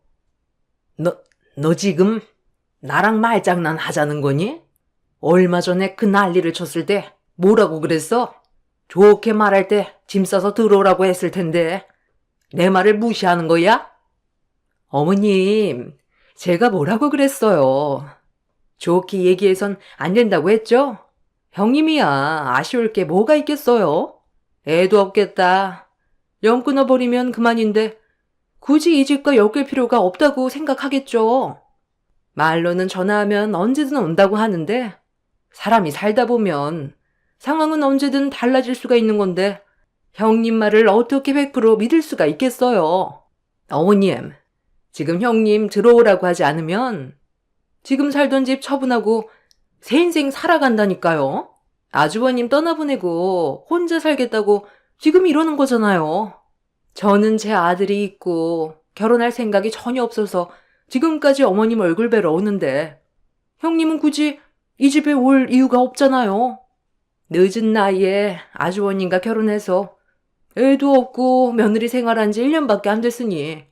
너 지금 나랑 말장난 하자는 거니? 얼마 전에 그 난리를 쳤을 때 뭐라고 그랬어? 좋게 말할 때 짐 싸서 들어오라고 했을 텐데 내 말을 무시하는 거야? 어머님, 제가 뭐라고 그랬어요? 좋게 얘기해선 안 된다고 했죠? 형님이야, 아쉬울 게 뭐가 있겠어요? 애도 없겠다. 영 끊어버리면 그만인데 굳이 이 집과 엮일 필요가 없다고 생각하겠죠. 말로는 전화하면 언제든 온다고 하는데 사람이 살다 보면 상황은 언제든 달라질 수가 있는 건데 형님 말을 어떻게 100% 믿을 수가 있겠어요. 어머님, 지금 형님 들어오라고 하지 않으면 지금 살던 집 처분하고 새 인생 살아간다니까요. 아주버님 떠나보내고 혼자 살겠다고 지금 이러는 거잖아요. 저는 제 아들이 있고 결혼할 생각이 전혀 없어서 지금까지 어머님 얼굴 뵈러 오는데 형님은 굳이 이 집에 올 이유가 없잖아요. 늦은 나이에 아주버님과 결혼해서 애도 없고 며느리 생활한 지 1년밖에 안 됐으니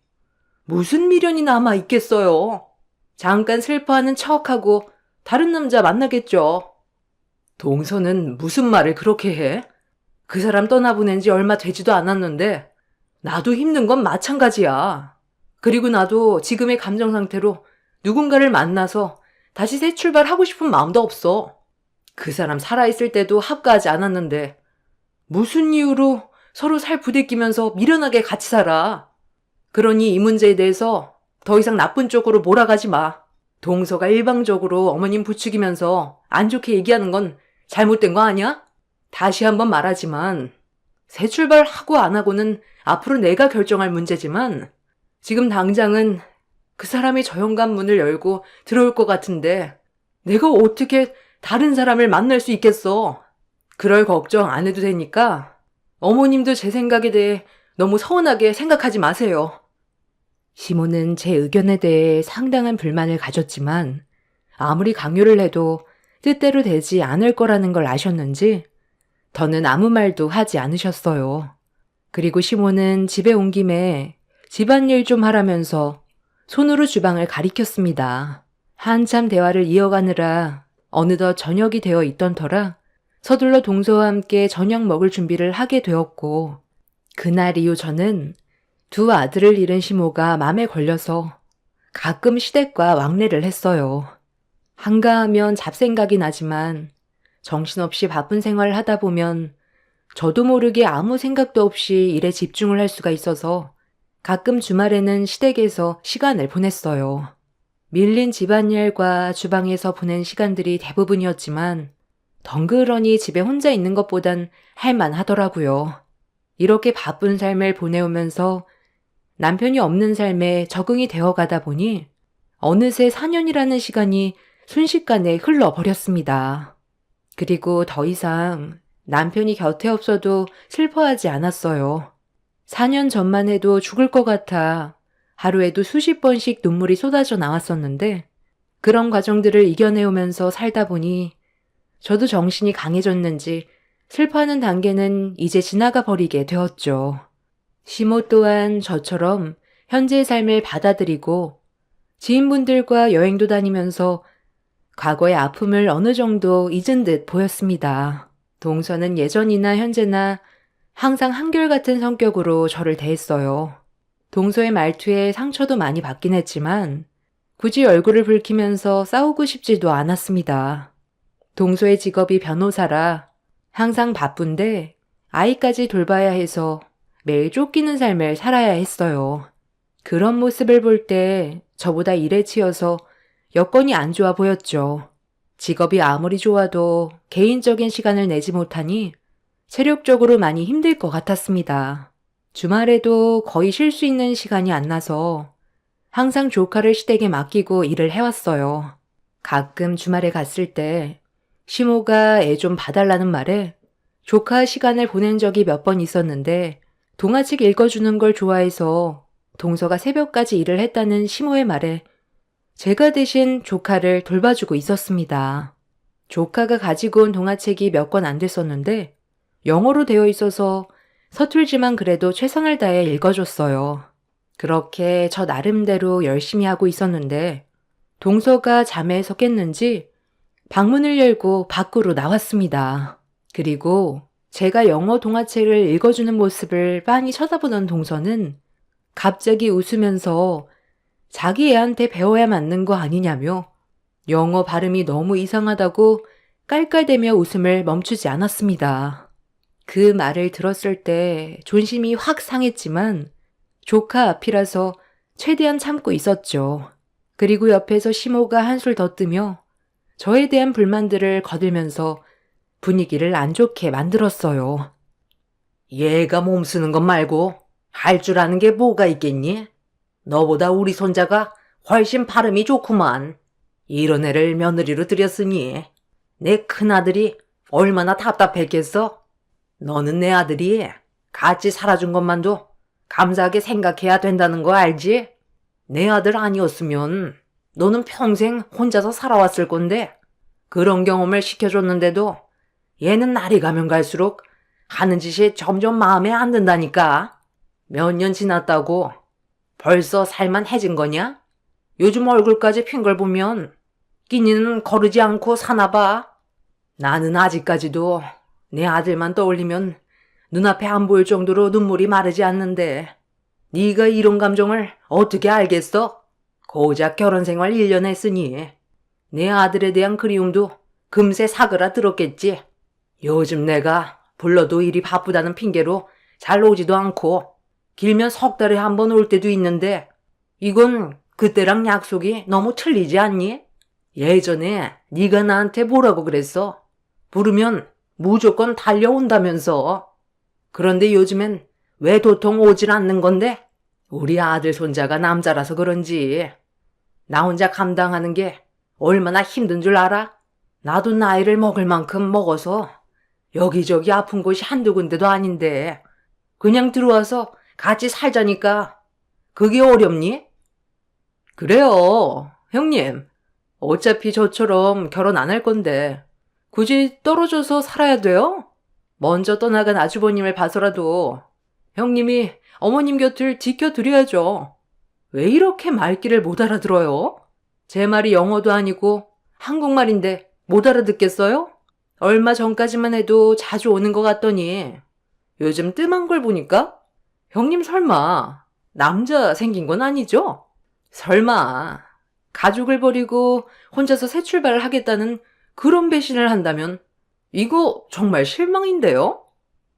무슨 미련이 남아 있겠어요. 잠깐 슬퍼하는 척하고 다른 남자 만나겠죠. 동서는 무슨 말을 그렇게 해? 그 사람 떠나보낸 지 얼마 되지도 않았는데 나도 힘든 건 마찬가지야. 그리고 나도 지금의 감정 상태로 누군가를 만나서 다시 새 출발하고 싶은 마음도 없어. 그 사람 살아있을 때도 합가하지 않았는데 무슨 이유로 서로 살 부대끼면서 미련하게 같이 살아. 그러니 이 문제에 대해서 더 이상 나쁜 쪽으로 몰아가지 마. 동서가 일방적으로 어머님 부추기면서 안 좋게 얘기하는 건 잘못된 거 아니야? 다시 한번 말하지만 새 출발하고 안 하고는 앞으로 내가 결정할 문제지만 지금 당장은 그 사람이 저 현관문을 열고 들어올 것 같은데 내가 어떻게 다른 사람을 만날 수 있겠어? 그럴 걱정 안 해도 되니까 어머님도 제 생각에 대해 너무 서운하게 생각하지 마세요. 시모는 제 의견에 대해 상당한 불만을 가졌지만 아무리 강요를 해도 뜻대로 되지 않을 거라는 걸 아셨는지 더는 아무 말도 하지 않으셨어요. 그리고 시모는 집에 온 김에 집안일 좀 하라면서 손으로 주방을 가리켰습니다. 한참 대화를 이어가느라 어느덧 저녁이 되어 있던 터라 서둘러 동서와 함께 저녁 먹을 준비를 하게 되었고, 그날 이후 저는 두 아들을 잃은 시모가 맘에 걸려서 가끔 시댁과 왕래를 했어요. 한가하면 잡생각이 나지만 정신없이 바쁜 생활을 하다 보면 저도 모르게 아무 생각도 없이 일에 집중을 할 수가 있어서 가끔 주말에는 시댁에서 시간을 보냈어요. 밀린 집안일과 주방에서 보낸 시간들이 대부분이었지만 덩그러니 집에 혼자 있는 것보단 할만하더라고요. 이렇게 바쁜 삶을 보내오면서 남편이 없는 삶에 적응이 되어가다 보니 어느새 4년이라는 시간이 순식간에 흘러버렸습니다. 그리고 더 이상 남편이 곁에 없어도 슬퍼하지 않았어요. 4년 전만 해도 죽을 것 같아 하루에도 수십 번씩 눈물이 쏟아져 나왔었는데, 그런 과정들을 이겨내오면서 살다 보니 저도 정신이 강해졌는지 슬퍼하는 단계는 이제 지나가 버리게 되었죠. 시모 또한 저처럼 현재의 삶을 받아들이고 지인분들과 여행도 다니면서 과거의 아픔을 어느 정도 잊은 듯 보였습니다. 동서는 예전이나 현재나 항상 한결같은 성격으로 저를 대했어요. 동서의 말투에 상처도 많이 받긴 했지만 굳이 얼굴을 붉히면서 싸우고 싶지도 않았습니다. 동서의 직업이 변호사라 항상 바쁜데 아이까지 돌봐야 해서 매일 쫓기는 삶을 살아야 했어요. 그런 모습을 볼 때 저보다 일에 치여서 여건이 안 좋아 보였죠. 직업이 아무리 좋아도 개인적인 시간을 내지 못하니 체력적으로 많이 힘들 것 같았습니다. 주말에도 거의 쉴 수 있는 시간이 안 나서 항상 조카를 시댁에 맡기고 일을 해왔어요. 가끔 주말에 갔을 때 시모가 애 좀 봐달라는 말에 조카 시간을 보낸 적이 몇 번 있었는데, 동화책 읽어주는 걸 좋아해서 동서가 새벽까지 일을 했다는 시모의 말에 제가 대신 조카를 돌봐주고 있었습니다. 조카가 가지고 온 동화책이 몇 권 안 됐었는데 영어로 되어 있어서 서툴지만 그래도 최선을 다해 읽어줬어요. 그렇게 저 나름대로 열심히 하고 있었는데 동서가 잠에서 깼는지 방문을 열고 밖으로 나왔습니다. 그리고 제가 영어 동화책을 읽어주는 모습을 빤히 쳐다보던 동서는 갑자기 웃으면서 자기 애한테 배워야 맞는 거 아니냐며 영어 발음이 너무 이상하다고 깔깔대며 웃음을 멈추지 않았습니다. 그 말을 들었을 때 존심이 확 상했지만 조카 앞이라서 최대한 참고 있었죠. 그리고 옆에서 시모가 한술 더 뜨며 저에 대한 불만들을 거들면서 분위기를 안 좋게 만들었어요. 얘가 몸 쓰는 것 말고 할 줄 아는 게 뭐가 있겠니? 너보다 우리 손자가 훨씬 발음이 좋구만. 이런 애를 며느리로 들였으니 내 큰아들이 얼마나 답답했겠어? 너는 내 아들이 같이 살아준 것만도 감사하게 생각해야 된다는 거 알지? 내 아들 아니었으면 너는 평생 혼자서 살아왔을 건데, 그런 경험을 시켜줬는데도 얘는 날이 가면 갈수록 하는 짓이 점점 마음에 안 든다니까. 몇 년 지났다고 벌써 살만해진 거냐? 요즘 얼굴까지 핀 걸 보면 끼니는 거르지 않고 사나 봐. 나는 아직까지도 내 아들만 떠올리면 눈앞에 안 보일 정도로 눈물이 마르지 않는데 네가 이런 감정을 어떻게 알겠어? 고작 결혼 생활 1년 했으니 내 아들에 대한 그리움도 금세 사그라들었겠지. 요즘 내가 불러도 일이 바쁘다는 핑계로 잘 오지도 않고 길면 석 달에 한 번 올 때도 있는데 이건 그때랑 약속이 너무 틀리지 않니? 예전에 네가 나한테 뭐라고 그랬어? 부르면 무조건 달려온다면서. 그런데 요즘엔 왜 도통 오질 않는 건데? 우리 아들 손자가 남자라서 그런지 나 혼자 감당하는 게 얼마나 힘든 줄 알아? 나도 나이를 먹을 만큼 먹어서 여기저기 아픈 곳이 한두 군데도 아닌데 그냥 들어와서 같이 살자니까 그게 어렵니? 그래요, 형님. 어차피 저처럼 결혼 안 할 건데 굳이 떨어져서 살아야 돼요? 먼저 떠나간 아주버님을 봐서라도 형님이 어머님 곁을 지켜드려야죠. 왜 이렇게 말귀를 못 알아들어요? 제 말이 영어도 아니고 한국말인데 못 알아듣겠어요? 얼마 전까지만 해도 자주 오는 것 같더니 요즘 뜸한 걸 보니까 형님 설마 남자 생긴 건 아니죠? 설마 가족을 버리고 혼자서 새 출발을 하겠다는 그런 배신을 한다면 이거 정말 실망인데요?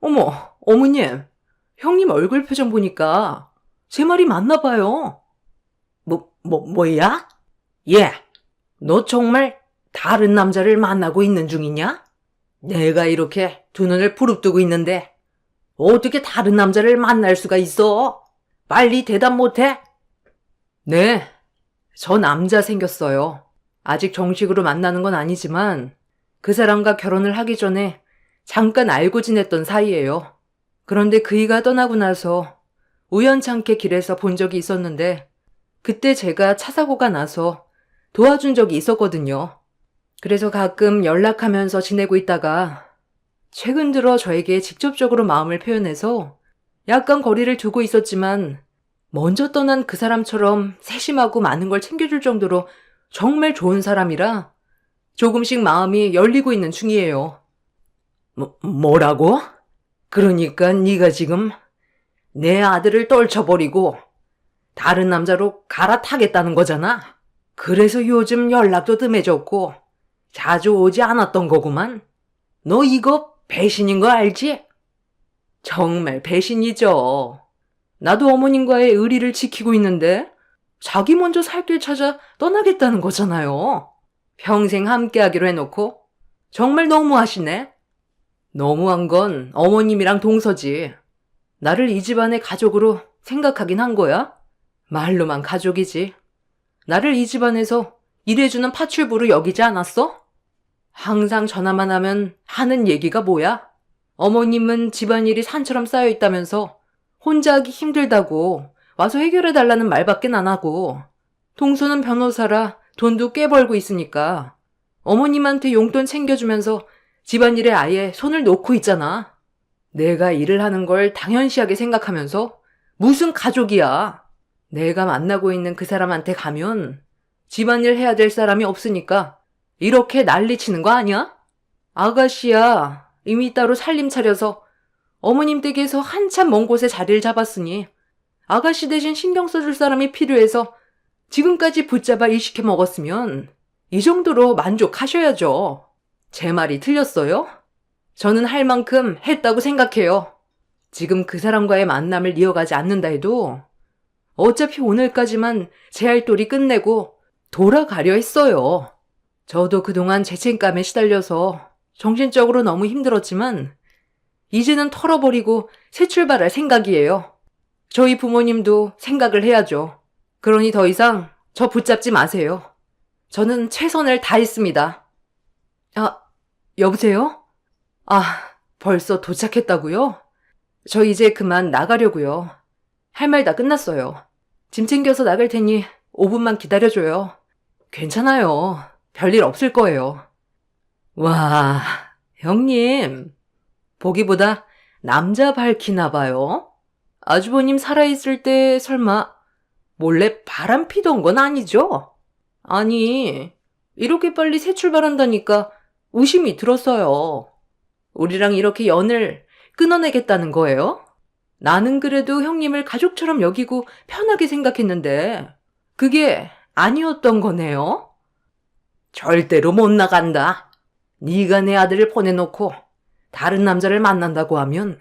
어머, 어머님, 형님 얼굴 표정 보니까 제 말이 맞나 봐요. 뭐야? 예, 너 정말 다른 남자를 만나고 있는 중이냐? 내가 이렇게 두 눈을 부릅뜨고 있는데 어떻게 다른 남자를 만날 수가 있어? 빨리 대답 못해? 네, 저 남자 생겼어요. 아직 정식으로 만나는 건 아니지만 그 사람과 결혼을 하기 전에 잠깐 알고 지냈던 사이예요. 그런데 그이가 떠나고 나서 우연찮게 길에서 본 적이 있었는데 그때 제가 차 사고가 나서 도와준 적이 있었거든요. 그래서 가끔 연락하면서 지내고 있다가 최근 들어 저에게 직접적으로 마음을 표현해서 약간 거리를 두고 있었지만 먼저 떠난 그 사람처럼 세심하고 많은 걸 챙겨줄 정도로 정말 좋은 사람이라 조금씩 마음이 열리고 있는 중이에요. 뭐라고? 그러니까 네가 지금 내 아들을 떨쳐버리고 다른 남자로 갈아타겠다는 거잖아. 그래서 요즘 연락도 뜸해졌고 자주 오지 않았던 거구만. 너 이거 배신인 거 알지? 정말 배신이죠. 나도 어머님과의 의리를 지키고 있는데 자기 먼저 살 길 찾아 떠나겠다는 거잖아요. 평생 함께하기로 해놓고 정말 너무하시네. 너무한 건 어머님이랑 동서지. 나를 이 집안의 가족으로 생각하긴 한 거야? 말로만 가족이지. 나를 이 집안에서 일해주는 파출부로 여기지 않았어? 항상 전화만 하면 하는 얘기가 뭐야? 어머님은 집안일이 산처럼 쌓여있다면서 혼자 하기 힘들다고 와서 해결해달라는 말밖에 안 하고 동서는 변호사라 돈도 꽤 벌고 있으니까 어머님한테 용돈 챙겨주면서 집안일에 아예 손을 놓고 있잖아. 내가 일을 하는 걸 당연시하게 생각하면서 무슨 가족이야. 내가 만나고 있는 그 사람한테 가면 집안일 해야 될 사람이 없으니까 이렇게 난리치는 거 아니야? 아가씨야 이미 따로 살림 차려서 어머님 댁에서 한참 먼 곳에 자리를 잡았으니 아가씨 대신 신경 써줄 사람이 필요해서 지금까지 붙잡아 일시켜 먹었으면 이 정도로 만족하셔야죠. 제 말이 틀렸어요? 저는 할 만큼 했다고 생각해요. 지금 그 사람과의 만남을 이어가지 않는다 해도 어차피 오늘까지만 제 할 도리 끝내고 돌아가려 했어요. 저도 그동안 죄책감에 시달려서 정신적으로 너무 힘들었지만 이제는 털어버리고 새 출발할 생각이에요. 저희 부모님도 생각을 해야죠. 그러니 더 이상 저 붙잡지 마세요. 저는 최선을 다했습니다. 여보세요? 벌써 도착했다고요? 저 이제 그만 나가려고요. 할 말 다 끝났어요. 짐 챙겨서 나갈 테니 5분만 기다려줘요. 괜찮아요. 별일 없을 거예요. 와, 형님. 보기보다 남자 밝히나 봐요. 아주버님 살아있을 때 설마 몰래 바람 피던 건 아니죠? 아니, 이렇게 빨리 새 출발한다니까 의심이 들었어요. 우리랑 이렇게 연을 끊어내겠다는 거예요? 나는 그래도 형님을 가족처럼 여기고 편하게 생각했는데 그게 아니었던 거네요? 절대로 못 나간다. 네가 내 아들을 보내놓고 다른 남자를 만난다고 하면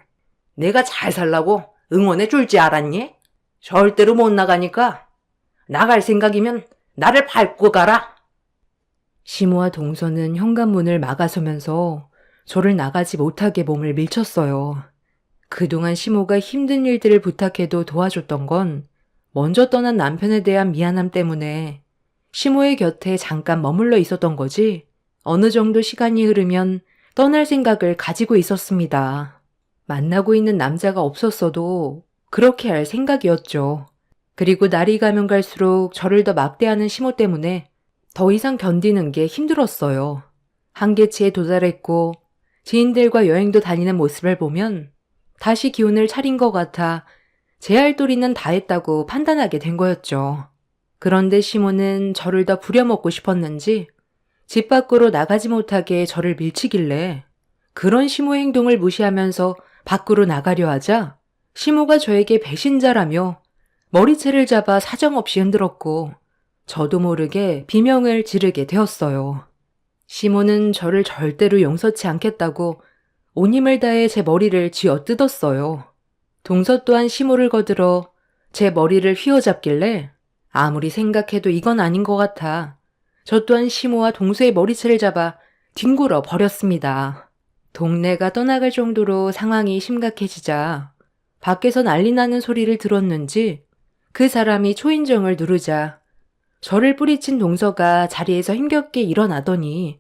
내가 잘 살라고 응원해 줄 줄 알았니? 절대로 못 나가니까 나갈 생각이면 나를 밟고 가라. 시모와 동서는 현관문을 막아서면서 저를 나가지 못하게 몸을 밀쳤어요. 그동안 시모가 힘든 일들을 부탁해도 도와줬던 건 먼저 떠난 남편에 대한 미안함 때문에 시모의 곁에 잠깐 머물러 있었던 거지 어느 정도 시간이 흐르면 떠날 생각을 가지고 있었습니다. 만나고 있는 남자가 없었어도 그렇게 할 생각이었죠. 그리고 날이 가면 갈수록 저를 더 막대하는 시모 때문에 더 이상 견디는 게 힘들었어요. 한계치에 도달했고 지인들과 여행도 다니는 모습을 보면 다시 기운을 차린 것 같아 제 할 도리는 다 했다고 판단하게 된 거였죠. 그런데 시모는 저를 더 부려먹고 싶었는지 집 밖으로 나가지 못하게 저를 밀치길래 그런 시모의 행동을 무시하면서 밖으로 나가려 하자 시모가 저에게 배신자라며 머리채를 잡아 사정없이 흔들었고 저도 모르게 비명을 지르게 되었어요. 시모는 저를 절대로 용서치 않겠다고 온 힘을 다해 제 머리를 쥐어뜯었어요. 동서 또한 시모를 거들어 제 머리를 휘어잡길래 아무리 생각해도 이건 아닌 것 같아 저 또한 시모와 동서의 머리채를 잡아 뒹굴어 버렸습니다. 동네가 떠나갈 정도로 상황이 심각해지자 밖에서 난리 나는 소리를 들었는지 그 사람이 초인종을 누르자 저를 뿌리친 동서가 자리에서 힘겹게 일어나더니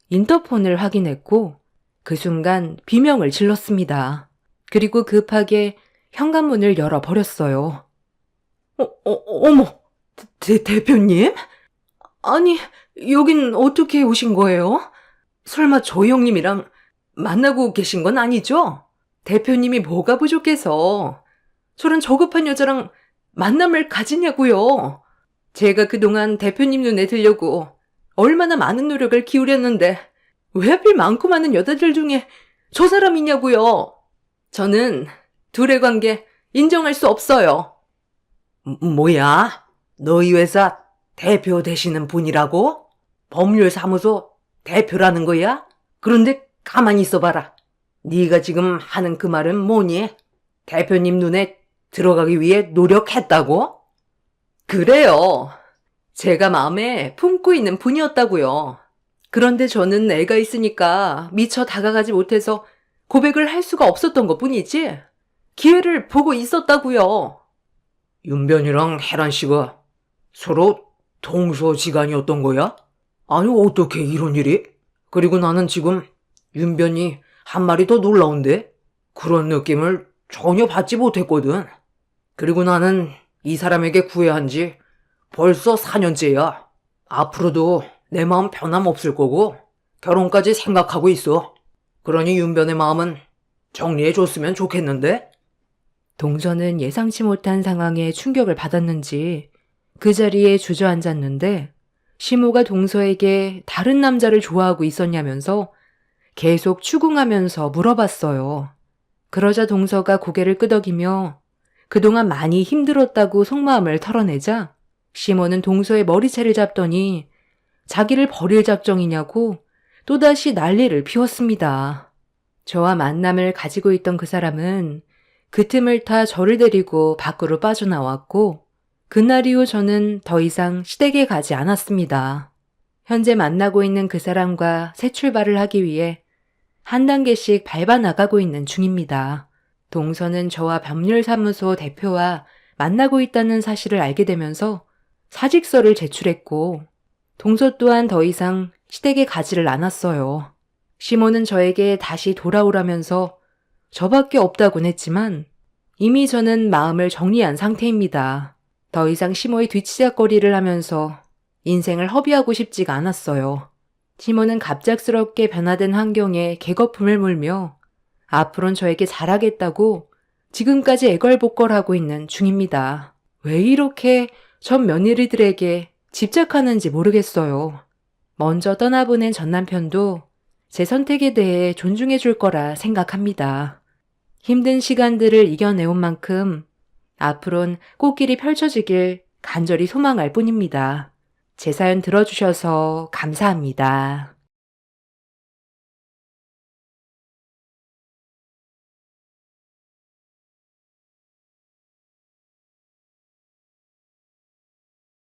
인터폰을 확인했고 그 순간 비명을 질렀습니다. 그리고 급하게 현관문을 열어버렸어요. 어머, 대표님? 아니, 여긴 어떻게 오신 거예요? 설마 저 형님이랑 만나고 계신 건 아니죠? 대표님이 뭐가 부족해서 저런 저급한 여자랑 만남을 가지냐고요. 제가 그동안 대표님 눈에 들려고 얼마나 많은 노력을 기울였는데 왜 하필 많고 많은 여자들 중에 저 사람이냐고요. 저는 둘의 관계 인정할 수 없어요. 뭐야? 너희 회사 대표 되시는 분이라고? 법률사무소 대표라는 거야? 그런데 가만히 있어봐라. 네가 지금 하는 그 말은 뭐니? 대표님 눈에 들어가기 위해 노력했다고? 그래요. 제가 마음에 품고 있는 분이었다고요. 그런데 저는 애가 있으니까 미처 다가가지 못해서 고백을 할 수가 없었던 것뿐이지 기회를 보고 있었다고요. 윤변이랑 혜란 씨가 서로 동서지간이었던 거야? 아니 어떻게 이런 일이? 그리고 나는 지금 윤변이 한 마리 더 놀라운데? 그런 느낌을 전혀 받지 못했거든. 그리고 나는 이 사람에게 구애한 지 벌써 4년째야. 앞으로도 내 마음 변함없을 거고 결혼까지 생각하고 있어. 그러니 윤변의 마음은 정리해줬으면 좋겠는데? 동서는 예상치 못한 상황에 충격을 받았는지 그 자리에 주저앉았는데 시모가 동서에게 다른 남자를 좋아하고 있었냐면서 계속 추궁하면서 물어봤어요. 그러자 동서가 고개를 끄덕이며 그동안 많이 힘들었다고 속마음을 털어내자 시모는 동서의 머리채를 잡더니 자기를 버릴 작정이냐고 또다시 난리를 피웠습니다. 저와 만남을 가지고 있던 그 사람은 그 틈을 타 저를 데리고 밖으로 빠져나왔고 그날 이후 저는 더 이상 시댁에 가지 않았습니다. 현재 만나고 있는 그 사람과 새 출발을 하기 위해 한 단계씩 밟아 나가고 있는 중입니다. 동서는 저와 법률사무소 대표와 만나고 있다는 사실을 알게 되면서 사직서를 제출했고 동서 또한 더 이상 시댁에 가지를 않았어요. 시모는 저에게 다시 돌아오라면서 저밖에 없다곤 했지만 이미 저는 마음을 정리한 상태입니다. 더 이상 시모의 뒤치작거리를 하면서 인생을 허비하고 싶지가 않았어요. 시모는 갑작스럽게 변화된 환경에 개거품을 물며 앞으론 저에게 잘하겠다고 지금까지 애걸복걸하고 있는 중입니다. 왜 이렇게 전 며느리들에게 집착하는지 모르겠어요. 먼저 떠나보낸 전 남편도 제 선택에 대해 존중해 줄 거라 생각합니다. 힘든 시간들을 이겨내온 만큼 앞으론 꽃길이 펼쳐지길 간절히 소망할 뿐입니다. 제 사연 들어주셔서 감사합니다.